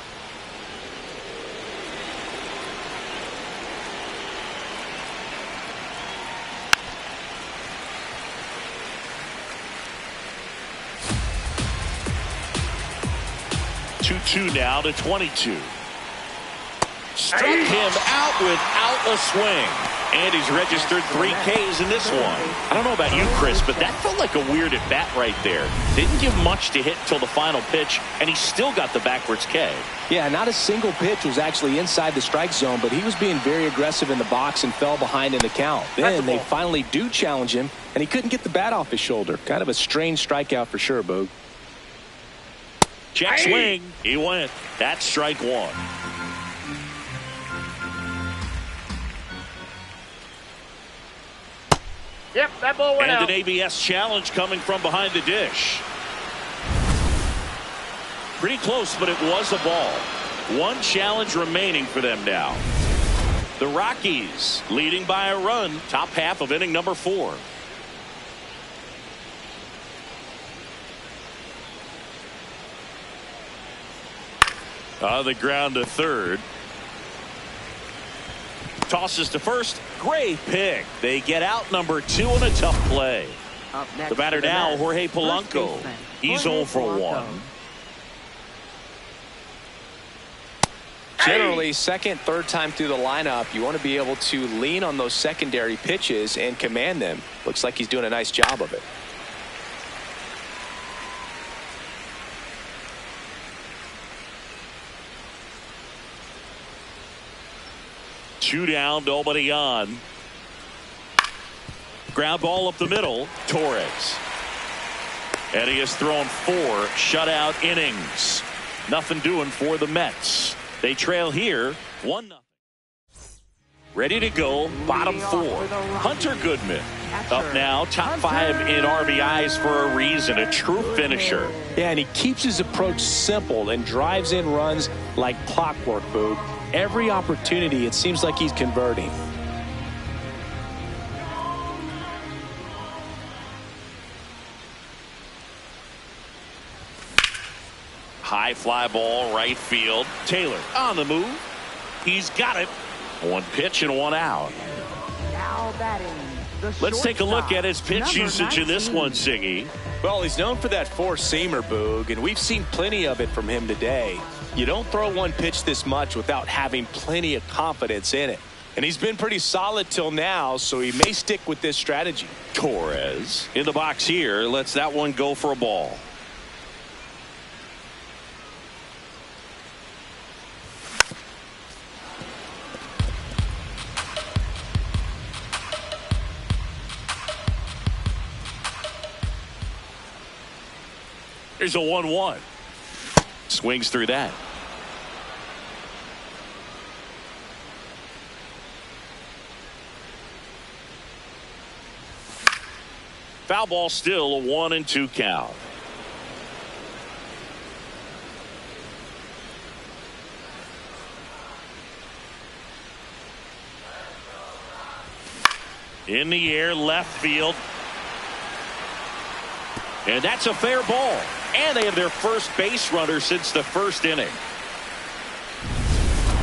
Two now to 22. Struck him out without a swing. And he's registered 3 Ks in this one. I don't know about you, Chris, but that felt like a weird at bat right there. Didn't give much to hit till the final pitch, and he still got the backwards K. Yeah, not a single pitch was actually inside the strike zone, but he was being very aggressive in the box and fell behind in the count. Then they finally do challenge him, and he couldn't get the bat off his shoulder. Kind of a strange strikeout for sure, Boog. Check swing. He went. That's strike 1. Yep, that ball went out. And an ABS challenge coming from behind the dish. Pretty close, but it was a ball. 1 challenge remaining for them now. The Rockies leading by a run, top half of inning number 4. On the ground to third. Tosses to first. Great pick. They get out number 2 in a tough play. Up next The batter for now, Mets, Jorge first Polanco. baseman, He's Jorge 0 for Polanco. 1. Generally, second, third time through the lineup, you want to be able to lean on those secondary pitches and command them. Looks like he's doing a nice job of it. Two down, nobody on. Ground ball up the middle. Torres. And he has thrown 4 shutout innings. Nothing doing for the Mets. They trail here 1-0. Ready to go, bottom 4. Hunter Goodman up now, top 5 in RBIs for a reason, a true finisher. Yeah, and he keeps his approach simple and drives in runs like clockwork, Boog. Every opportunity, it seems like he's converting. High fly ball, right field. Taylor on the move. He's got it. 1 pitch and 1 out. Now batting, the Let's take a look shortstop, at his pitch number usage in this 19. one, Siggy. Well, he's known for that 4-seamer, Boog, and we've seen plenty of it from him today. You don't throw 1 pitch this much without having plenty of confidence in it. And he's been pretty solid till now, so he may stick with this strategy. Torres in the box here. Lets that one go for a ball. There's a 1-1. Swings through that. Foul ball, still a 1-2 count. In the air, left field. And that's a fair ball. And they have their first base runner since the first inning.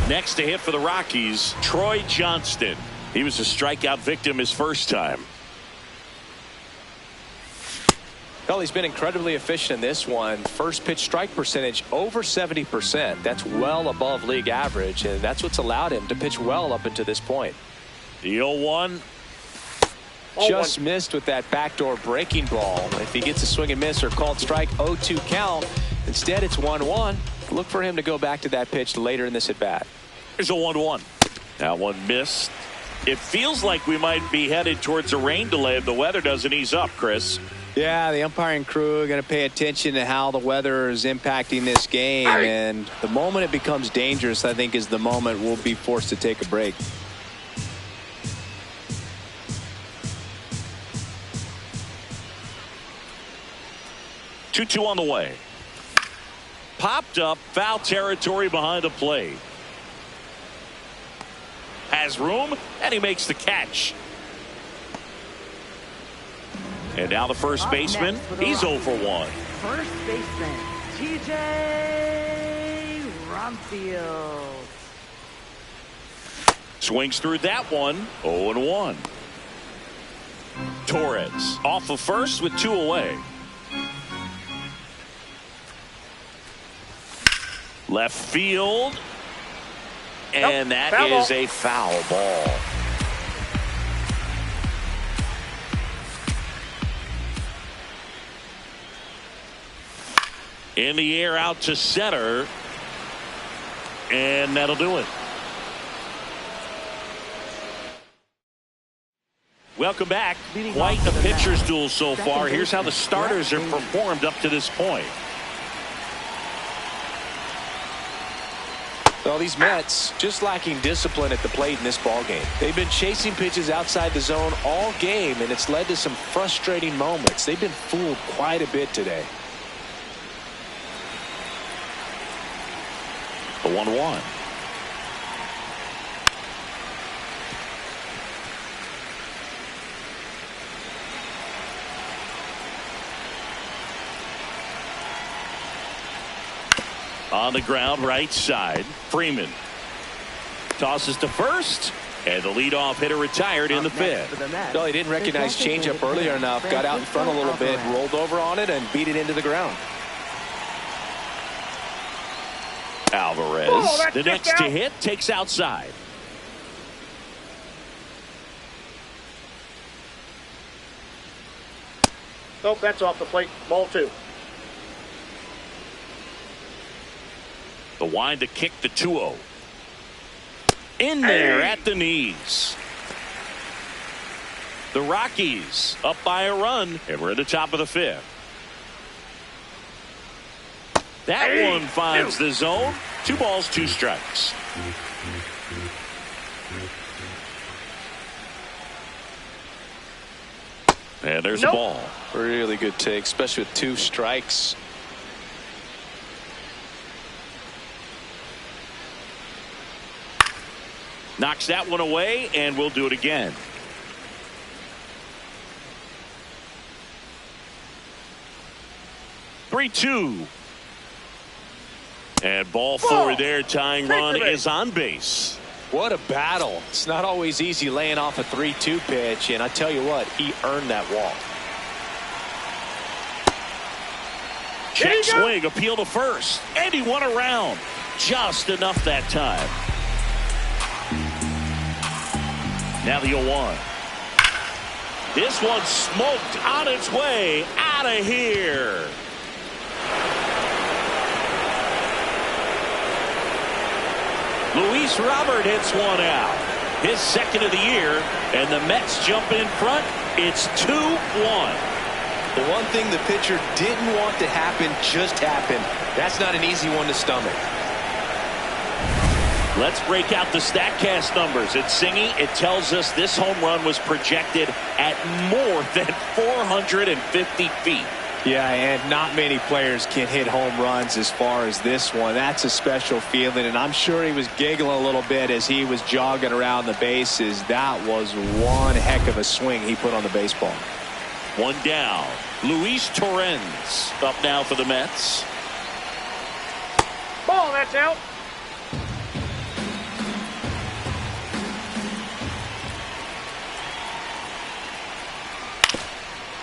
Next to hit for the Rockies, Troy Johnston. He was a strikeout victim his first time. Well, he's been incredibly efficient in this one. First pitch strike percentage over 70%. That's well above league average, and that's what's allowed him to pitch well up until this point. The 0-1. Just missed with that backdoor breaking ball. If he gets a swing and miss or called strike, 0-2 count. Instead, it's 1-1. Look for him to go back to that pitch later in this at bat. Here's a 1-1. That one missed. It feels like we might be headed towards a rain delay if the weather doesn't ease up, Chris. Yeah, the umpiring crew are going to pay attention to how the weather is impacting this game. And the moment it becomes dangerous, I think, is the moment we'll be forced to take a break. 2-2 on the way. Popped up, foul territory behind the plate. Has room, and he makes the catch. And now the first Up baseman, next for the he's 0 Rockies. for 1. First baseman, TJ Bromfield. Swings through that one. 0-1. Torres off of first with 2 away. Left field. And that is a foul ball. In the air out to center. And that'll do it. Welcome back. Quite a pitcher's duel so far. Here's how the starters have performed up to this point. Well, these Mets just lacking discipline at the plate in this ball game. They've been chasing pitches outside the zone all game, and it's led to some frustrating moments. They've been fooled quite a bit today. The 1-1. On the ground, right side. Freeman tosses to first, and the leadoff hitter retired in the fifth. No, he didn't recognize changeup earlier enough. Got out in front a little bit, rolled over on it, and beat it into the ground. Alvarez, the next to hit, takes outside. Nope, that's off the plate. Ball 2. The wind to kick the 2-0. In there at the knees. The Rockies up by a run, and we're at the top of the fifth. That one finds the zone. 2 balls, 2 strikes. And there's a ball. Really good take, especially with 2 strikes. Knocks that one away, and we'll do it again. Three-two. And ball 4 there. Tying run is on base. What a battle. It's not always easy laying off a 3-2 pitch, and I tell you what, he earned that walk. Check swing, appeal to first, and he won around. Just enough that time. Now the 0-1. This one smoked on its way out of here. Luis Robert hits one out. His second of the year, and the Mets jump in front. It's 2-1. The one thing the pitcher didn't want to happen just happened. That's not an easy one to stomach. Let's break out the StatCast numbers. It's Singy. It tells us this home run was projected at more than 450 feet. Yeah, and not many players can hit home runs as far as this one. That's a special feeling, and I'm sure he was giggling a little bit as he was jogging around the bases. That was one heck of a swing he put on the baseball. One down. Luis Torrens up now for the Mets. Ball, that's out.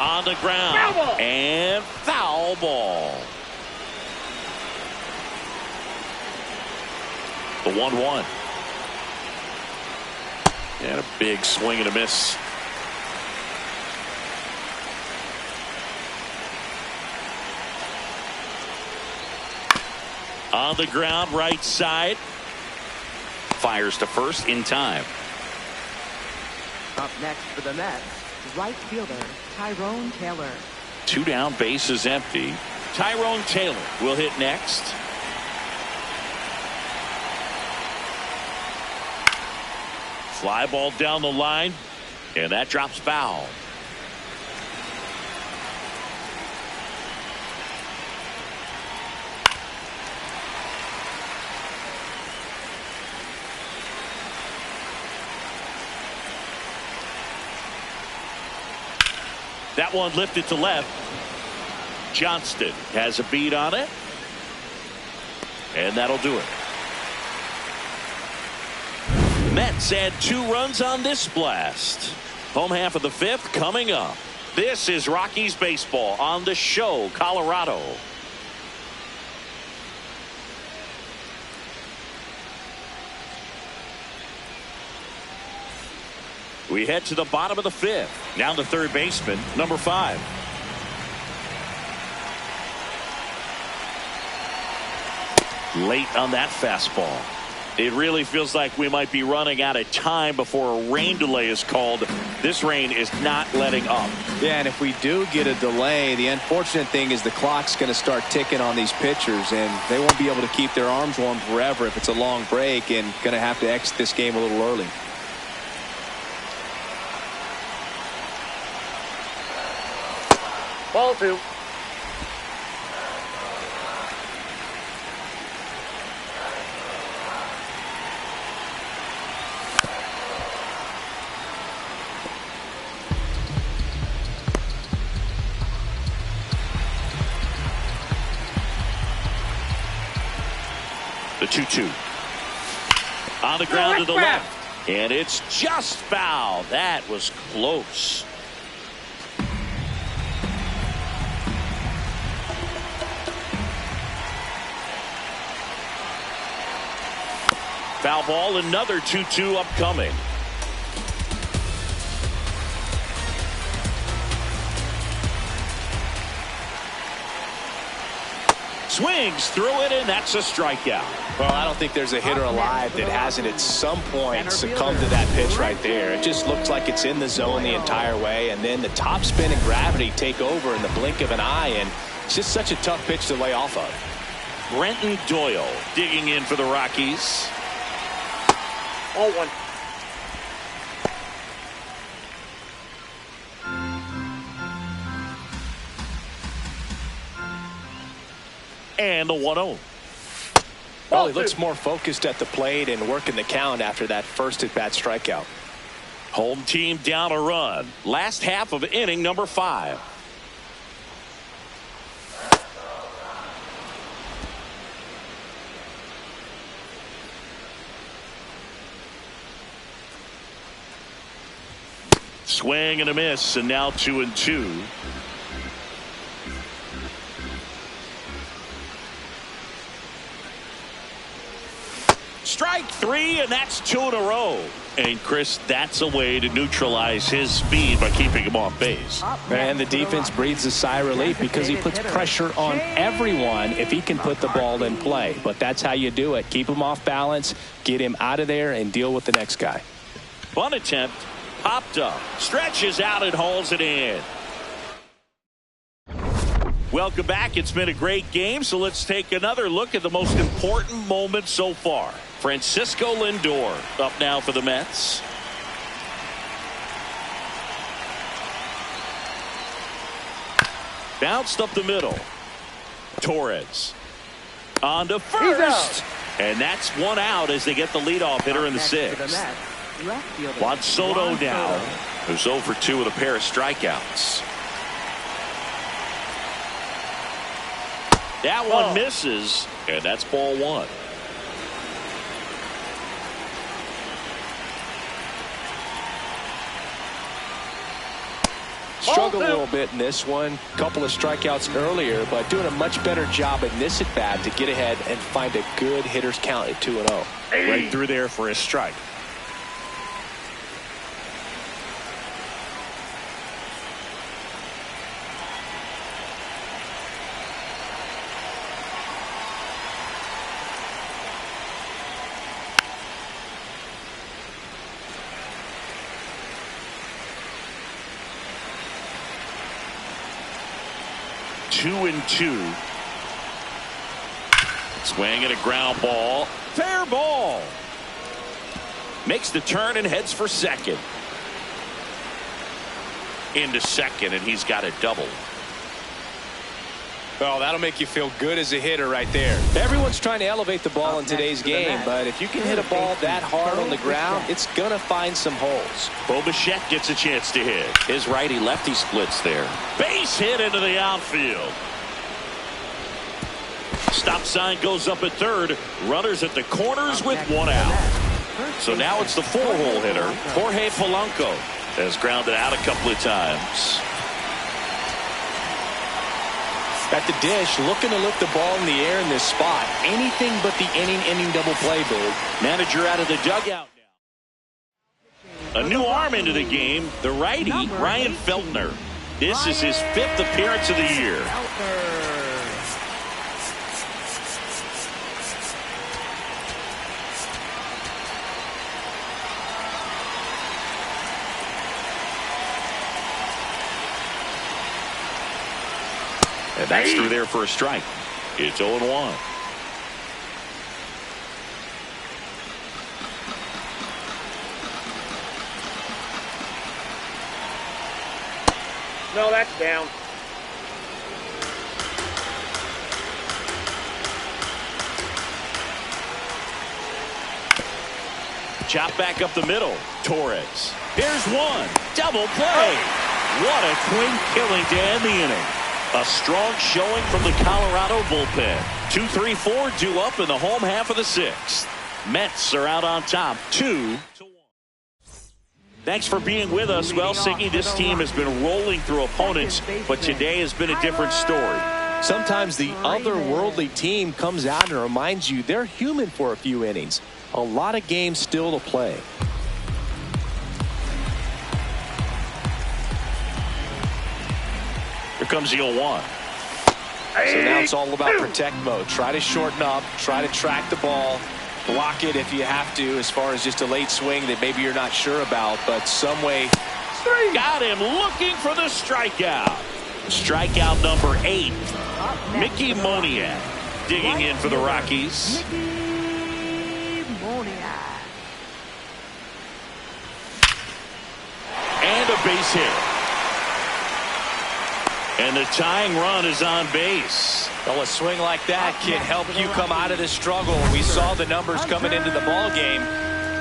On the ground. Foul ball. And foul ball. The 1-1. And a big swing and a miss. On the ground, right side. Fires to first in time. Up next for the Mets, right fielder Tyrone Taylor. 2 down, base is empty. Tyrone Taylor will hit next. Fly ball down the line, and that drops foul. That one lifted to left. Johnston has a beat on it. And that'll do it. Mets add 2 runs on this blast. Home half of the 5th coming up. This is Rockies baseball on the show, Colorado. We head to the bottom of the 5th. Now the third baseman, number 5. Late on that fastball. It really feels like we might be running out of time before a rain delay is called. This rain is not letting up. Yeah, and if we do get a delay, the unfortunate thing is the clock's going to start ticking on these pitchers, and they won't be able to keep their arms warm forever if it's a long break, and going to have to exit this game a little early. Ball 2. The 2-2. On the ground to the left. And it's just foul. That was close. Foul ball, another 2-2 upcoming. Swings through it, and that's a strikeout. Well, I don't think there's a hitter alive that hasn't at some point succumbed to that pitch right there. It just looks like it's in the zone the entire way, and then the top spin and gravity take over in the blink of an eye, and it's just such a tough pitch to lay off of. Brenton Doyle digging in for the Rockies. 0-1. And the 1-0. Well, he looks more focused at the plate and working the count after that first at-bat strikeout. Home team down a run. Last half of inning number 5. Swing and a miss, and now 2-2. Strike 3, and that's 2 in a row. And Chris, that's a way to neutralize his speed by keeping him off base. And the defense breathes a sigh of relief because he puts pressure on everyone if he can put the ball in play. But that's how you do it. Keep him off balance, get him out of there, and deal with the next guy. Bunt attempt, popped up, stretches out and hauls it in. Welcome back. It's been a great game, so let's take another look at the most important moment so far. Francisco Lindor up now for the Mets. Bounced up the middle. Torres on to first. And that's 1 out as they get the leadoff hitter in the 6th. Juan Soto now, who's 0 for 2 with a pair of strikeouts. That one misses, and that's ball 1. Struggled a little bit in this one. Couple of strikeouts earlier, but doing a much better job in this at bat to get ahead and find a good hitter's count at 2-0. Right through there for a strike. Two and 2. Swing and a ground ball. Fair ball. Makes the turn and heads for second. Into second, and he's got a double. Well, that'll make you feel good as a hitter right there. Everyone's trying to elevate the ball in today's game, but if you can hit a ball that hard on the ground, it's going to find some holes. Bo Bichette gets a chance to hit. His righty-lefty splits there. Base hit into the outfield. Stop sign goes up at third. Runners at the corners with 1 out. So now it's the 4-hole hitter, Jorge Polanco, has grounded out a couple of times. At the dish, looking to lift the ball in the air in this spot. Anything but the inning double play, Big. Manager out of the dugout now. A new arm into the game, the righty, Ryan Feltner. This is his 5th appearance of the year. And that's through there for a strike. It's 0-1. No, that's down. Chop back up the middle. Torres. Here's one. Double play. What a clean killing to end the inning. A strong showing from the Colorado bullpen. 2-3-4 due up in the home half of the 6th. Mets are out on top 2-1. Thanks for being with us. Well, Siggy, this team has been rolling through opponents, but today has been a different story. Sometimes the otherworldly team comes out and reminds you they're human for a few innings. A lot of games still to play. Here comes the 0-1. So now it's all about protect mode. Try to shorten up, try to track the ball, block it if you have to, as far as just a late swing that maybe you're not sure about, but some way. Got him looking for the strikeout. Strikeout number 8. Mickey Moniak digging in for the Rockies. And a base hit. And the tying run is on base. Well, a swing like that can help you come out of this struggle. We saw the numbers coming into the ball game,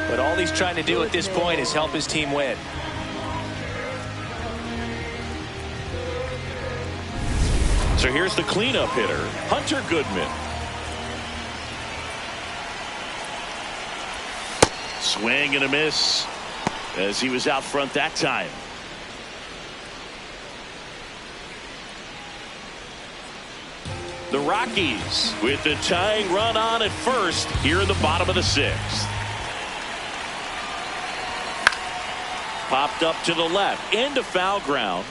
but all he's trying to do at this point is help his team win. So here's the cleanup hitter, Hunter Goodman. Swing and a miss as he was out front that time. The Rockies with the tying run on at first here in the bottom of the 6th. Popped up to the left into foul ground.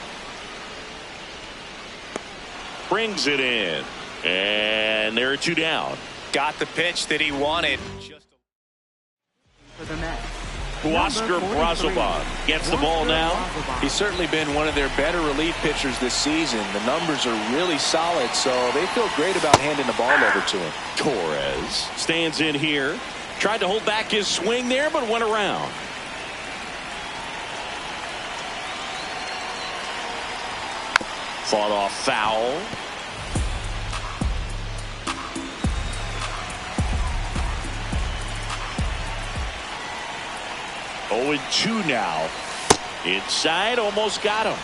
Brings it in. And there are 2 down. Got the pitch that he wanted. For the Mets. Huascar Brazoban gets the ball now. He's certainly been one of their better relief pitchers this season. The numbers are really solid, so they feel great about handing the ball over to him. Torres stands in here. Tried to hold back his swing there, but went around. Fought off foul. Oh, and 2 now. Inside, almost got him.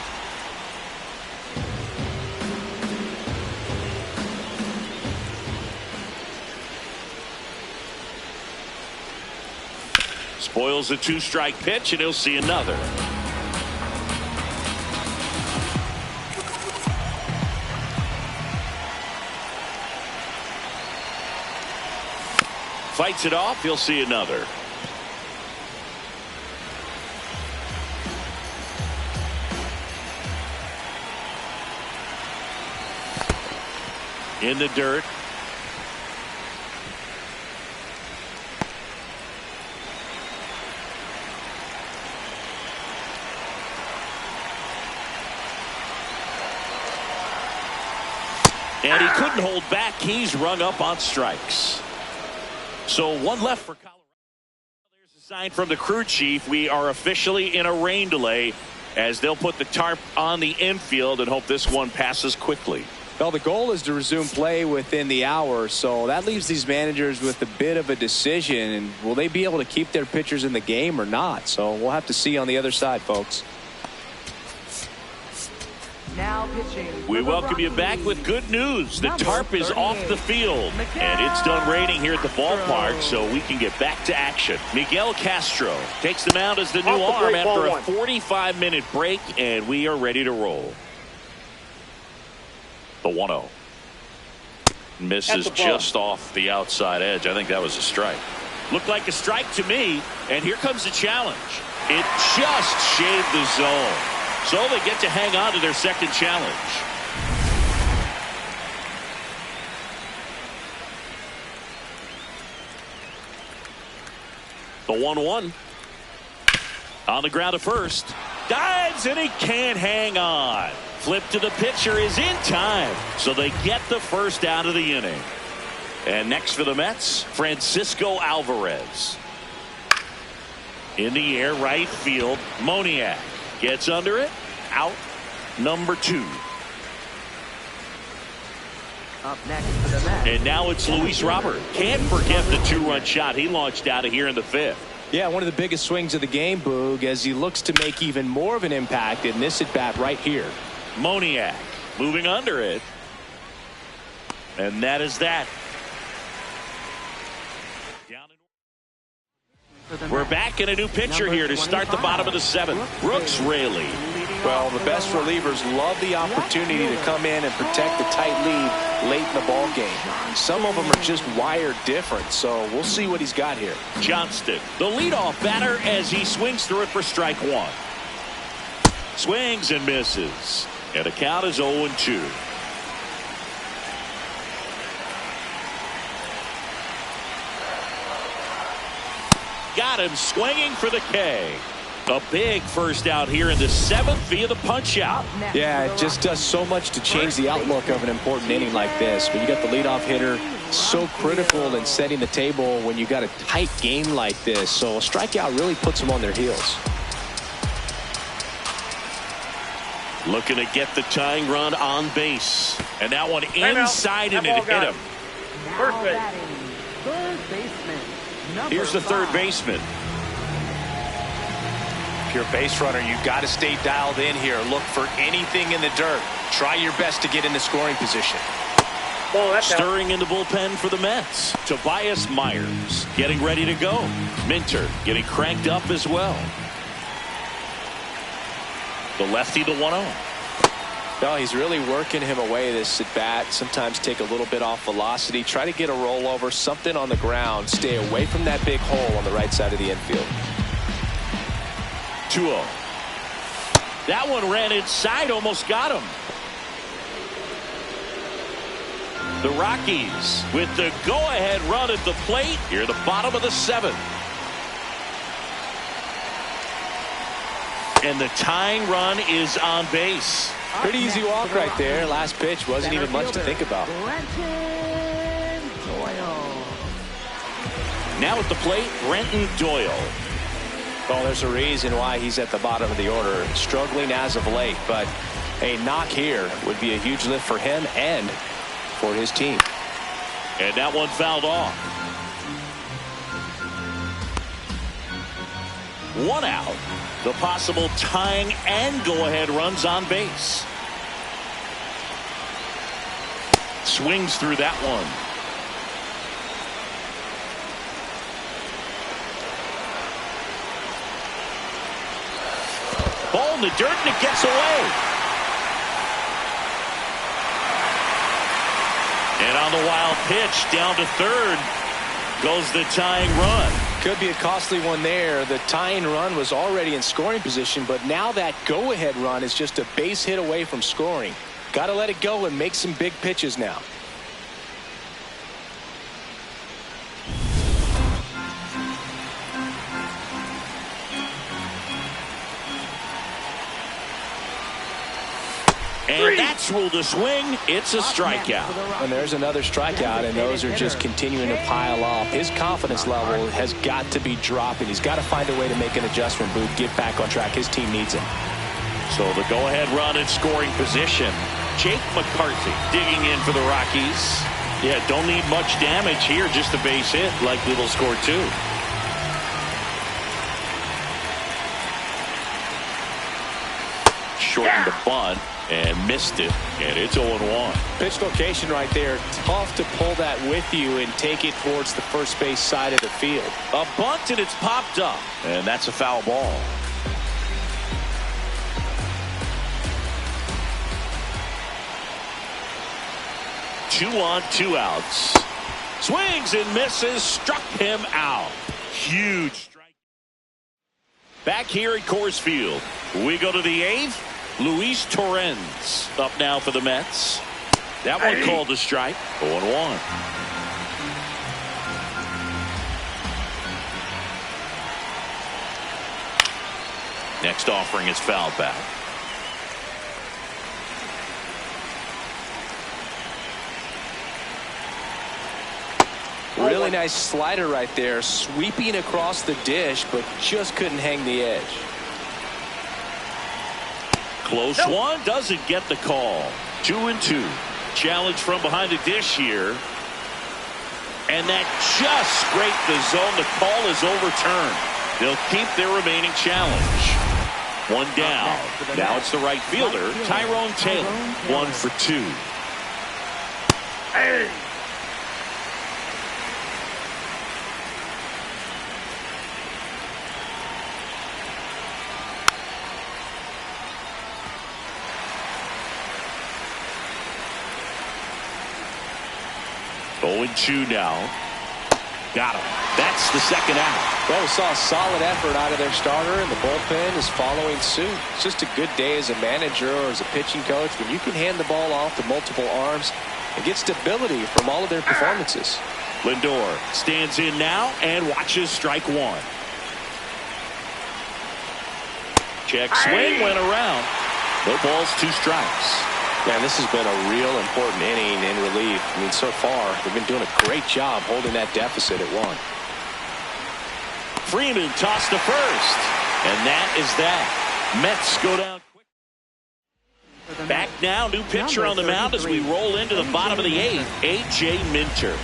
Spoils the 2-strike pitch, and he'll see another. Fights it off, he'll see another. In the dirt. And he couldn't hold back. He's rung up on strikes. So 1 left for Colorado. There's a sign from the crew chief. We are officially in a rain delay as they'll put the tarp on the infield and hope this one passes quickly. Well, the goal is to resume play within the hour, so that leaves these managers with a bit of a decision. And will they be able to keep their pitchers in the game or not? So we'll have to see on the other side, folks. Now pitching. We welcome you back with good news. The tarp is off the field, and it's done raining here at the ballpark, so we can get back to action. Miguel Castro takes the mound as the new arm after a 45-minute break, and we are ready to roll. The 1-0. Misses just off the outside edge. I think that was a strike. Looked like a strike to me, and here comes the challenge. It just shaved the zone. So they get to hang on to their second challenge. The 1-1. On the ground to first. Dives, and he can't hang on. Flip to the pitcher is in time. So they get the first out of the inning. And next for the Mets, Francisco Alvarez. In the air, right field, Moniak. Gets under it. Out. Number 2. Up next for the Mets. And now it's Luis Robert. Can't forget the 2-run shot he launched out of here in the 5th. Yeah, one of the biggest swings of the game, Boog, as he looks to make even more of an impact in this at-bat right here. Moniak moving under it. And that is that. We're back in a new pitcher here to start the bottom of the 7th. Brooks Raley. Well, the best relievers love the opportunity to come in and protect a tight lead late in the ball game. Some of them are just wired different, so we'll see what he's got here. Johnston, the leadoff batter, as he swings through it for strike 1. Swings and misses. And the count is 0-2. Got him swinging for the K. A big first out here in the 7th via the punch out. Yeah, it just does so much to change the outlook of an important inning like this. When you got the leadoff hitter, so critical in setting the table when you got a tight game like this. So a strikeout really puts them on their heels. Looking to get the tying run on base. And that one inside, and it hit him. First base. Third baseman. Here's the third baseman. If you're a base runner, you've got to stay dialed in here. Look for anything in the dirt. Try your best to get in the scoring position. Stirring in the bullpen for the Mets. Tobias Myers getting ready to go. Minter getting cranked up as well. The lefty, the 1-0. No, he's really working him away this at bat. Sometimes take a little bit off velocity. Try to get a rollover, something on the ground. Stay away from that big hole on the right side of the infield. 2-0. That one ran inside, almost got him. The Rockies with the go-ahead run at the plate here at the bottom of the 7th. And the tying run is on base. Pretty easy walk right there. Last pitch wasn't even much to think about. Now at the plate, Brenton Doyle. Well, there's a reason why he's at the bottom of the order. Struggling as of late, but a knock here would be a huge lift for him and for his team. And that one fouled off. 1 out. The possible tying and go-ahead runs on base. Swings through that one. Ball in the dirt, and it gets away. And on the wild pitch, down to third, goes the tying run. Could be a costly one there. The tying run was already in scoring position, but now that go-ahead run is just a base hit away from scoring. Got to let it go and make some big pitches now. And that's ruled a swing. It's a strikeout. And there's another strikeout, and those are just continuing to pile up. His confidence level has got to be dropping. He's got to find a way to make an adjustment, Booth, get back on track. His team needs him. So the go-ahead run in scoring position. Jake McCarthy digging in for the Rockies. Yeah, don't need much damage here, just a base hit. Likely they'll score 2. Shortened the bunt. and missed it, and it's 0-1. Pitch location right there. Tough to pull that with you and take it towards the first base side of the field. A bunt, and it's popped up, and that's a foul ball. Two on, two outs. Swings and misses, struck him out. Huge strike. Back here at Coors Field, we go to the eighth. Luis Torrens up now for the Mets. That one called a strike. 0-1. Next offering is fouled back. Really nice slider right there, sweeping across the dish, but just couldn't hang the edge. Close one, doesn't get the call. 2-2. Challenge from behind the dish here. And that just scraped the zone. The call is overturned. They'll keep their remaining challenge. One down. Now it's the right fielder, Tyrone Taylor. 1 for 2. Hey. 0-2 now. Got him. That's the second out. Well, we saw a solid effort out of their starter, and the bullpen is following suit. It's just a good day as a manager or as a pitching coach when you can hand the ball off to multiple arms and get stability from all of their performances. Lindor stands in now and watches strike one. Check swing, went around. No balls, 2 strikes. Man, this has been a real important inning in relief. I mean, so far, they've been doing a great job holding that deficit at 1. Freeman tossed to first. And that is that. Mets go down quick. Back now, new pitcher on the mound as we roll into the bottom of the 8th, A.J. Minter.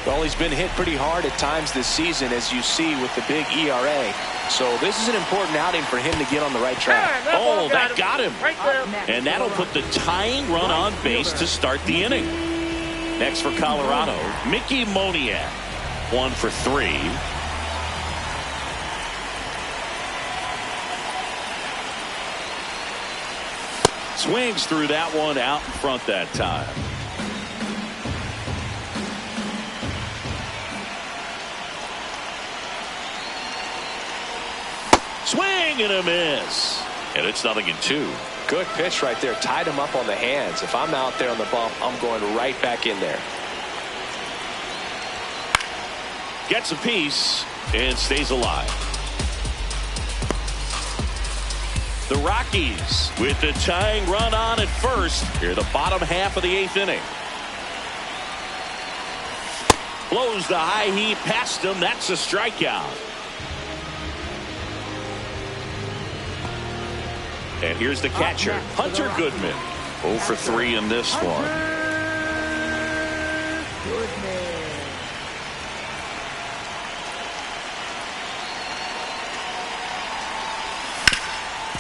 Well, he's been hit pretty hard at times this season, as you see with the big ERA. So this is an important outing for him to get on the right track. Oh, that got him. Right there. And that'll put the tying run on base to start the inning. Next for Colorado, Mickey Moniak. 1 for 3. Swings through that one out in front that time. Swing and a miss. And it's 0-2. Good pitch right there. Tied him up on the hands. If I'm out there on the bump, I'm going right back in there. Gets a piece and stays alive. The Rockies with the tying run on at first. Here the bottom half of the 8th inning. Blows the high heat past him. That's a strikeout. And here's the catcher, Hunter Goodman. 0 for 3 in this one.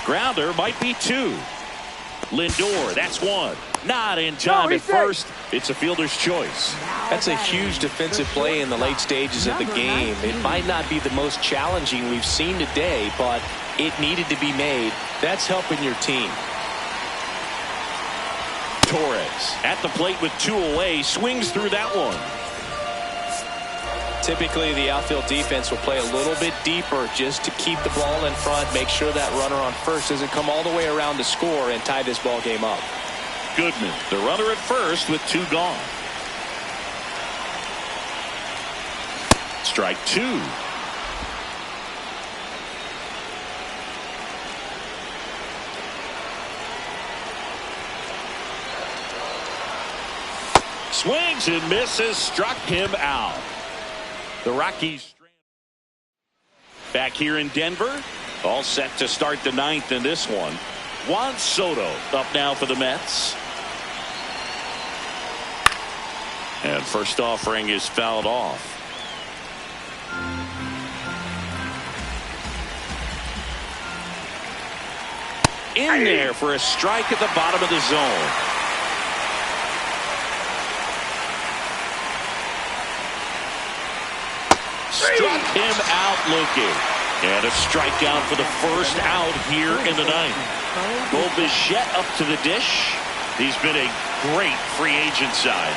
Grounder might be 2. Lindor, that's 1. Not in time at first. It's a fielder's choice. That's a huge defensive play in the late stages of the game. It might not be the most challenging we've seen today, but it needed to be made. That's helping your team. Torres at the plate with 2 away, swings through that one. Typically, the outfield defense will play a little bit deeper just to keep the ball in front, make sure that runner on first doesn't come all the way around to score and tie this ball game up. Goodman, the runner at first with 2 gone. Strike 2. Swings and misses, struck him out. The Rockies back here in Denver, all set to start the 9th in this one. Juan Soto up now for the Mets. And first offering is fouled off. in there for a strike at the bottom of the zone. Struck him out looking. And a strikeout for the first out here in the ninth. Bo Bichette up to the dish. He's been a great free agent sign.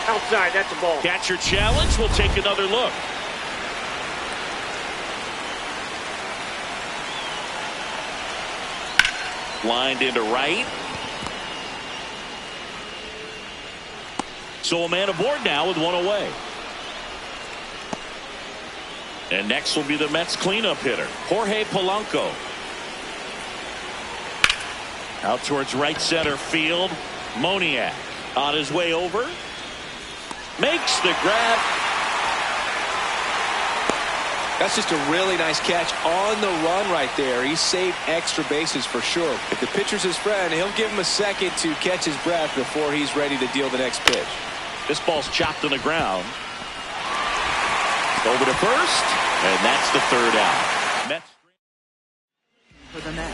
Outside, that's a ball. Catcher challenge. We'll take another look. Lined into right. So a man aboard now with one away. And next will be the Mets cleanup hitter, Jorge Polanco. Out towards right center field. Moniak on his way over. Makes the grab. That's just a really nice catch on the run right there. He saved extra bases for sure. If the pitcher's his friend, he'll give him a second to catch his breath before he's ready to deal the next pitch. This ball's chopped on the ground. Over to first, and that's the third out. Mets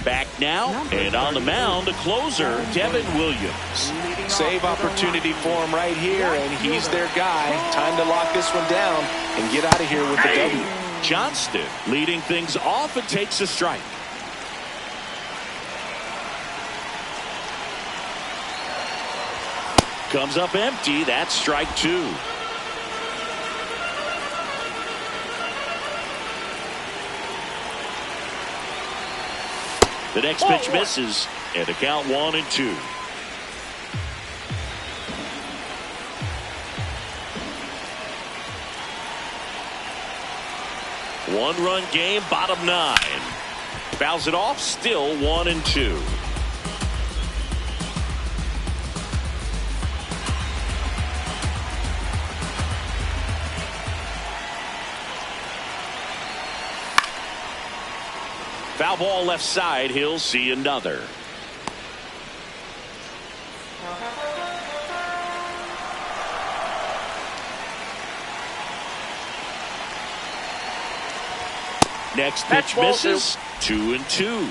back now, and on the mound, the closer, Devin Williams. Save opportunity for him right here, and he's their guy. Time to lock this one down and get out of here with the W. Johnston leading things off and takes a strike. Comes up empty. That's strike two. The next pitch misses, and the count 1-2. One-run game, bottom 9. Fouls it off, still 1-2. Foul ball left side. He'll see another. Next pitch misses. 2-2.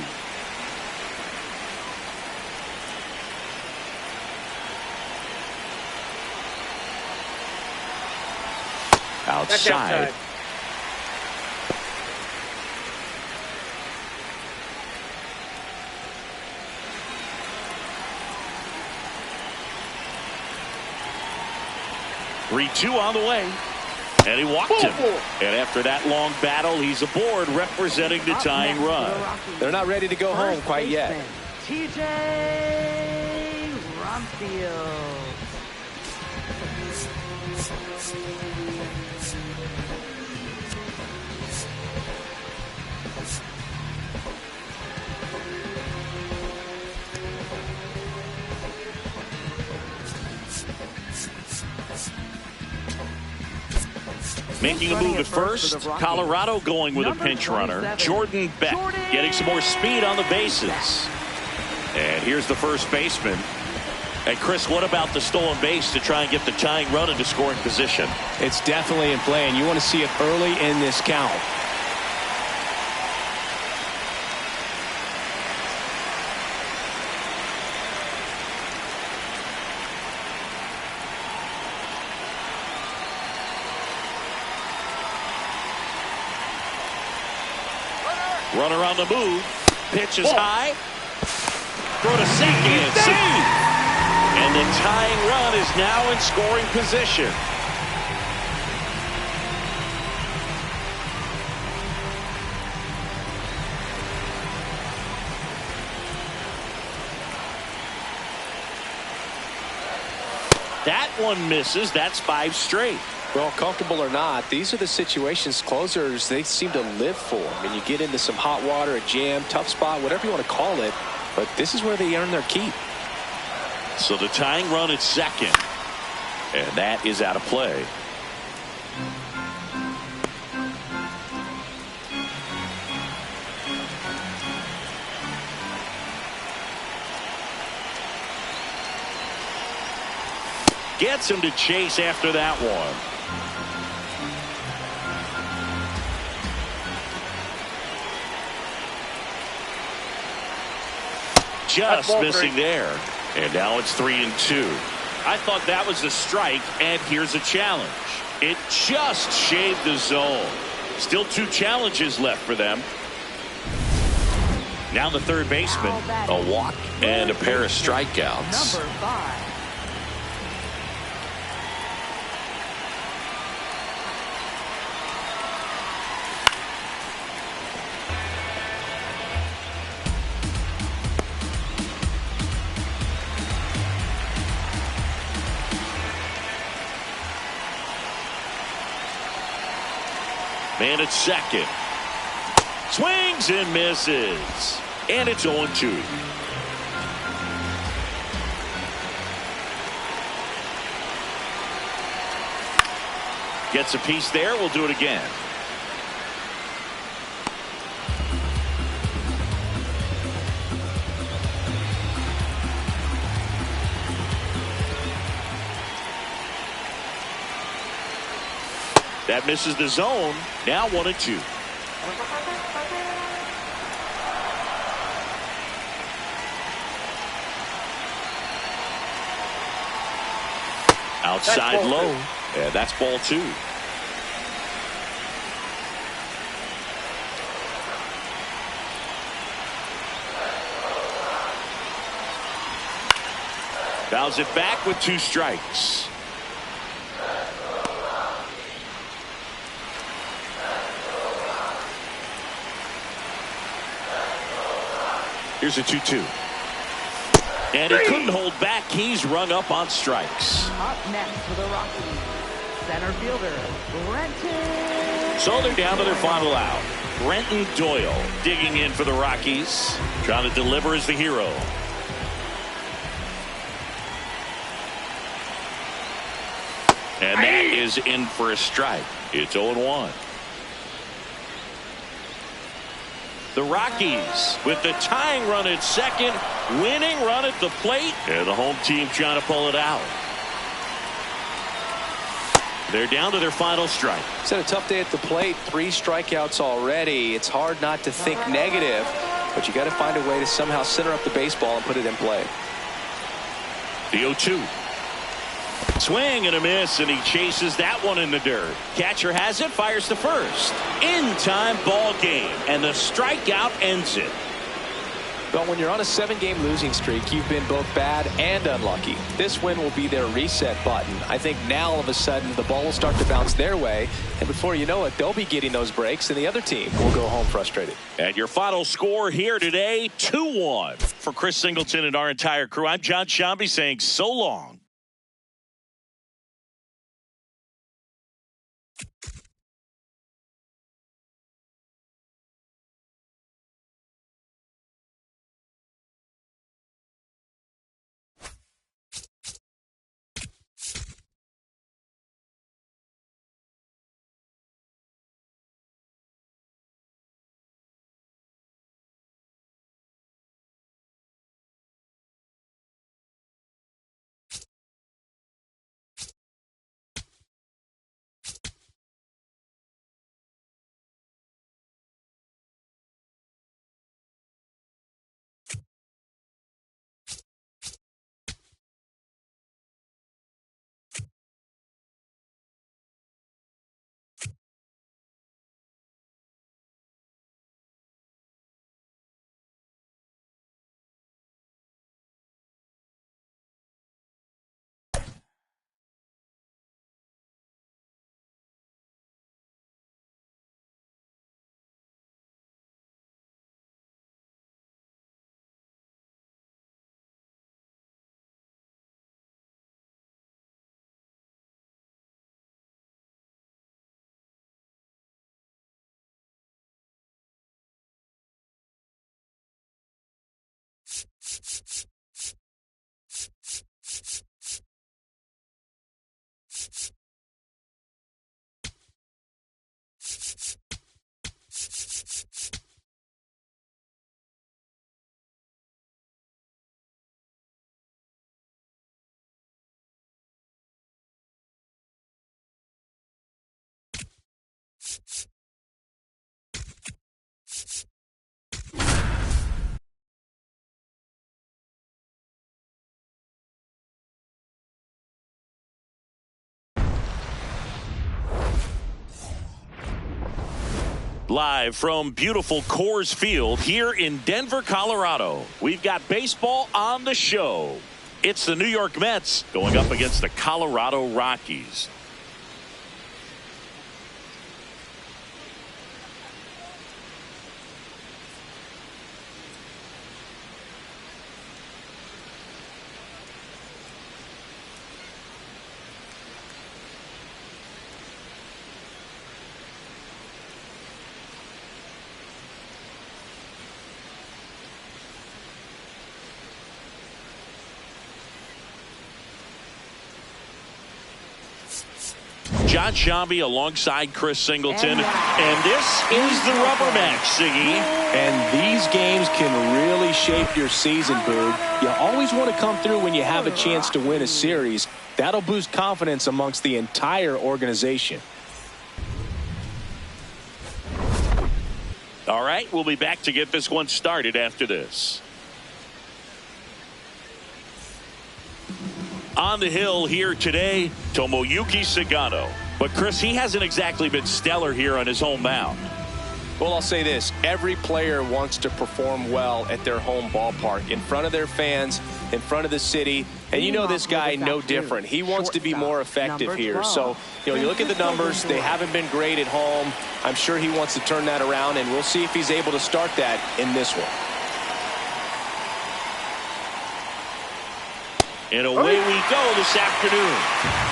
Outside. 3-2 on the way. And he walked him. And after that long battle, he's aboard representing the tying run. They're not ready to go home quite yet. TJ Rumfield. Making a move at first, Colorado going with a pinch runner. Jordan Beck getting some more speed on the bases. And here's the first baseman. And Chris, what about the stolen base to try and get the tying run into scoring position? It's definitely in play, and you want to see it early in this count. Runner on the move. Pitch is high. Throw to second. Save. And the tying run is now in scoring position. That one misses. That's 5 straight. Well, comfortable or not, these are the situations closers they seem to live for. I mean, you get into some hot water, a jam, tough spot, whatever you want to call it, but this is where they earn their keep. So the tying run at second, and that is out of play. Gets him to chase after that one. just missing there. And now it's 3-2. I thought that was a strike, and here's a challenge. It just shaved the zone. Still 2 challenges left for them. Now the third baseman, a walk and a pair of strikeouts. Number 5. Man at second. Swings and misses. And it's 0-2. Gets a piece there. We'll do it again. That misses the zone. Now 1-2. Outside low. Yeah, that's ball 2. Fouls it back with 2 strikes. Here's a 2-2. And he couldn't hold back. He's rung up on strikes. Up next for the Rockies, center fielder, Brenton. So they're down to their final out. Brenton Doyle digging in for the Rockies. Trying to deliver as the hero. And that is in for a strike. It's 0-1. The Rockies with the tying run at second, winning run at the plate, and the home team trying to pull it out. They're down to their final strike. It's had a tough day at the plate. 3 strikeouts already. It's hard not to think negative, but you got to find a way to somehow center up the baseball and put it in play. The 0-2. Swing and a miss, and he chases that one in the dirt. Catcher has it, fires to first. In time, ball game, and the strikeout ends it. But when you're on a 7-game losing streak, you've been both bad and unlucky. This win will be their reset button. I think now all of a sudden the ball will start to bounce their way, and before you know it, they'll be getting those breaks, and the other team will go home frustrated. And your final score here today, 2-1. For Chris Singleton and our entire crew, I'm John Shambi saying so long. Live from beautiful Coors Field here in Denver, Colorado, we've got baseball on the show. It's the New York Mets going up against the Colorado Rockies. John Shambi alongside Chris Singleton. And this is the rubber match, Siggy. And these games can really shape your season, Boog. You always want to come through when you have a chance to win a series. That'll boost confidence amongst the entire organization. All right, we'll be back to get this one started after this. On the hill here today, Tomoyuki Sagano. But, Chris, he hasn't exactly been stellar here on his home mound. Well, I'll say this. Every player wants to perform well at their home ballpark, in front of their fans, in front of the city. And you know this guy no different. He wants to be more effective here. So, you look at the numbers. They haven't been great at home. I'm sure he wants to turn that around, and we'll see if he's able to start that in this one. And away we go this afternoon.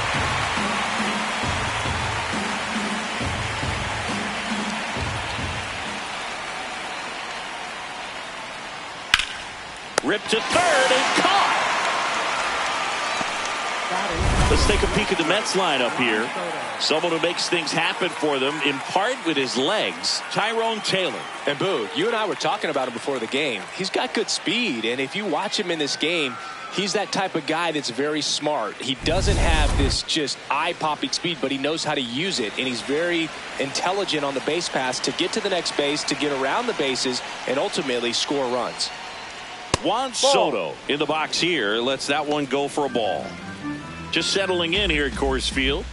Ripped to third and caught. Let's take a peek at the Mets lineup here. Someone who makes things happen for them, in part with his legs, Tyrone Taylor. And Boo, you and I were talking about him before the game. He's got good speed, and if you watch him in this game, he's that type of guy that's very smart. He doesn't have this just eye-popping speed, but he knows how to use it, and he's very intelligent on the base pass to get to the next base, to get around the bases, and ultimately score runs. Juan Soto in the box here lets that one go for a ball. Just settling in here at Coors Field.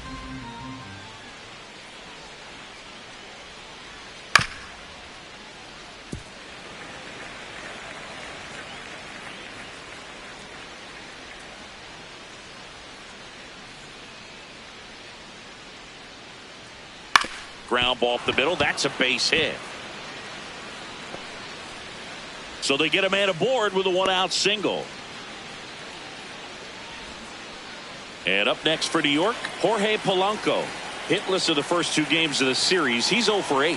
Ground ball up the middle. That's a base hit. So they get a man aboard with a one-out single. And up next for New York, Jorge Polanco. Hitless of the first two games of the series. He's 0 for 8.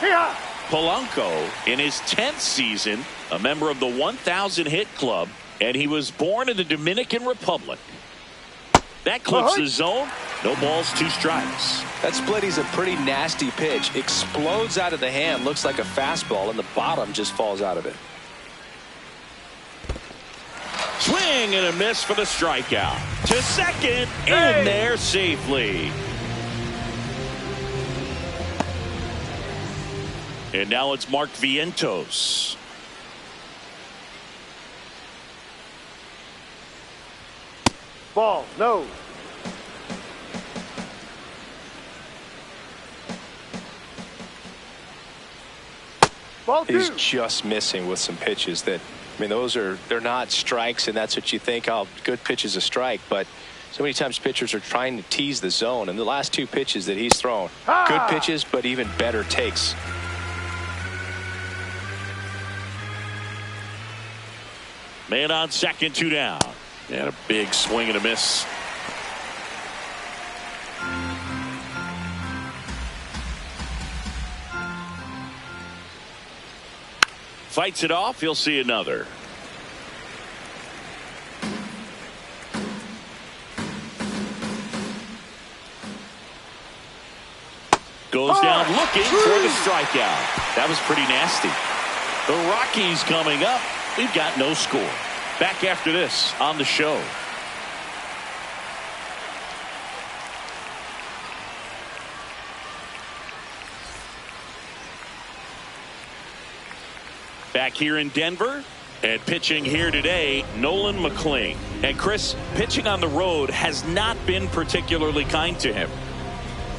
Yeah. Polanco, in his 10th season, a member of the 1,000 hit club, and he was born in the Dominican Republic. That clips the zone. No balls, 2 strikes. That split is a pretty nasty pitch. Explodes out of the hand. Looks like a fastball, and the bottom just falls out of it. Swing and a miss for the strikeout. To second, in there safely. And now it's Mark Vientos. Ball, no. Ball 2. He's just missing with some pitches that, I mean, they're not strikes, and that's what you think, oh, good pitch is a strike, but so many times pitchers are trying to tease the zone, and the last 2 pitches that he's thrown, good pitches, but even better takes. Man on second, 2 down. And a big swing and a miss. Fights it off. He'll see another. Goes down looking for the strikeout. That was pretty nasty. The Rockies coming up. We've got no score. Back after this on the show. Back here in Denver, and pitching here today, Nolan McLean. And Chris, pitching on the road has not been particularly kind to him.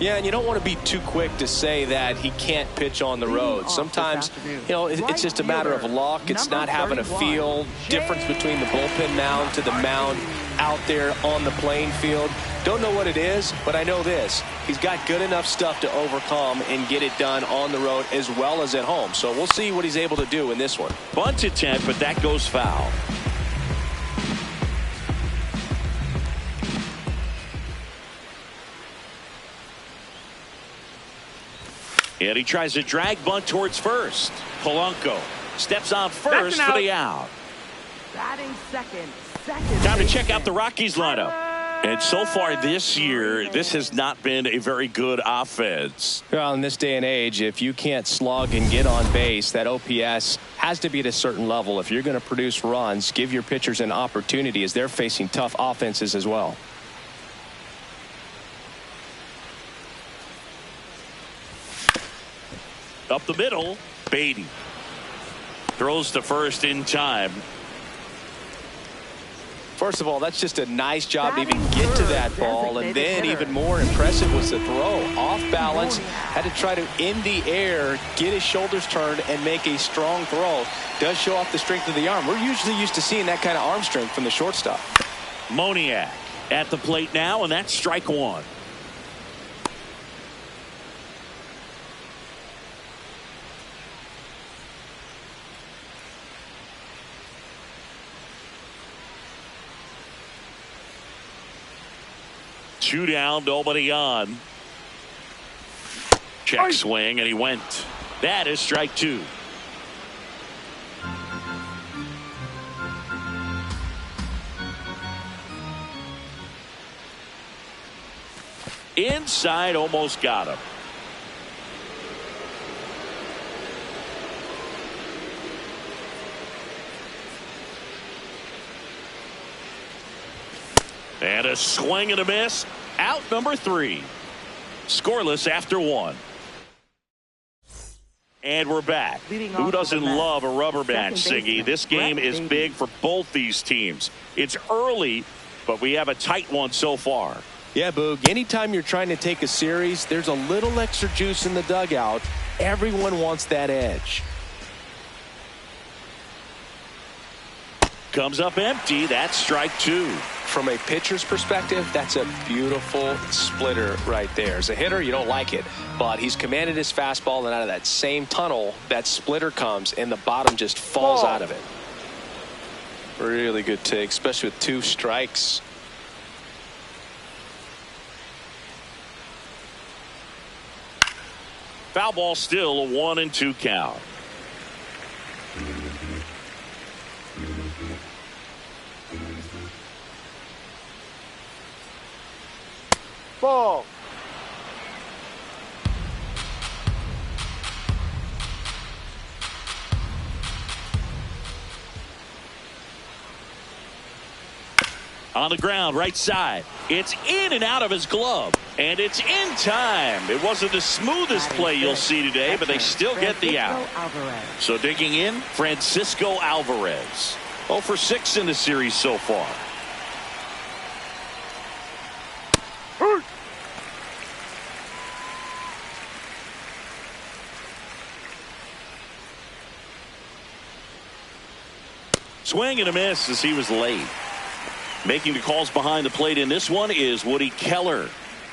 Yeah, and you don't want to be too quick to say that he can't pitch on the road. Sometimes, it's just a matter of luck. It's not having a feel difference between the bullpen mound to the mound out there on the playing field. Don't know what it is, but I know this. He's got good enough stuff to overcome and get it done on the road as well as at home. So we'll see what he's able to do in this one. Bunt attempt, but that goes foul. And he tries to drag bunt towards first. Polanco steps on first for the out. Batting second. Time to check out the Rockies lineup. And so far this year, this has not been a very good offense. Well, in this day and age, if you can't slug and get on base, that OPS has to be at a certain level. If you're going to produce runs, give your pitchers an opportunity as they're facing tough offenses as well. Up the middle, Beatty throws to first in time. First of all, that's just a nice job to even get to that ball, and then even more impressive was the throw. Off balance, had to try to in the air, get his shoulders turned, and make a strong throw. Does show off the strength of the arm. We're usually used to seeing that kind of arm strength from the shortstop. Moniak at the plate now, and that's strike one. Two down, nobody on. Check swing, and he went. That is strike two. Inside, almost got him. And a swing and a miss. Out number 3. Scoreless after 1. And we're back. Who doesn't love a rubber match, Siggy? This game is big for both these teams. It's early, but we have a tight one so far. Yeah, Boog, anytime you're trying to take a series, there's a little extra juice in the dugout. Everyone wants that edge. Comes up empty. That's strike 2. From a pitcher's perspective, that's a beautiful splitter right there. As a hitter, you don't like it, but he's commanded his fastball, and out of that same tunnel, that splitter comes, and the bottom just falls out of it. Really good take, especially with 2 strikes. Foul ball, still a 1-2 count. Ball. On the ground, right side. It's in and out of his glove. And it's in time. It wasn't the smoothest play you'll see today, but they still get the out. So digging in, Francisco Alvarez. 0 for 6 in the series so far. Swing and a miss as he was late. Making the calls behind the plate in this one is Woody Keller.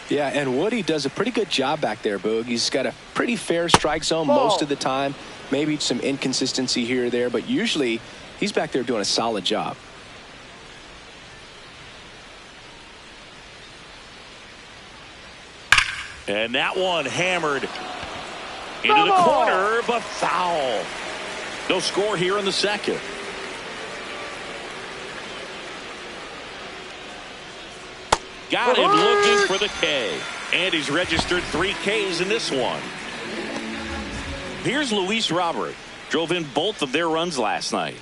Yeah, and Woody does a pretty good job back there, Boog. He's got a pretty fair strike zone most of the time. Maybe some inconsistency here or there, but usually he's back there doing a solid job. And that one hammered into the corner, but foul. No score here in the second. Got him looking for the K. And he's registered 3 Ks in this one. Here's Luis Robert. Drove in both of their runs last night.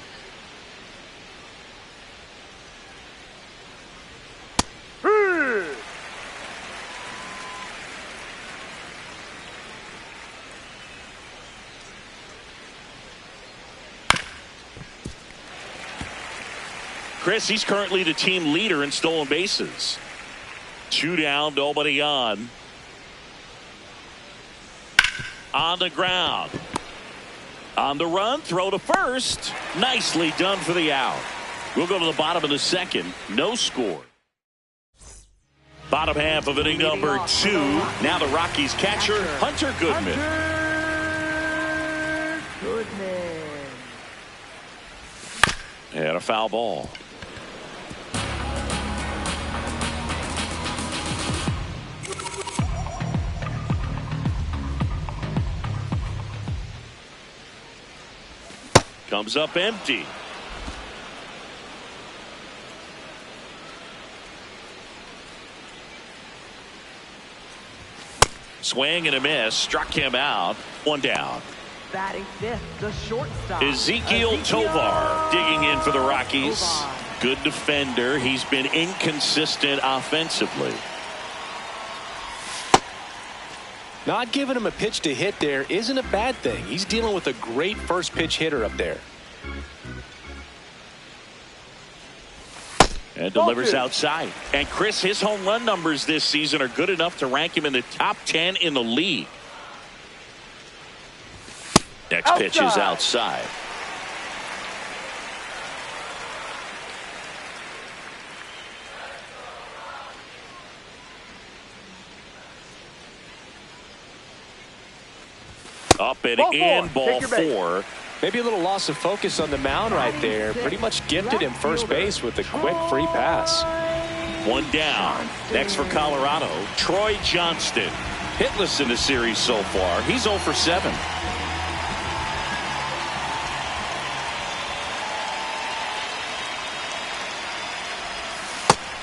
Chris, he's currently the team leader in stolen bases. 2 down, nobody on. On the ground. On the run, throw to first. Nicely done for the out. We'll go to the bottom of the second. No score. Bottom half of inning number 2. Now the Rockies catcher, Hunter Goodman. And a foul ball. Comes up empty. Swing and a miss. Struck him out. One down. Batting fifth, the shortstop. Ezekiel Tovar digging in for the Rockies. Good defender. He's been inconsistent offensively. Not giving him a pitch to hit there isn't a bad thing. He's dealing with a great first pitch hitter up there. And delivers outside. And Chris, his home run numbers this season are good enough to rank him in the top 10 in the league. Next pitch is outside. Up and in, ball 4. Maybe a little loss of focus on the mound right there. Pretty much gifted him first base with a quick free pass. One down. Next for Colorado, Troy Johnston. Hitless in the series so far. He's 0 for 7.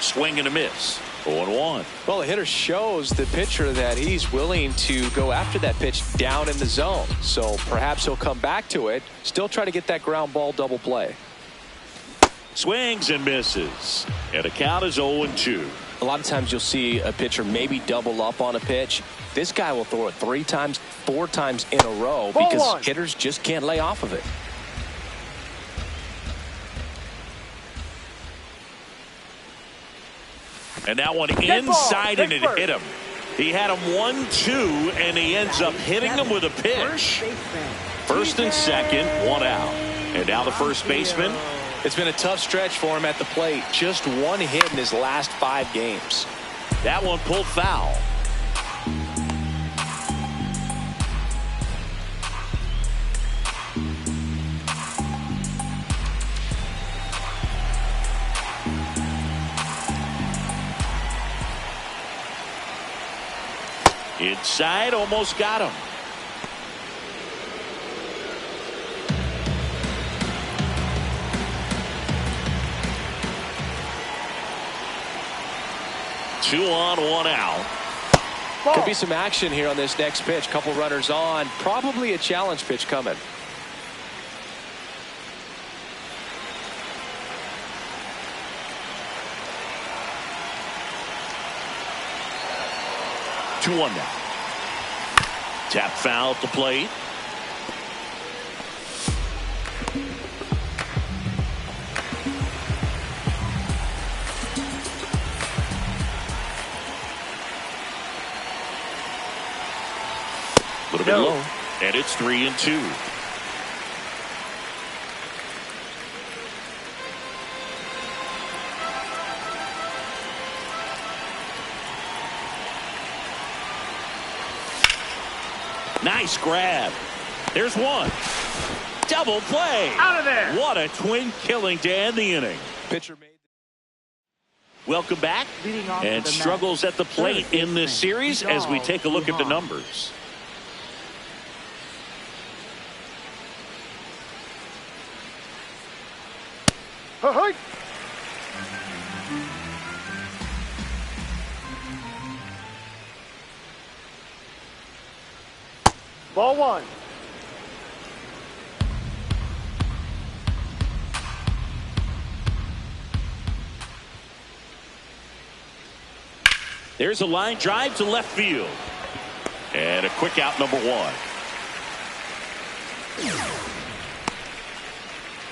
Swing and a miss. 0-1. Well, the hitter shows the pitcher that he's willing to go after that pitch down in the zone. So perhaps he'll come back to it. Still try to get that ground ball double play. Swings and misses. And the count is 0-2. A lot of times you'll see a pitcher maybe double up on a pitch. This guy will throw it 3 times, 4 times in a row because hitters just can't lay off of it. And that one inside and it hit him. He had him 1-2 and he ends up hitting him with a pitch. First and second, 1 out. And now the first baseman. It's been a tough stretch for him at the plate. Just 1 hit in his last 5 games. That one pulled foul. Inside, almost got him. Two on, 1 out. Could be some action here on this next pitch. Couple runners on. Probably a challenge pitch coming. Two one now. Tap foul at the plate. A little bit low. And it's 3-2. Nice grab. There's one. Double play. Out of there. What a twin killing to end the inning. Pitcher made. Welcome back. And struggles at the plate in this series as we take a look at the numbers. Hey. Ball 1. There's a line drive to left field. And a quick out, number 1.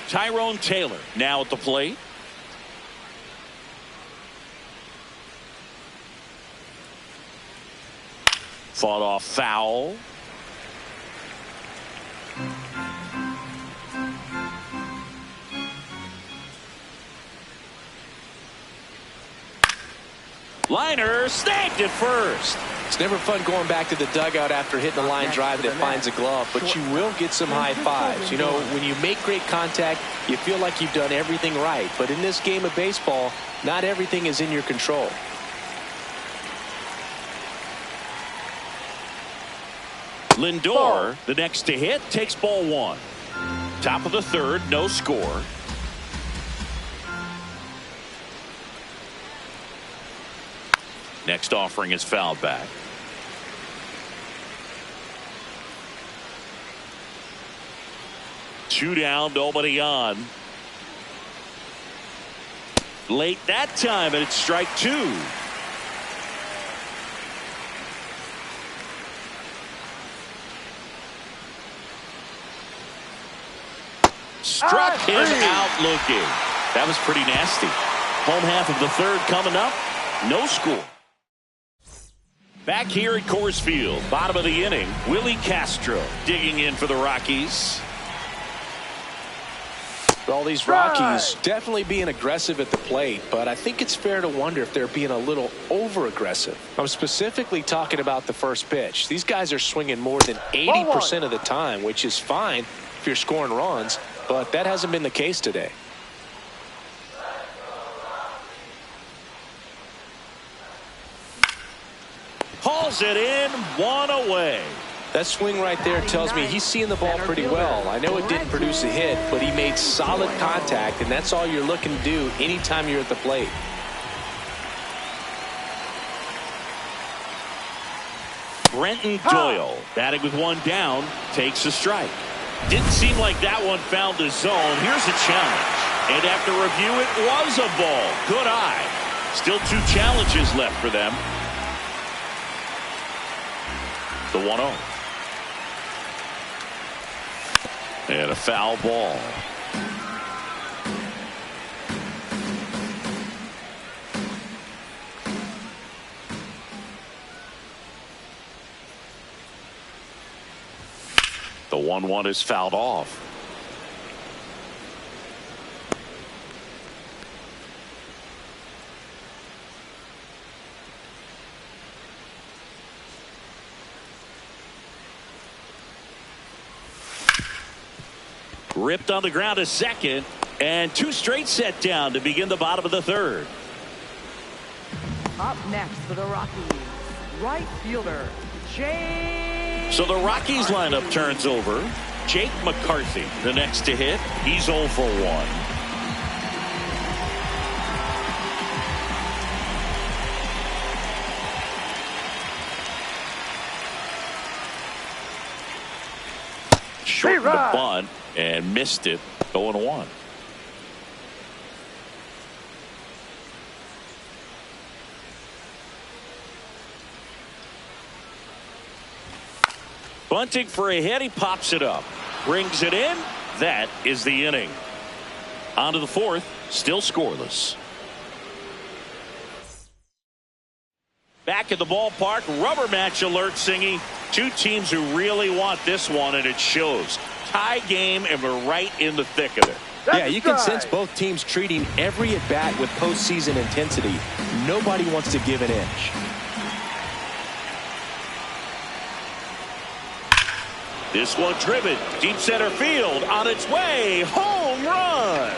Tyrone Taylor now at the plate. Fought off foul. liner snagged at first. It's never fun going back to the dugout after hitting a line drive that finds a glove, but you will get some high fives. You know, when you make great contact, you feel like you've done everything right. But in this game of baseball, not everything is in your control. Lindor, the next to hit, takes ball one. Top of the third, no score. Next offering is fouled back. Two down, nobody on. Late that time, and it's strike two. Struck him out looking. That was pretty nasty. Home half of the third coming up. No score. Back here at Coors Field, bottom of the inning, Willie Castro digging in for the Rockies. All these Rockies definitely being aggressive at the plate, but I think it's fair to wonder if they're being a little over-aggressive. I'm specifically talking about the first pitch. These guys are swinging more than 80% of the time, which is fine if you're scoring runs, but that hasn't been the case today. Hauls it in, one away. That swing right there tells me he's seeing the ball pretty well. I know it didn't produce a hit, but he made solid contact, and that's all you're looking to do anytime you're at the plate. Brenton Doyle, batting with one down, takes a strike. Didn't seem like that one found the zone. Here's a challenge. And after review, it was a ball. Good eye. Still two challenges left for them. The 1-0. And a foul ball. The 1-1 is fouled off. Ripped on the ground to second, and two straight set down to begin the bottom of the third. Up next for the Rockies, right fielder, Jake. So the Rockies lineup turns over. Jake McCarthy, the next to hit. He's 0 for 1. Shortened the bunt and missed it. 0-1. Bunting for a hit. He pops it up. Brings it in. That is the inning. On to the fourth. Still scoreless. Back at the ballpark. Rubber match alert, Singy. Two teams who really want this one, and it shows. Tie game, and we're right in the thick of it. Yeah, you can sense both teams treating every at-bat with postseason intensity. Nobody wants to give an inch. This one driven. Deep center field. On its way. Home run.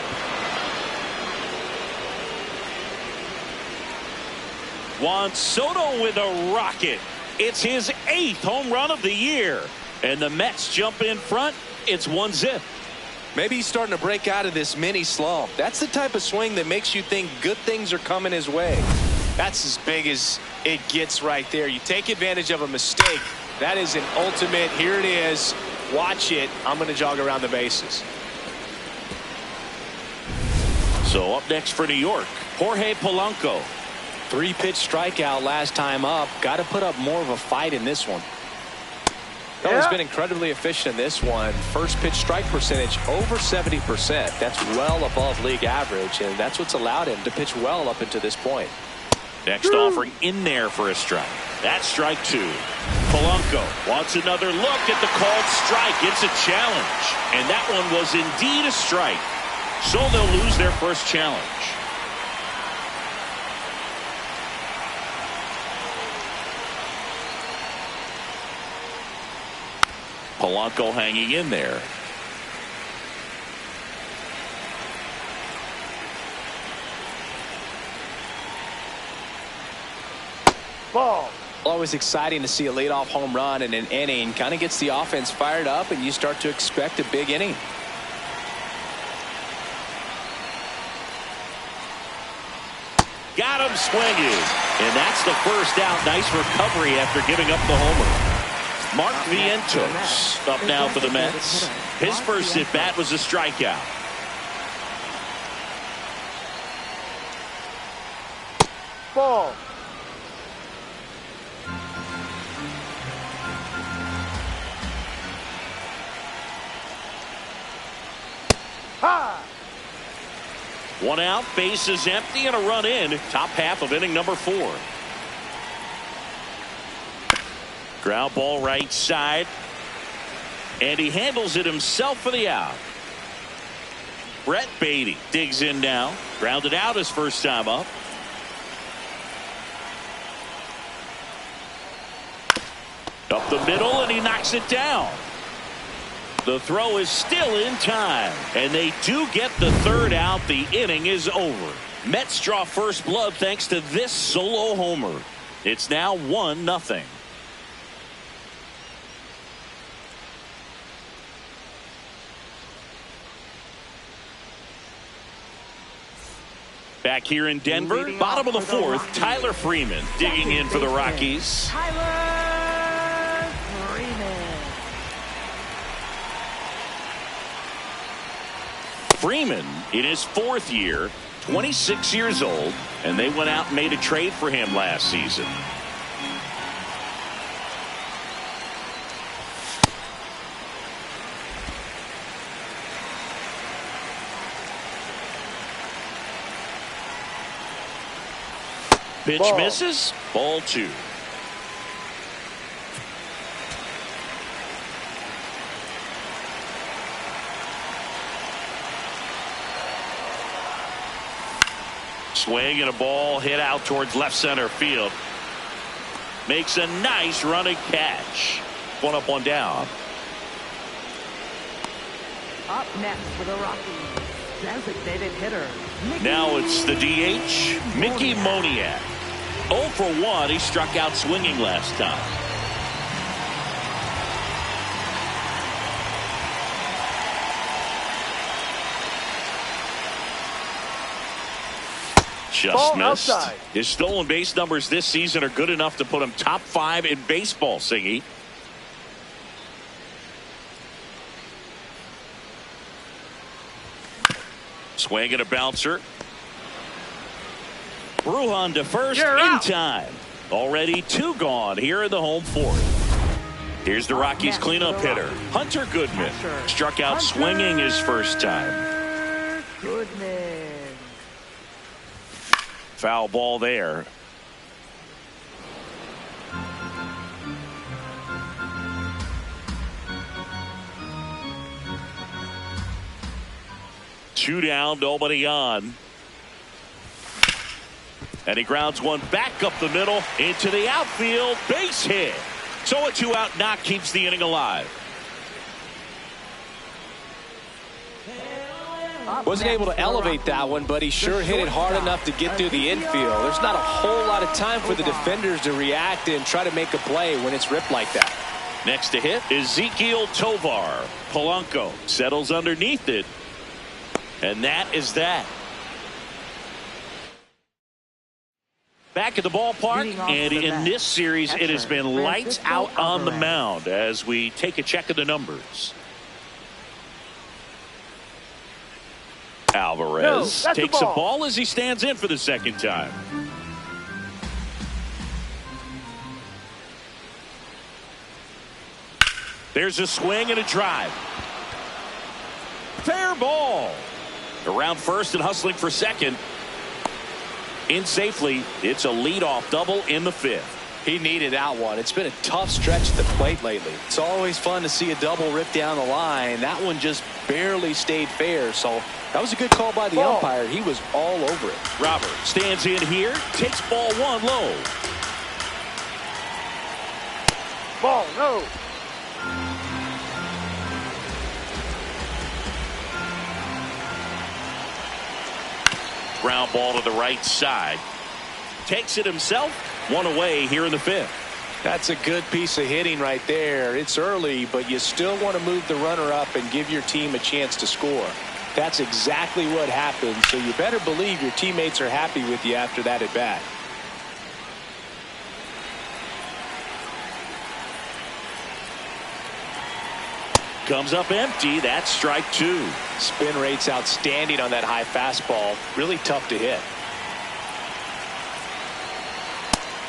Juan Soto with a rocket. It's his 8th home run of the year. And the Mets jump in front. It's 1-0. Maybe he's starting to break out of this mini slump. That's the type of swing that makes you think good things are coming his way. That's as big as it gets right there. You take advantage of a mistake. That is an ultimate. Here it is. Watch it. I'm going to jog around the bases. So up next for New York, Jorge Polanco. 3-pitch strikeout last time up. Got to put up more of a fight in this one. He's been incredibly efficient in this one. First pitch strike percentage over 70%. That's well above league average, and that's what's allowed him to pitch well up until this point. Next offering in there for a strike. That's strike 2. Polanco wants another look at the called strike. It's a challenge, and that one was indeed a strike. So they'll lose their first challenge. Polanco hanging in there. Ball. Always exciting to see a leadoff home run in an inning. Kind of gets the offense fired up, and you start to expect a big inning. Got him swinging. And that's the first out. Nice recovery after giving up the homer. Mark Vientos up now for the Mets. His first at bat was a strikeout. Ball. High. One out, base is empty, and a run in. Top half of inning number 4. Ground ball right side. And he handles it himself for the out. Brett Beatty digs in now. Grounded out his first time up. Up the middle, and he knocks it down. The throw is still in time, and they do get the third out. The inning is over. Mets draw first blood thanks to this solo homer. It's now 1-0. Back here in Denver, bottom of the 4th, Tyler Freeman digging in for the Rockies. Tyler Freeman. Freeman in his 4th year, 26 years old, and they went out and made a trade for him last season. Pitch Ball. misses. Ball 2. Swing and a ball hit out towards left center field. Makes a nice running catch. One up, one down. Up next for the Rockies, designated hitter. Now it's the DH, Mickey Moniak. 0 for 1. He struck out swinging last time. Just Ball missed. outside. His stolen base numbers this season are good enough to put him top 5 in baseball, Singy. Swing and a bouncer. Bruhan to first You're in out. time. Already 2 gone here in the home 4th. Here's the Rockies next cleanup for the hitter, Rockies. Hunter Goodman. Catcher, Struck out Hunter swinging his first time. Goodman. Foul ball there. Two down, nobody on. And he grounds one back up the middle into the outfield. Base hit. So a 2-out knock keeps the inning alive. Wasn't able to elevate that one, but he sure hit it hard enough to get through the infield. There's not a whole lot of time for the defenders to react and try to make a play when it's ripped like that. Next to hit, Ezequiel Tovar. Polanco settles underneath it. And that is that. Back at the ballpark, and in this series, it has been lights out on the mound as we take a check of the numbers. Alvarez that's takes the a ball. ball as he stands in for the second time. There's a swing and a drive. Fair ball. Around first and hustling for second. In safely. It's a leadoff double in the 5th. He needed that one. It's been a tough stretch at the plate lately. It's always fun to see a double rip down the line. That one just barely stayed fair. So that was a good call by the Ball. umpire. He was all over it. Robert stands in here. Takes ball 1 low. Ball, no. ground ball to the right side. Takes it himself. One away here in the fifth. That's a good piece of hitting right there. It's early, but you still want to move the runner up and give your team a chance to score. That's exactly what happened, so you better believe your teammates are happy with you after that at bat. Comes up empty. That's strike two. Spin rate's outstanding on that high fastball. Really tough to hit.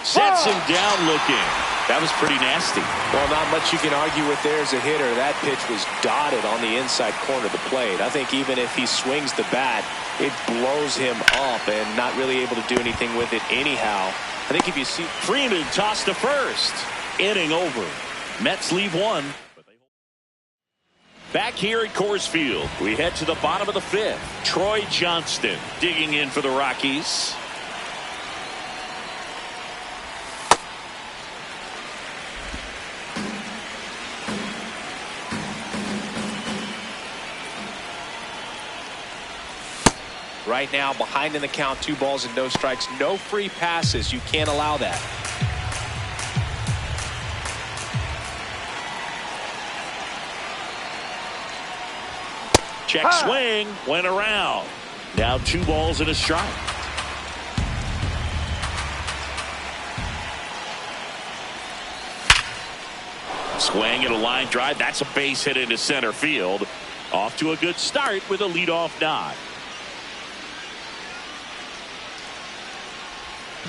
Sets him down looking. That was pretty nasty. Well, not much you can argue with there as a hitter. That pitch was dotted on the inside corner of the plate. I think even if he swings the bat, it blows him up and not really able to do anything with it anyhow. I think if you see Freeman tossed to first. Inning over. Mets leave one. Back here at Coors Field, we head to the bottom of the fifth. Troy Johnston digging in for the Rockies. right now behind in the count, 2 balls and no strikes, no free passes. You can't allow that. Check swing, went around. Now 2 balls and a strike. Swing and a line drive. That's a base hit into center field. Off to a good start with a leadoff nod.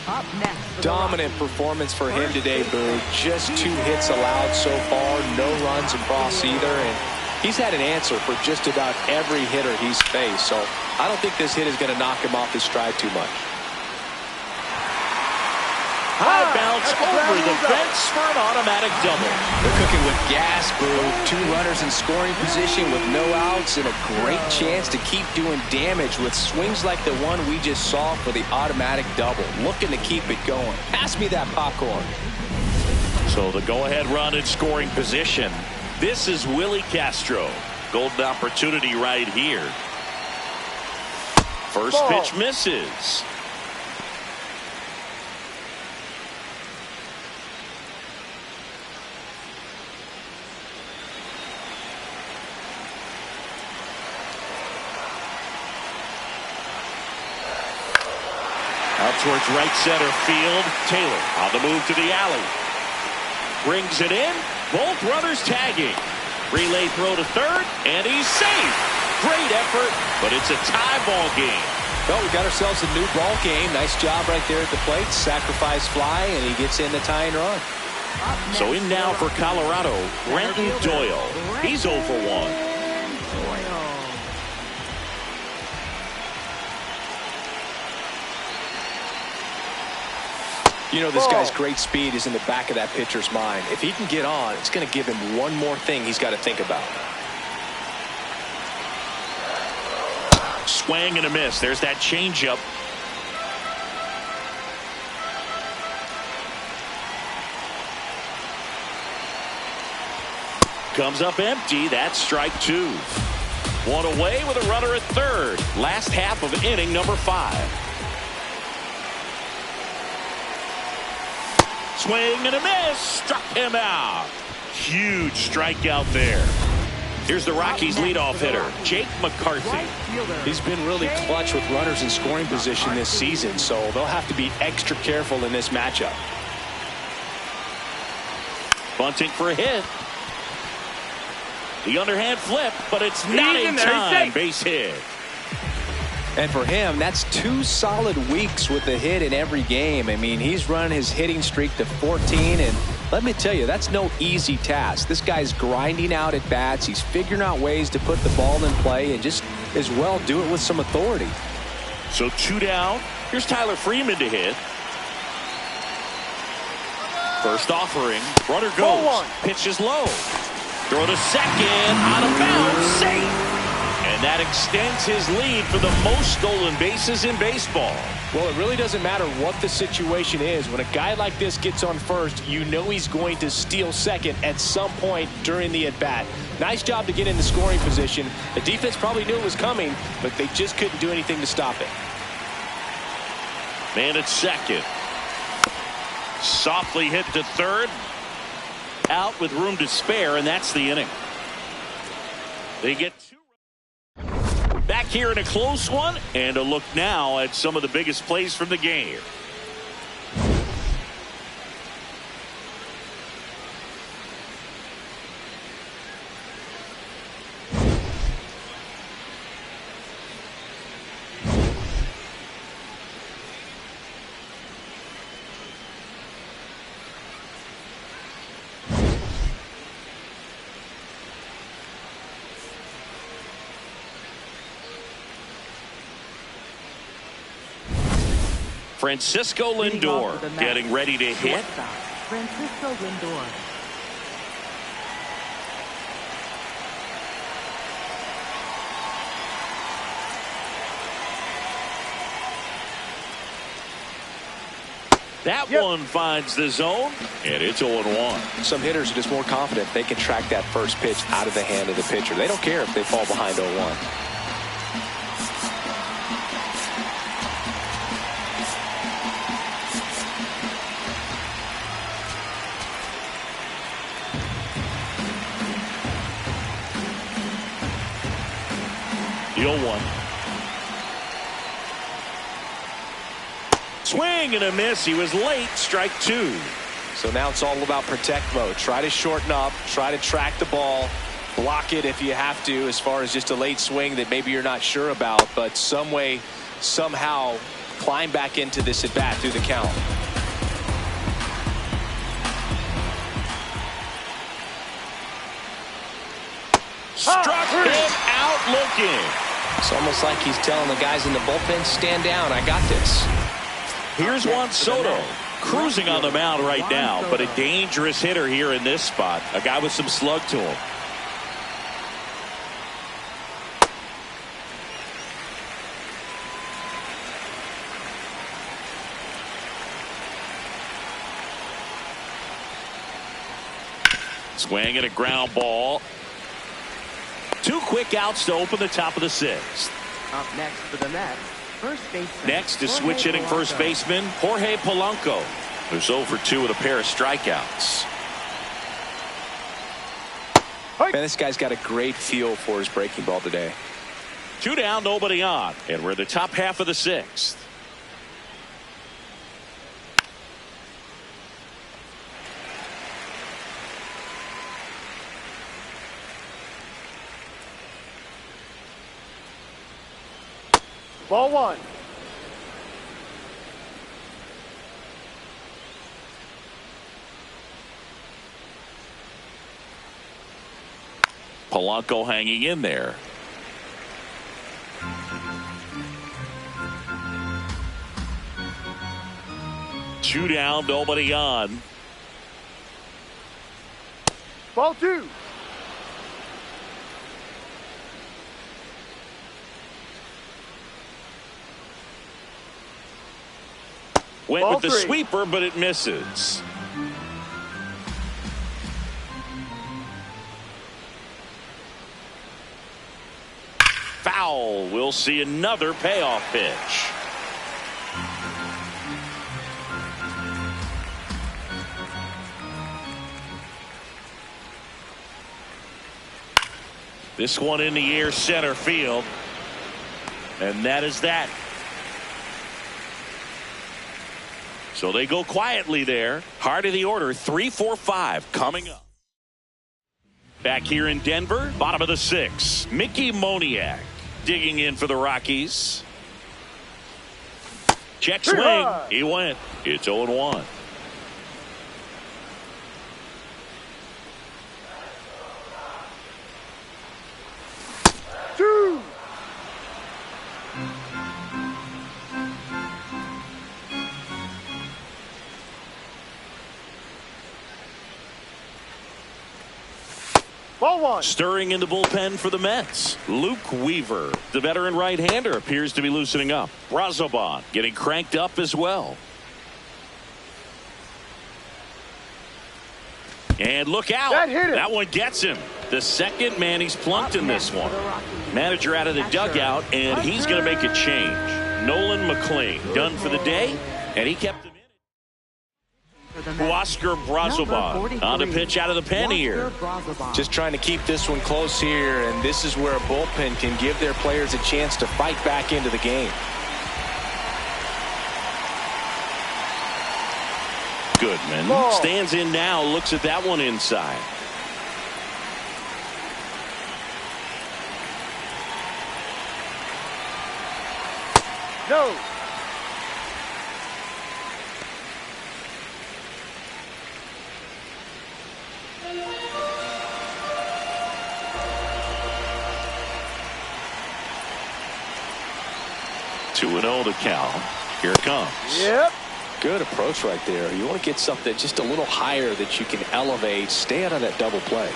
Up next. Dominant performance for him today, Boo. Just 2 hits allowed so far. No runs across either. And he's had an answer for just about every hitter he's faced. So I don't think this hit is going to knock him off his stride too much. High bounce over the fence for an automatic double. They're cooking with gas, Boo. 2 runners in scoring position with no outs and a great chance to keep doing damage with swings like the one we just saw for the automatic double. Looking to keep it going. Pass me that popcorn. So the go-ahead run in scoring position. This is Willie Castro. Golden opportunity right here. First pitch misses. Out towards right center field. Taylor on the move to the alley. Brings it in. Both runners tagging. Relay throw to third, and he's safe. Great effort, but it's a tie ball game. Well, we got ourselves a new ball game. Nice job right there at the plate. Sacrifice fly, and he gets in the tying run. So in now for Colorado, Brenton Doyle. He's 0 for 1. You know, this guy's great speed is in the back of that pitcher's mind. If he can get on, it's going to give him one more thing he's got to think about. Swing and a miss. There's that changeup. Comes up empty. That's strike 2. 1 away with a runner at third. Last half of inning number 5. Swing and a miss. Struck him out. Huge strikeout there. Here's the Rockies leadoff hitter, Jake McCarthy. He's been really clutch with runners in scoring position this season, so they'll have to be extra careful in this matchup. Bunting for a hit. The underhand flip, but it's not in time. Base hit. And for him, that's 2 solid weeks with a hit in every game. I mean, he's run his hitting streak to 14, and let me tell you, that's no easy task. This guy's grinding out at bats. He's figuring out ways to put the ball in play and just as well do it with some authority. So 2 down. Here's Tyler Freeman to hit. First offering. Runner goes. Pitch is low. Throw to second. Out of bounds. Safe. And that extends his lead for the most stolen bases in baseball. Well, it really doesn't matter what the situation is. When a guy like this gets on first, you know he's going to steal second at some point during the at-bat. Nice job to get in the scoring position. The defense probably knew it was coming, but they just couldn't do anything to stop it. Man at second. Softly hit to third. Out with room to spare, and that's the inning. They get two. Back here in a close one, and a look now at some of the biggest plays from the game. Francisco Lindor getting ready to hit. Francisco Lindor. That one finds the zone, and it's 0-1. Some hitters are just more confident they can track that first pitch out of the hand of the pitcher. They don't care if they fall behind 0-1. The 0-1. Swing and a miss. He was late. Strike two. So now it's all about protect mode. Try to shorten up. Try to track the ball. Block it if you have to, as far as just a late swing that maybe you're not sure about. But some way, somehow, climb back into this at bat through the count. Struck him out looking. It's almost like he's telling the guys in the bullpen, stand down, I got this. Here's Juan Soto cruising on the mound right now, but a dangerous hitter here in this spot. A guy with some slug to him. Swing and a ground ball. Two quick outs to open the top of the sixth. Up next for the Mets, first baseman. Next is switch hitting first baseman Jorge Polanco, who's 0 for 2 with a pair of strikeouts. Man, this guy's got a great feel for his breaking ball today. 2 down, nobody on, and we're in the top half of the sixth. Ball one. Polanco hanging in there. Two down, nobody on. Ball two. Went Ball with the three. sweeper, but it misses. Foul. We'll see another payoff pitch. This one in the air, center field. And that is that. So they go quietly there. Heart of the order, 3-4-5 coming up. Back here in Denver, bottom of the sixth. Mickey Moniak digging in for the Rockies. Check swing. He went. It's 0-1. Two. Ball one. Stirring in the bullpen for the Mets. Luke Weaver, the veteran right-hander, appears to be loosening up. Brazoban getting cranked up as well. And look out. That one gets him. The second man he's plunked in this one. Manager out of the dugout, and he's going to make a change. Nolan McLean done for the day, and he kept him in. Oscar Brazoban on the pitch out of the pen here. Just trying to keep this one close here, and this is where a bullpen can give their players a chance to fight back into the game. Goodman stands in now, looks at that one inside. No. Two and 0 to count. Here it comes. Yep. Good approach right there. You want to get something just a little higher that you can elevate. Stay out of that double play.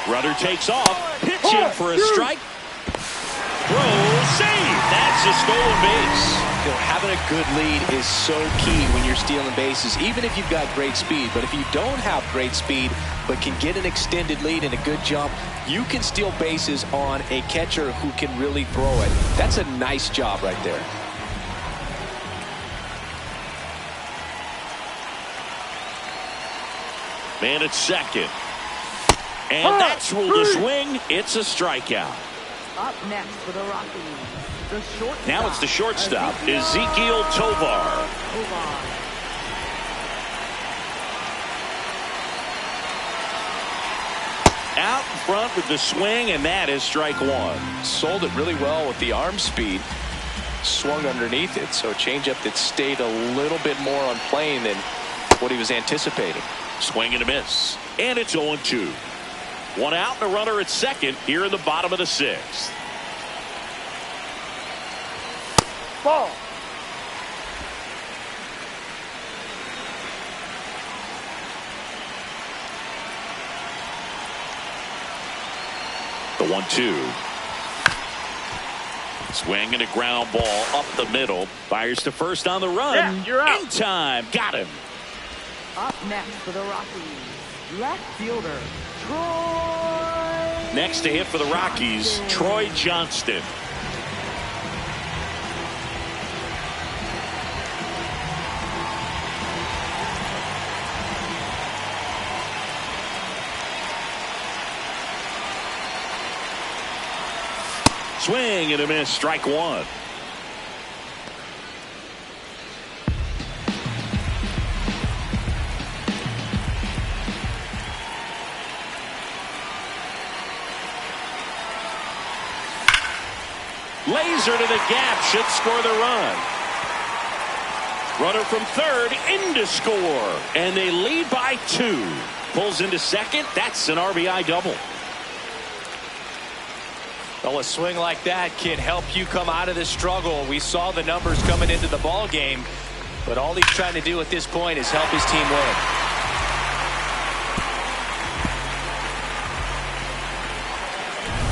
Runner takes off. Pitch in for a strike. Throw, save. That's a stolen base. You know, having a good lead is so key when you're stealing bases, even if you've got great speed. But if you don't have great speed but can get an extended lead and a good jump, you can steal bases on a catcher who can really throw it. That's a nice job right there. Man at second. And that's ruled a swing. It's a strikeout. Up next for the Rockies, the shortstop. Now it's the shortstop, Ezekiel Tovar. Out in front with the swing, and that is strike one. Sold it really well with the arm speed. Swung underneath it, so a changeup that stayed a little bit more on plane than what he was anticipating. Swing and a miss. And it's 0-2. One out and a runner at second here in the bottom of the sixth. Ball. The 1-2. Swing and a ground ball up the middle. Fires to first on the run. Yeah, you're out. In time. Got him. Up next for the Rockies, left fielder Troy. Next to hit for the Rockies, Troy Johnston. Swing and a miss, strike one. Laser to the gap, should score the run. Runner from third into score, and they lead by 2. Pulls into second. That's an RBI double. Well, a swing like that can help you come out of this struggle. We saw the numbers coming into the ball game, but all he's trying to do at this point is help his team win.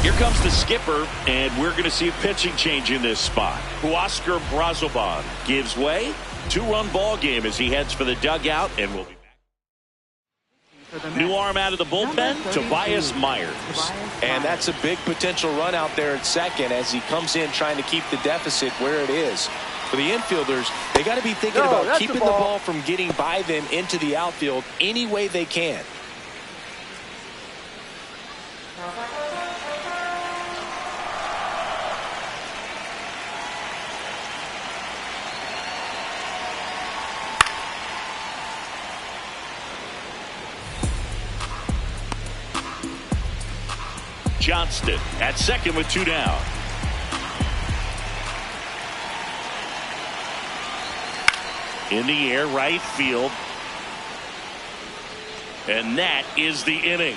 Here comes the skipper, and we're going to see a pitching change in this spot. Oscar Brazoban gives way. 2-run ball game as he heads for the dugout, and we'll be back. New arm out of the bullpen, Tobias Myers. And that's a big potential run out there at second as he comes in trying to keep the deficit where it is. For the infielders, they got to be thinking about keeping the ball from getting by them into the outfield any way they can. Johnston at second with 2 down. In the air, right field. And that is the inning.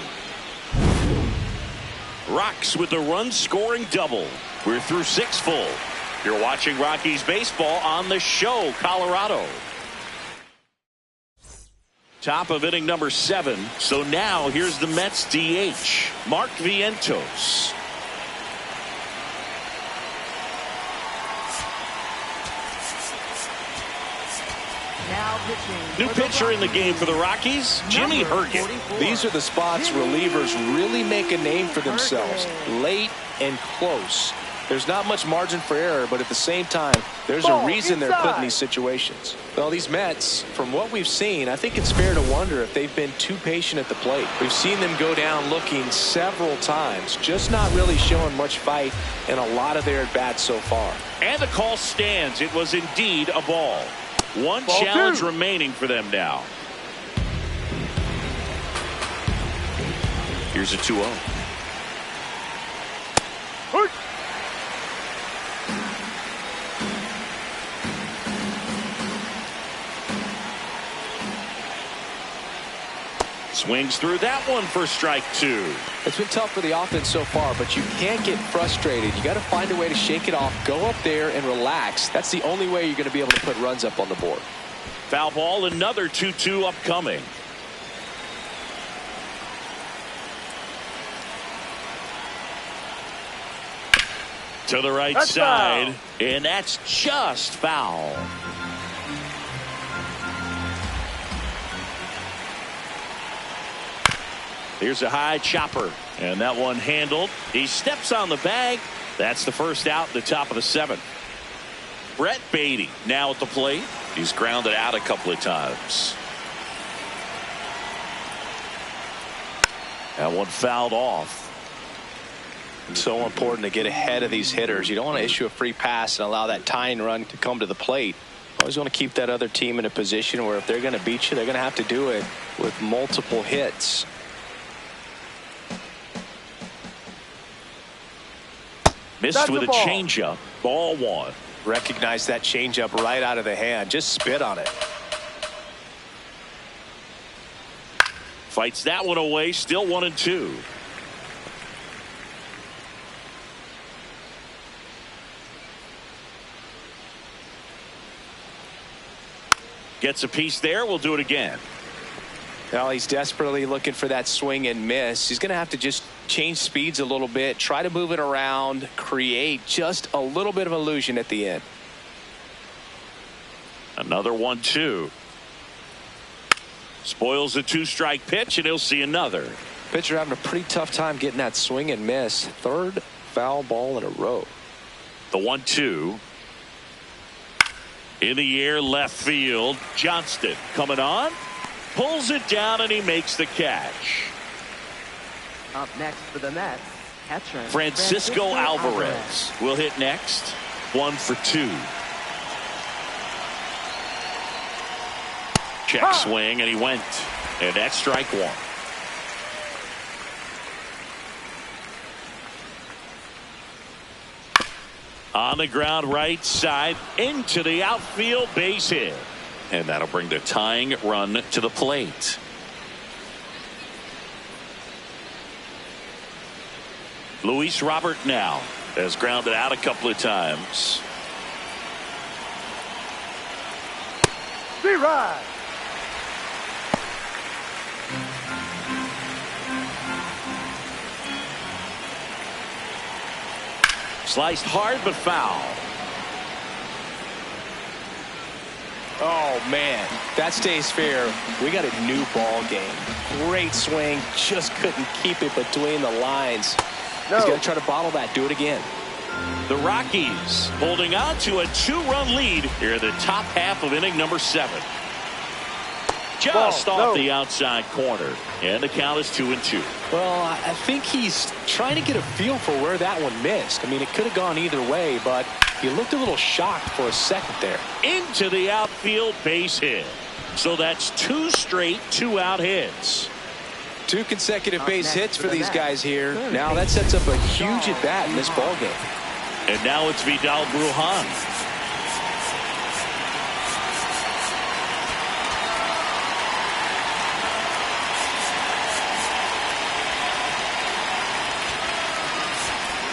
Rocks with the run-scoring double. We're through 6 full. You're watching Rockies baseball on the show, Colorado. Top of inning number 7. So now here's the Mets DH, Mark Vientos. Now pitching. New pitcher in the game for the Rockies, Jimmy Herget. These are the spots relievers really make a name for themselves. Late and close. There's not much margin for error, but at the same time, there's a reason they're put in these situations. Well, these Mets, from what we've seen, I think it's fair to wonder if they've been too patient at the plate. We've seen them go down looking several times, just not really showing much fight in a lot of their at-bats so far. And the call stands. It was indeed a ball. One challenge remaining for them now. Here's a 2-0. Swings through that one for strike 2. It's been tough for the offense so far, but you can't get frustrated. You got to find a way to shake it off, go up there and relax. That's the only way you're going to be able to put runs up on the board. Foul ball, another 2-2 upcoming. To the right side, and that's just foul. Here's a high chopper, and that one handled. He steps on the bag. That's the first out, the top of the 7th. Brett Beatty now at the plate. He's grounded out a couple of times. That one fouled off. It's so important to get ahead of these hitters. You don't want to issue a free pass and allow that tying run to come to the plate. Always want to keep that other team in a position where if they're going to beat you, they're going to have to do it with multiple hits. Missed with a changeup. Ball 1. Recognize that changeup right out of the hand. Just spit on it. Fights that one away. Still 1-2. Gets a piece there. We'll do it again. Well, he's desperately looking for that swing and miss. He's going to have to just change speeds a little bit, try to move it around, create just a little bit of illusion at the end. Another 1-2. Spoils a 2-strike pitch, and he'll see another. Pitcher having a pretty tough time getting that swing and miss. 3rd foul ball in a row. The 1-2. In the air, left field. Johnston coming on. Pulls it down, and he makes the catch. Up next for the Mets, catcher Francisco Alvarez will hit next. 1 for 2. Check swing, and he went. And that's strike 1. On the ground, right side, into the outfield, base hit. And that'll bring the tying run to the plate. Luis Robert now has grounded out a couple of times. Right. Sliced hard but foul. Oh, man, that stays fair. We got a new ball game. Great swing, just couldn't keep it between the lines. He's going to try to bottle that. Do it again. The Rockies holding on to a 2-run lead here in the top half of inning number 7. Just off the outside corner, and the count is 2-2. Well, I think he's trying to get a feel for where that one missed. I mean, it could have gone either way, but he looked a little shocked for a second there. Into the outfield, base hit. So that's 2 straight 2-out hits. 2 consecutive base hits for these guys here. Now that sets up a huge at bat in this ball game. And now it's Vidal Brujan.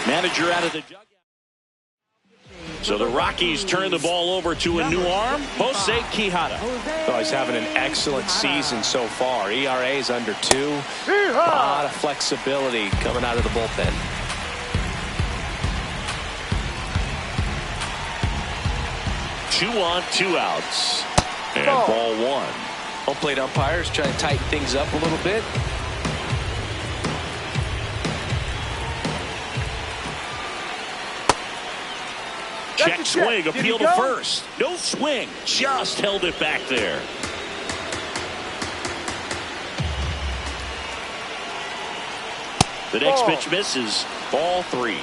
Manager out of the dugout. So the Rockies turn the ball over to a new arm, Jose Quijada. Oh, he's having an excellent season so far. ERA is under 2. A lot of flexibility coming out of the bullpen. Two on, 2 outs. And ball one. Home plate umpires trying to tighten things up a little bit. Check swing, appeal to first. No swing, just held it back there. The next pitch misses. Ball three.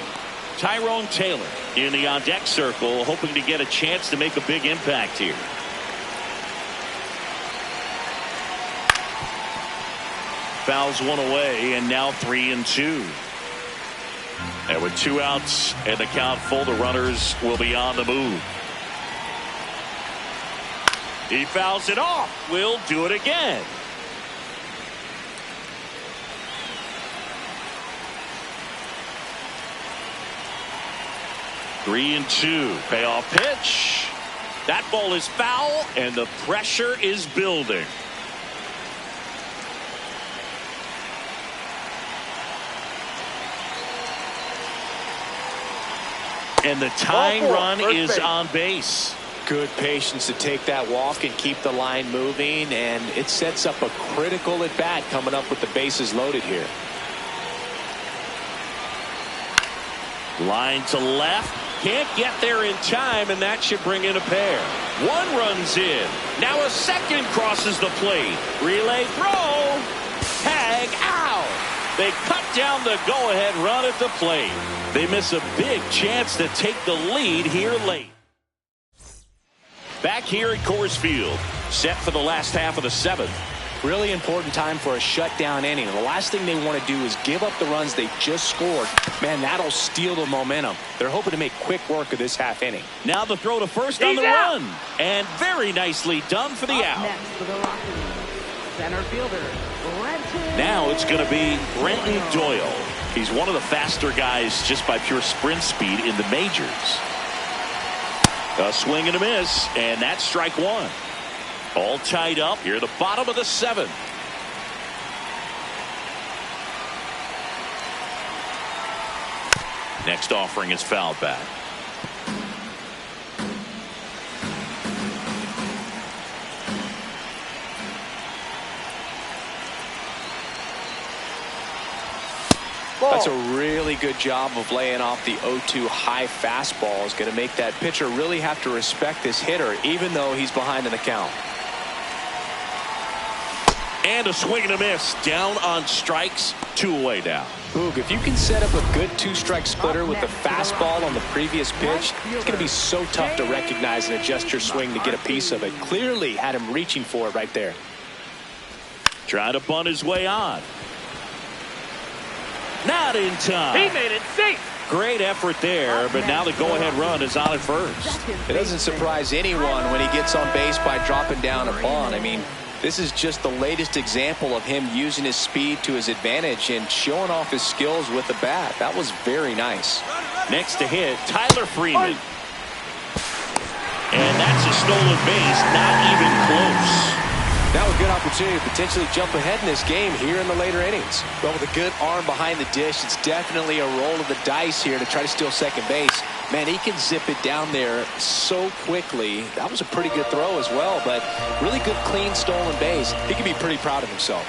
Tyrone Taylor in the on-deck circle, hoping to get a chance to make a big impact here. Fouls one away, and now 3-2. And with 2 outs and the count full, the runners will be on the move. He fouls it off. We'll do it again. Three and two. Payoff pitch. That ball is foul, and the pressure is building. And the tying run is on base. Good patience to take that walk and keep the line moving, and it sets up a critical at bat coming up with the bases loaded here. Line to left. Can't get there in time, and that should bring in a pair. One runs in. Now a second crosses the plate. Relay throw. Tag out. They cut down the go-ahead run at the plate. They miss a big chance to take the lead here late. Back here at Coors Field, set for the last half of the seventh. Really important time for a shutdown inning. The last thing they want to do is give up the runs they just scored. Man, that'll steal the momentum. They're hoping to make quick work of this half inning. Now the throw to first on the run. And very nicely done for the out. Next for the Rockies, center fielder, Brenton. Now it's going to be Brenton Doyle. He's one of the faster guys just by pure sprint speed in the majors. A swing and a miss, and that's strike one. All tied up here at the bottom of the seventh. Next offering is fouled back. That's a really good job of laying off the 0-2 high fastball. Is going to make that pitcher really have to respect this hitter, even though he's behind in the count. And a swing and a miss. Down on strikes. 2 away now. Boog, if you can set up a good 2-strike splitter with the fastball on the previous pitch, it's going to be so tough to recognize and adjust your swing to get a piece of it. Clearly had him reaching for it right there. Trying to bunt his way on. Not in time. He made it safe. Great effort there, but now the go-ahead run is on at first. It doesn't surprise anyone when he gets on base by dropping down a bunt. I mean, this is just the latest example of him using his speed to his advantage and showing off his skills with the bat. That was very nice. Next to hit, Tyler Freeman. And that's a stolen base, not even close. Now a good opportunity to potentially jump ahead in this game here in the later innings. Well, with a good arm behind the dish, it's definitely a roll of the dice here to try to steal second base. Man, he can zip it down there so quickly. That was a pretty good throw as well, but really good clean stolen base. He can be pretty proud of himself.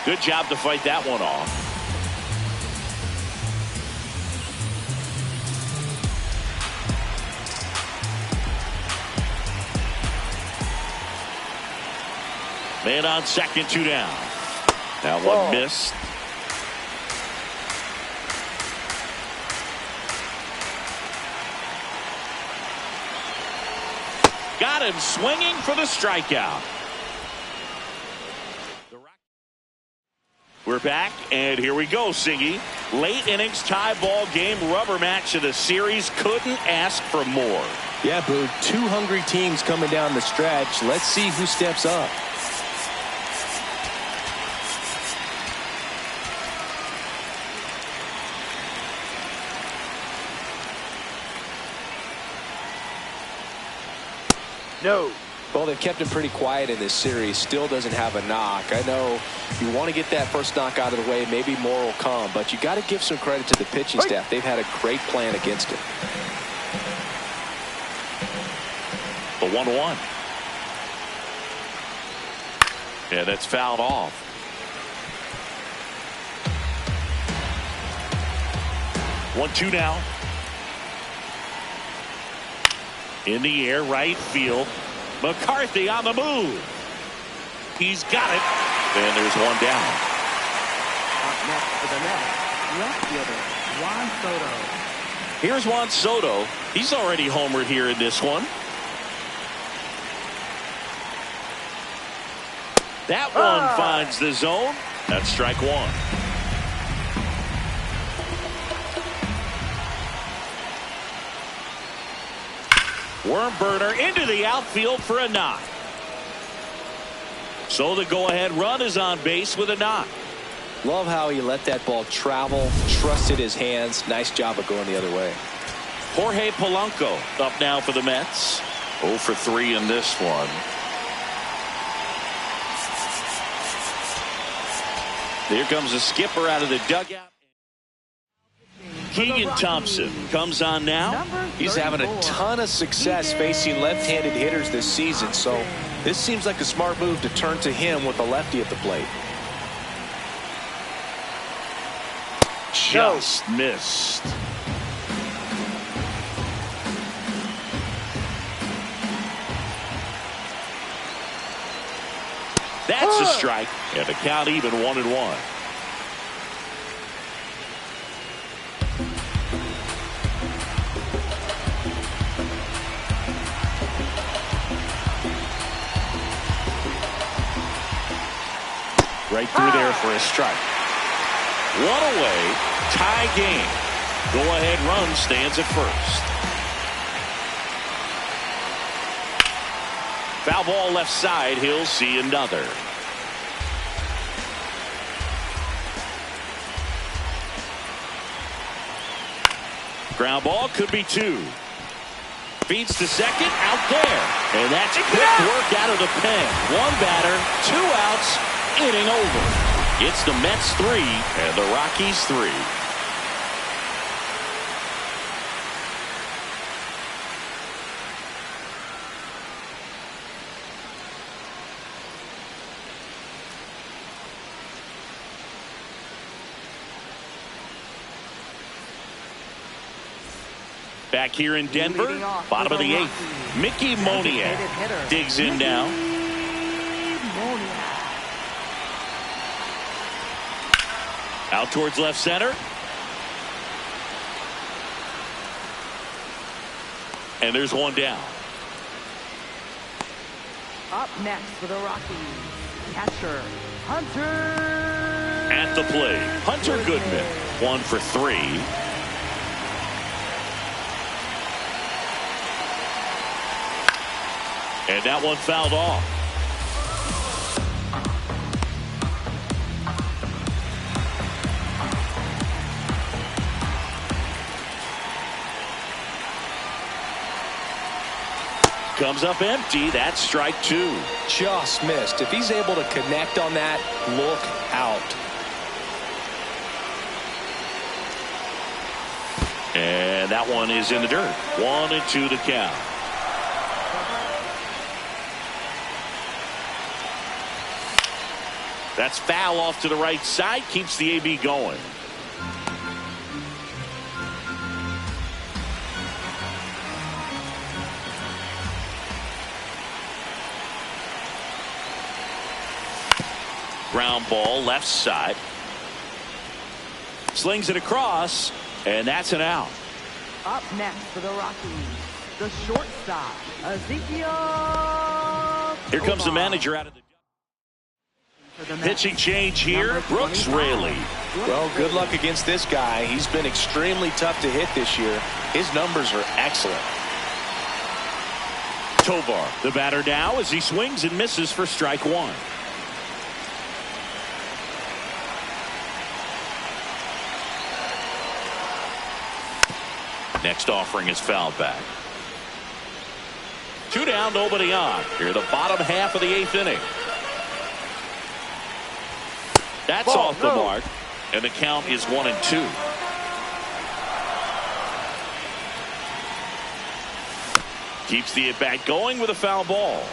Good job to fight that one off. Man on second, 2 down. Now one missed. Got him swinging for the strikeout. We're back, and here we go, Singy. Late innings tie ball game, rubber match of the series. Couldn't ask for more. Yeah, Boo. 2 hungry teams coming down the stretch. Let's see who steps up. No. Well, they've kept him pretty quiet in this series. Still doesn't have a knock. I know you want to get that first knock out of the way. Maybe more will come, but you got to give some credit to the pitching staff. They've had a great plan against him. The 1-1. Yeah, that's fouled off. 1-2 now. In the air, right field. McCarthy on the move. He's got it. And there's one down. Up next for the Mets, left fielder Juan Soto. Here's Juan Soto. He's already homered here in this one. That one finds the zone. That's strike one. Worm burner into the outfield for a knock. So the go-ahead run is on base with a knock. Love how he let that ball travel, trusted his hands. Nice job of going the other way. Jorge Polanco up now for the Mets. 0 for 3 in this one. Here comes the skipper out of the dugout. Keegan Thompson comes on now. He's having a ton of success facing left-handed hitters this season, so this seems like a smart move to turn to him with a lefty at the plate. Just missed. That's a strike, and the count even 1-1. Right through there for a strike. One away, tie game. Go-ahead run stands at first. Foul ball left side. He'll see another. Ground ball could be 2. Feeds to second, out there. And that's quick work out of the pen. One batter, 2 outs, inning over. It's the Mets 3 and the Rockies 3. Back here in Denver, bottom of the 8th, Mickey Moniak digs in now. Out towards left center. And there's one down. Up next for the Rockies, catcher Hunter. At the plate, Hunter Goodman, 1 for 3. And that one fouled off. Comes up empty. That's strike 2. Just missed. If he's able to connect on that, look out. And that one is in the dirt. 1-2 the count. That's foul off to the right side. Keeps the AB going. Ground ball left side. Slings it across, and that's an out. Up next for the Rockies, the shortstop, Ezekiel. Here comes the manager out of the pitching change here. Brooks Raley. Well, good luck against this guy. He's been extremely tough to hit this year. His numbers are excellent. Tovar, the batter now, as he swings and misses for strike 1. Next offering is fouled back. 2 down, nobody on. Here the bottom half of the 8th inning. That's Ball, off the no. mark, and the count is 1-2. Keeps the at-bat going with a foul ball.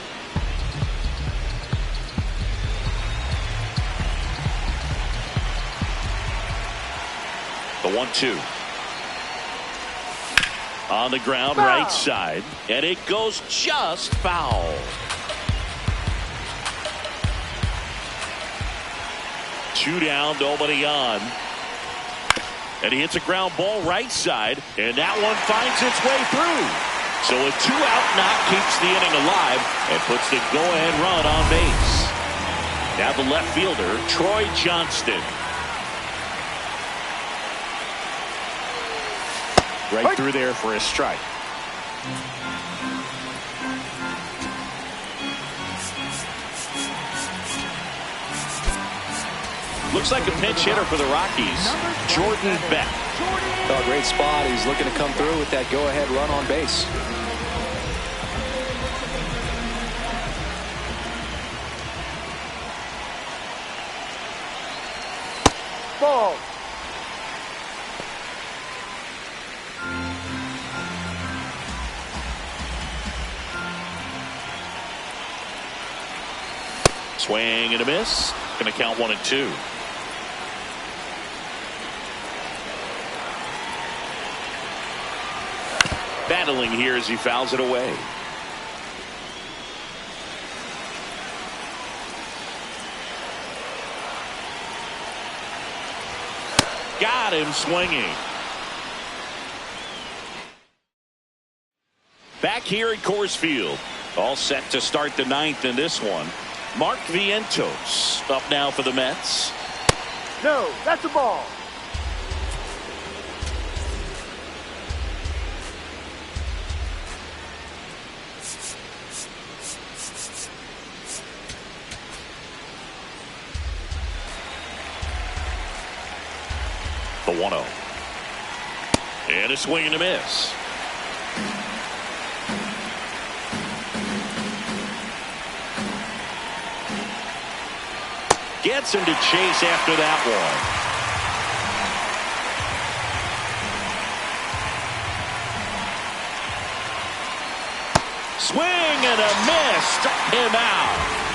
The 1-2. On the ground, Foul. right side, and it goes just foul. 2 down, nobody on. And he hits a ground ball right side, and that one finds its way through. So a 2-out knock keeps the inning alive and puts the go-ahead run on base. Now the left fielder, Troy Johnston. Right through there for a strike. Looks like a pinch hitter for the Rockies, Jordan Beck. Oh, great spot. He's looking to come through with that go-ahead run on base. Ball. Swing and a miss. Going to count 1-2. Battling here as he fouls it away. Got him swinging. Back here at Coors Field. All set to start the 9th in this one. Mark Vientos up now for the Mets. No, that's a ball. The 1-0. And a swing and a miss. Gets him to chase after that one. Swing and a miss. Struck him out.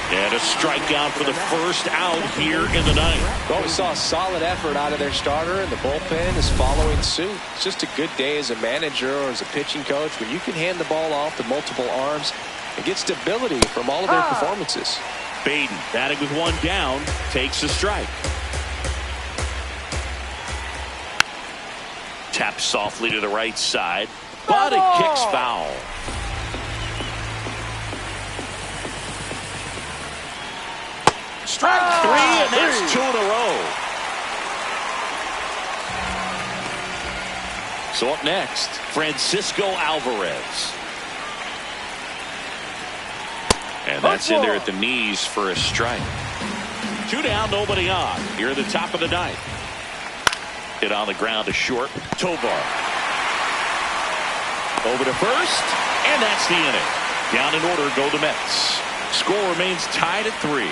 And a strikeout for the first out here in the 9th. Well, we saw a solid effort out of their starter, and the bullpen is following suit. It's just a good day as a manager or as a pitching coach when you can hand the ball off to multiple arms and get stability from all of their performances. Baden batting with 1 down, takes a strike. Taps softly to the right side, but it kicks foul. Strike 3, and that's 2 in a row. So up next, Francisco Alvarez. And that's in there at the knees for a strike. 2 down, nobody on. Here at the top of the 9th. Hit on the ground to short. Tovar. Over to first, and that's the inning. Down in order go the Mets. Score remains tied at 3.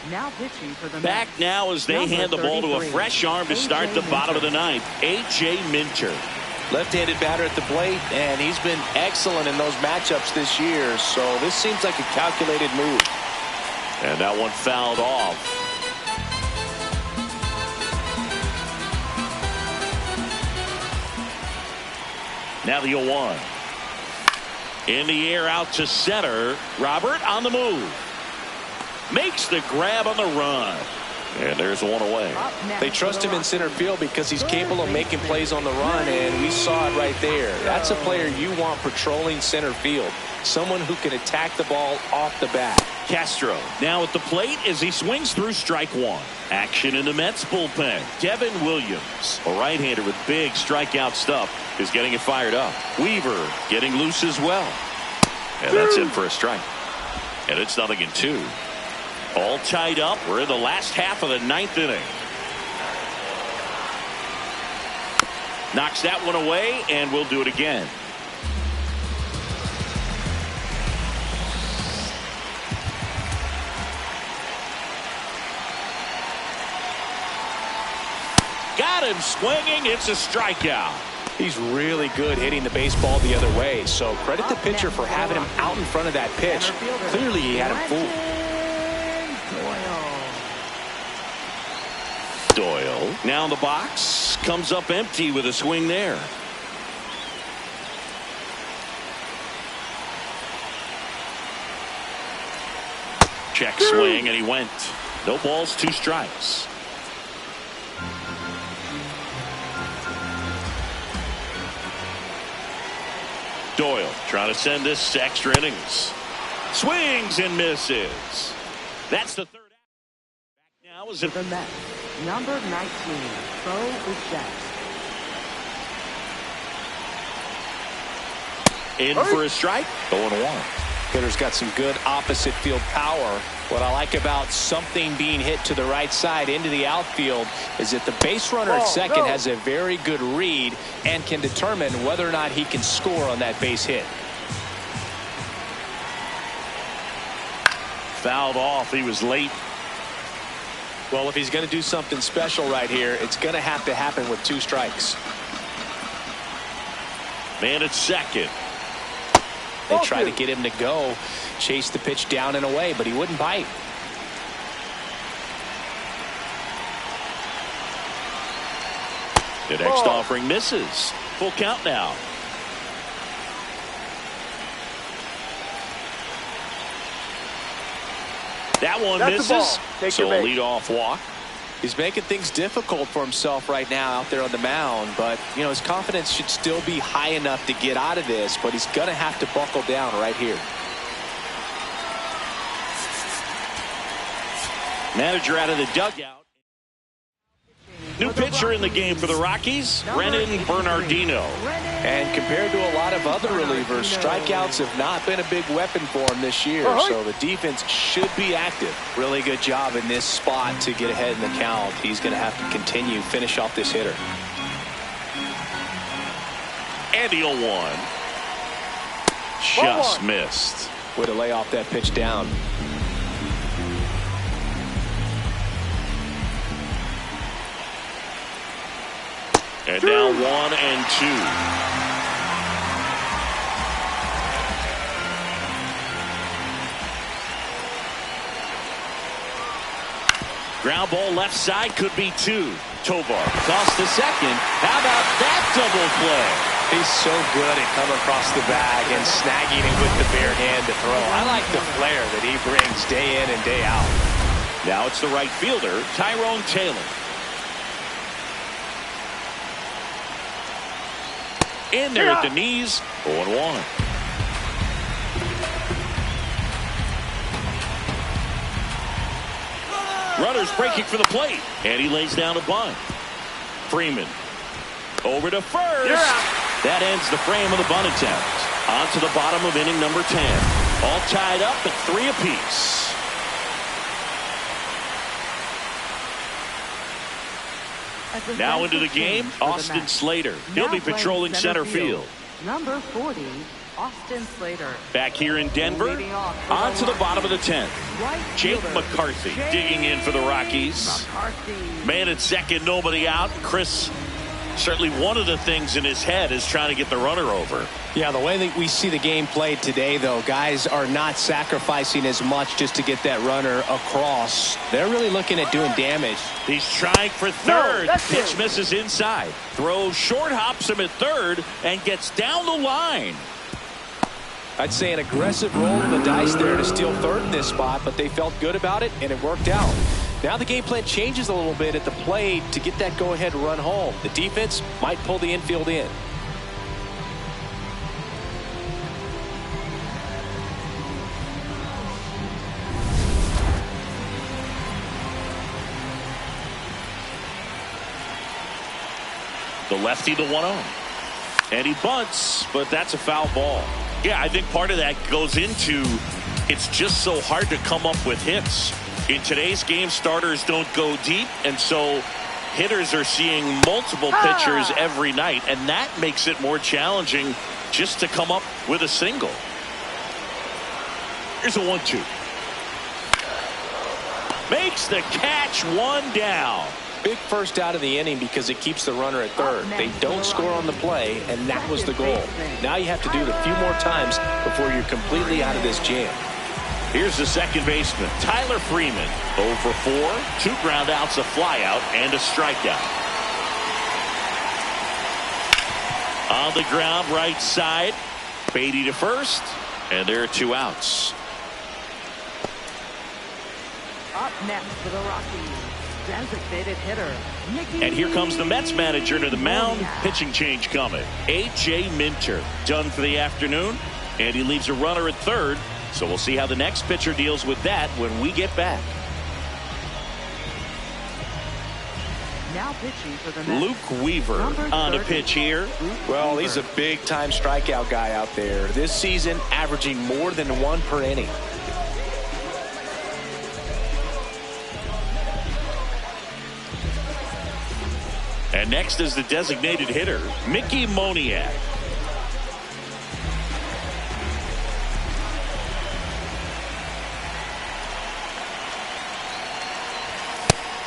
Now pitching for the Back Mets. now as they Number hand the ball to a 33, fresh arm to start the bottom of the 9th. A.J. Minter. Left-handed batter at the plate, and he's been excellent in those matchups this year, so this seems like a calculated move. And that one fouled off. Now the 0-1. In the air out to center. Robert on the move. Makes the grab on the run. And there's one away. They trust him in center field because he's capable of making plays on the run, and we saw it right there. That's a player you want patrolling center field. Someone who can attack the ball off the bat. Castro now at the plate as he swings through strike 1. Action in the Mets bullpen. Devin Williams, a right-hander with big strikeout stuff, is getting it fired up. Weaver getting loose as well. And that's it for a strike. And it's 0-2. All tied up. We're in the last half of the ninth inning. Knocks that one away, and we'll do it again. Got him swinging. It's a strikeout. He's really good hitting the baseball the other way, so credit the pitcher for having him out in front of that pitch. Clearly he had him fooled. Doyle now in the box, comes up empty with a swing there. Check swing, and he went. No balls, 2 strikes. Doyle trying to send this to extra innings. Swings and misses. That's the third out. Back now is it The Mets, number 19, Bo Bichette. in for a strike. 0-1. Hitter's got some good opposite field power. What I like about something being hit to the right side into the outfield is that the base runner at second has a very good read and can determine whether or not he can score on that base hit. Fouled off. He was late. Well, if he's going to do something special right here, it's going to have to happen with 2 strikes. Man at second. They tried to get him to go, chase the pitch down and away, but he wouldn't bite. The next offering misses. Full count now. That one misses. So a leadoff walk. He's making things difficult for himself right now out there on the mound, but you know his confidence should still be high enough to get out of this, but he's going to have to buckle down right here. Manager out of the dugout. New pitcher in the game for the Rockies, Brennan Bernardino. And compared to a lot of other relievers, strikeouts have not been a big weapon for him this year, so the defense should be active. Really good job in this spot to get ahead in the count. He's going to have to continue, finish off this hitter. And the 0-1. Just missed. Way to lay off that pitch down. And now 1-2. Ground ball left side, could be 2. Tovar toss to second. How about that double play? He's so good at coming across the bag and snagging it with the bare hand to throw. I like the flair that he brings day in and day out. Now it's the right fielder, Tyrone Taylor. In there at the knees, 0-1. Runners breaking for the plate, and he lays down a bunt. Freeman over to first. That ends the frame of the bunt attempt. On to the bottom of inning number 10. All tied up at 3 apiece. Now into the game, Austin Slater. He'll be patrolling center field. Number 40, Austin Slater. Back here in Denver, on to the bottom of the 10th. Jake McCarthy digging in for the Rockies. Man at second, nobody out. Chris, certainly one of the things in his head is trying to get the runner over. Yeah, the way that we see the game played today, though, guys are not sacrificing as much just to get that runner across. They're really looking at doing damage. He's trying for third. Pitch misses inside. Throws short, hops him at third, and gets down the line. I'd say an aggressive roll of the dice there to steal third in this spot, but they felt good about it, and it worked out. Now the game plan changes a little bit at the plate to get that go-ahead run home. The defense might pull the infield in. The lefty, the 1-0. And he bunts, but that's a foul ball. Yeah, I think part of that goes into it's just so hard to come up with hits. In today's game, starters don't go deep, and so hitters are seeing multiple pitchers every night, and that makes it more challenging just to come up with a single. Here's a 1-2. Makes the catch, one down. Big first out of the inning because it keeps the runner at third. They don't score on the play, and that was the goal. Now you have to do it a few more times before you're completely out of this jam. Here's the second baseman, Tyler Freeman. 0 for 4, 2 ground outs, a flyout, and a strikeout. On the ground, right side. Beatty to first, and there are 2 outs. Up next for the Rockies, designated hitter, Mickey. And here comes the Mets manager to the mound. Pitching change coming. A.J. Minter done for the afternoon, and he leaves a runner at third. So we'll see how the next pitcher deals with that when we get back. Now pitching for the Mets, Luke Weaver on a pitch here. Well, he's a big-time strikeout guy out there. This season, averaging more than 1 per inning. And next is the designated hitter, Mickey Moniak.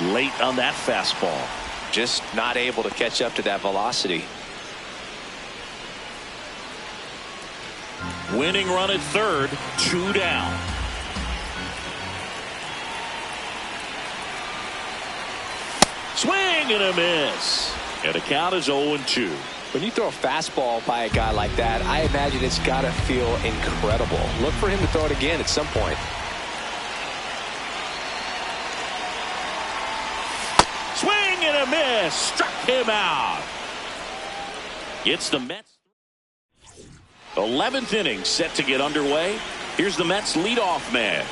Late on that fastball. Just not able to catch up to that velocity. Winning run at third, 2 down. Swing and a miss. And the count is 0-2. When you throw a fastball by a guy like that, I imagine it's got to feel incredible. Look for him to throw it again at some point. Swing and a miss. Struck him out. It's the Mets. 11th inning set to get underway. Here's the Mets leadoff man,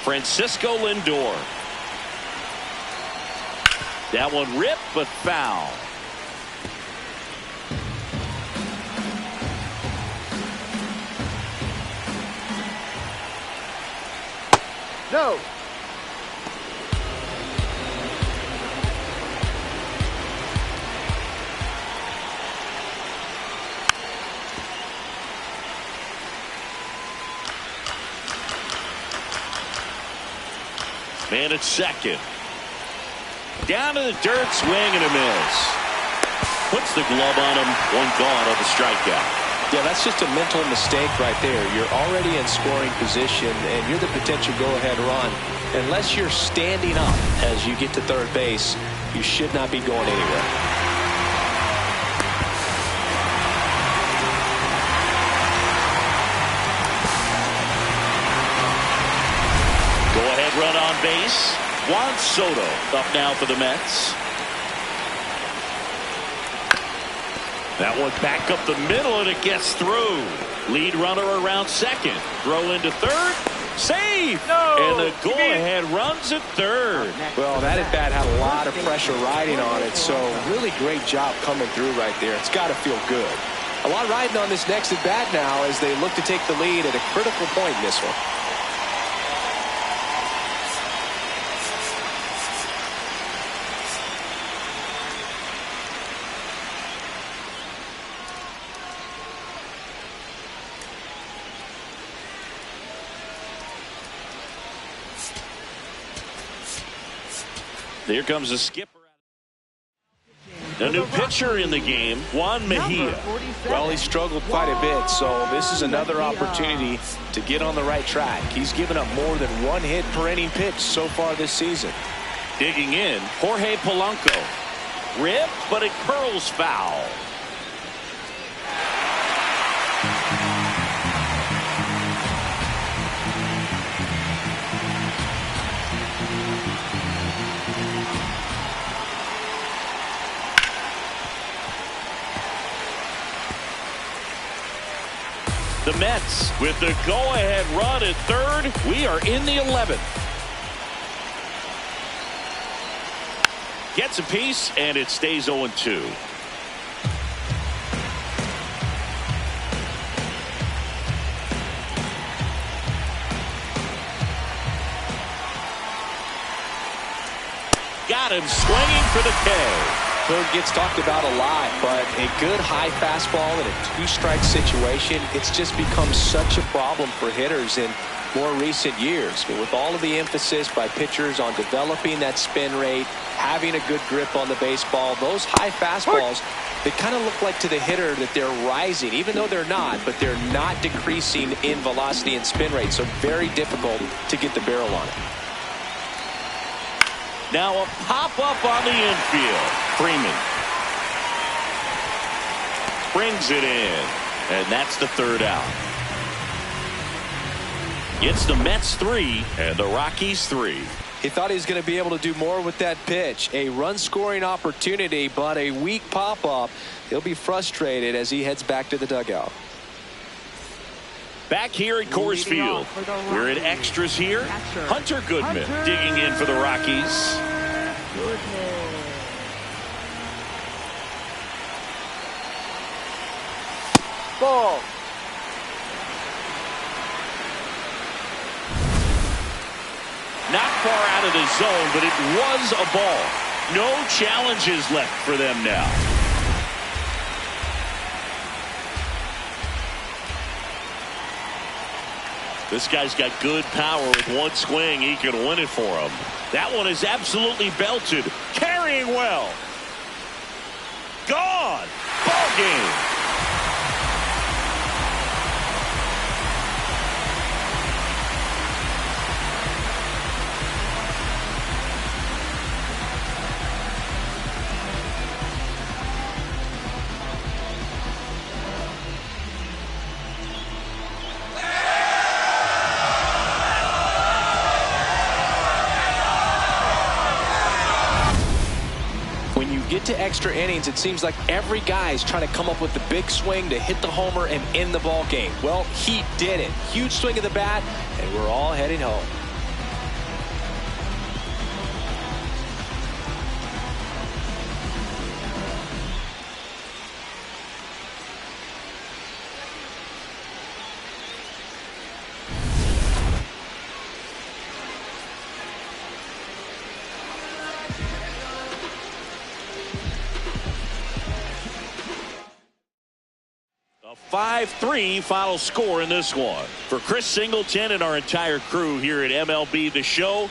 Francisco Lindor. That one ripped but foul. No. Man at second. Down to the dirt, swing and a miss. Puts the glove on him. 1 gone on the strikeout. Yeah, that's just a mental mistake right there. You're already in scoring position, and you're the potential go-ahead run. Unless you're standing up as you get to third base, you should not be going anywhere. Go-ahead run on base. Juan Soto up now for the Mets. That one back up the middle, and it gets through. Lead runner around second. Throw into third. Save! No! And the go-ahead runs at third. Well, that at bat had a lot of pressure riding on it, so really great job coming through right there. It's got to feel good. A lot riding on this next at bat now as they look to take the lead at a critical point in this one. Here comes the skipper. A new pitcher in the game, Juan Mejia. Well, he struggled quite a bit, so this is another opportunity to get on the right track. He's given up more than 1 hit per inning pitch so far this season. Digging in, Jorge Polanco. Ripped, but it curls foul. The Mets with the go-ahead run at third. We are in the 11th. Gets a piece, and it stays 0-2. got him swinging for the K. It gets talked about a lot, but a good high fastball in a two-strike situation, it's just become such a problem for hitters in more recent years. I mean, with all of the emphasis by pitchers on developing that spin rate, having a good grip on the baseball, those high fastballs, they kind of look like to the hitter that they're rising, even though they're not, but they're not decreasing in velocity and spin rate, so very difficult to get the barrel on it. Now a pop-up on the infield. Freeman brings it in, and that's the third out. It's the Mets 3 and the Rockies 3. He thought he was going to be able to do more with that pitch. A run-scoring opportunity, but a weak pop-up. He'll be frustrated as he heads back to the dugout. Back here at Coors Field, we're in extras here. Hunter Goodman digging in for the Rockies. Ball. Not far out of the zone, but it was a ball. No challenges left for them now. This guy's got good power. With one swing, he can win it for him. That one is absolutely belted. Carrying well. Gone. Ball game. When you get to extra innings, it seems like every guy's trying to come up with the big swing to hit the homer and end the ball game. Well, he did it. Huge swing of the bat, and we're all heading home. A 5-3 final score in this one. For Chris Singleton and our entire crew here at MLB The Show,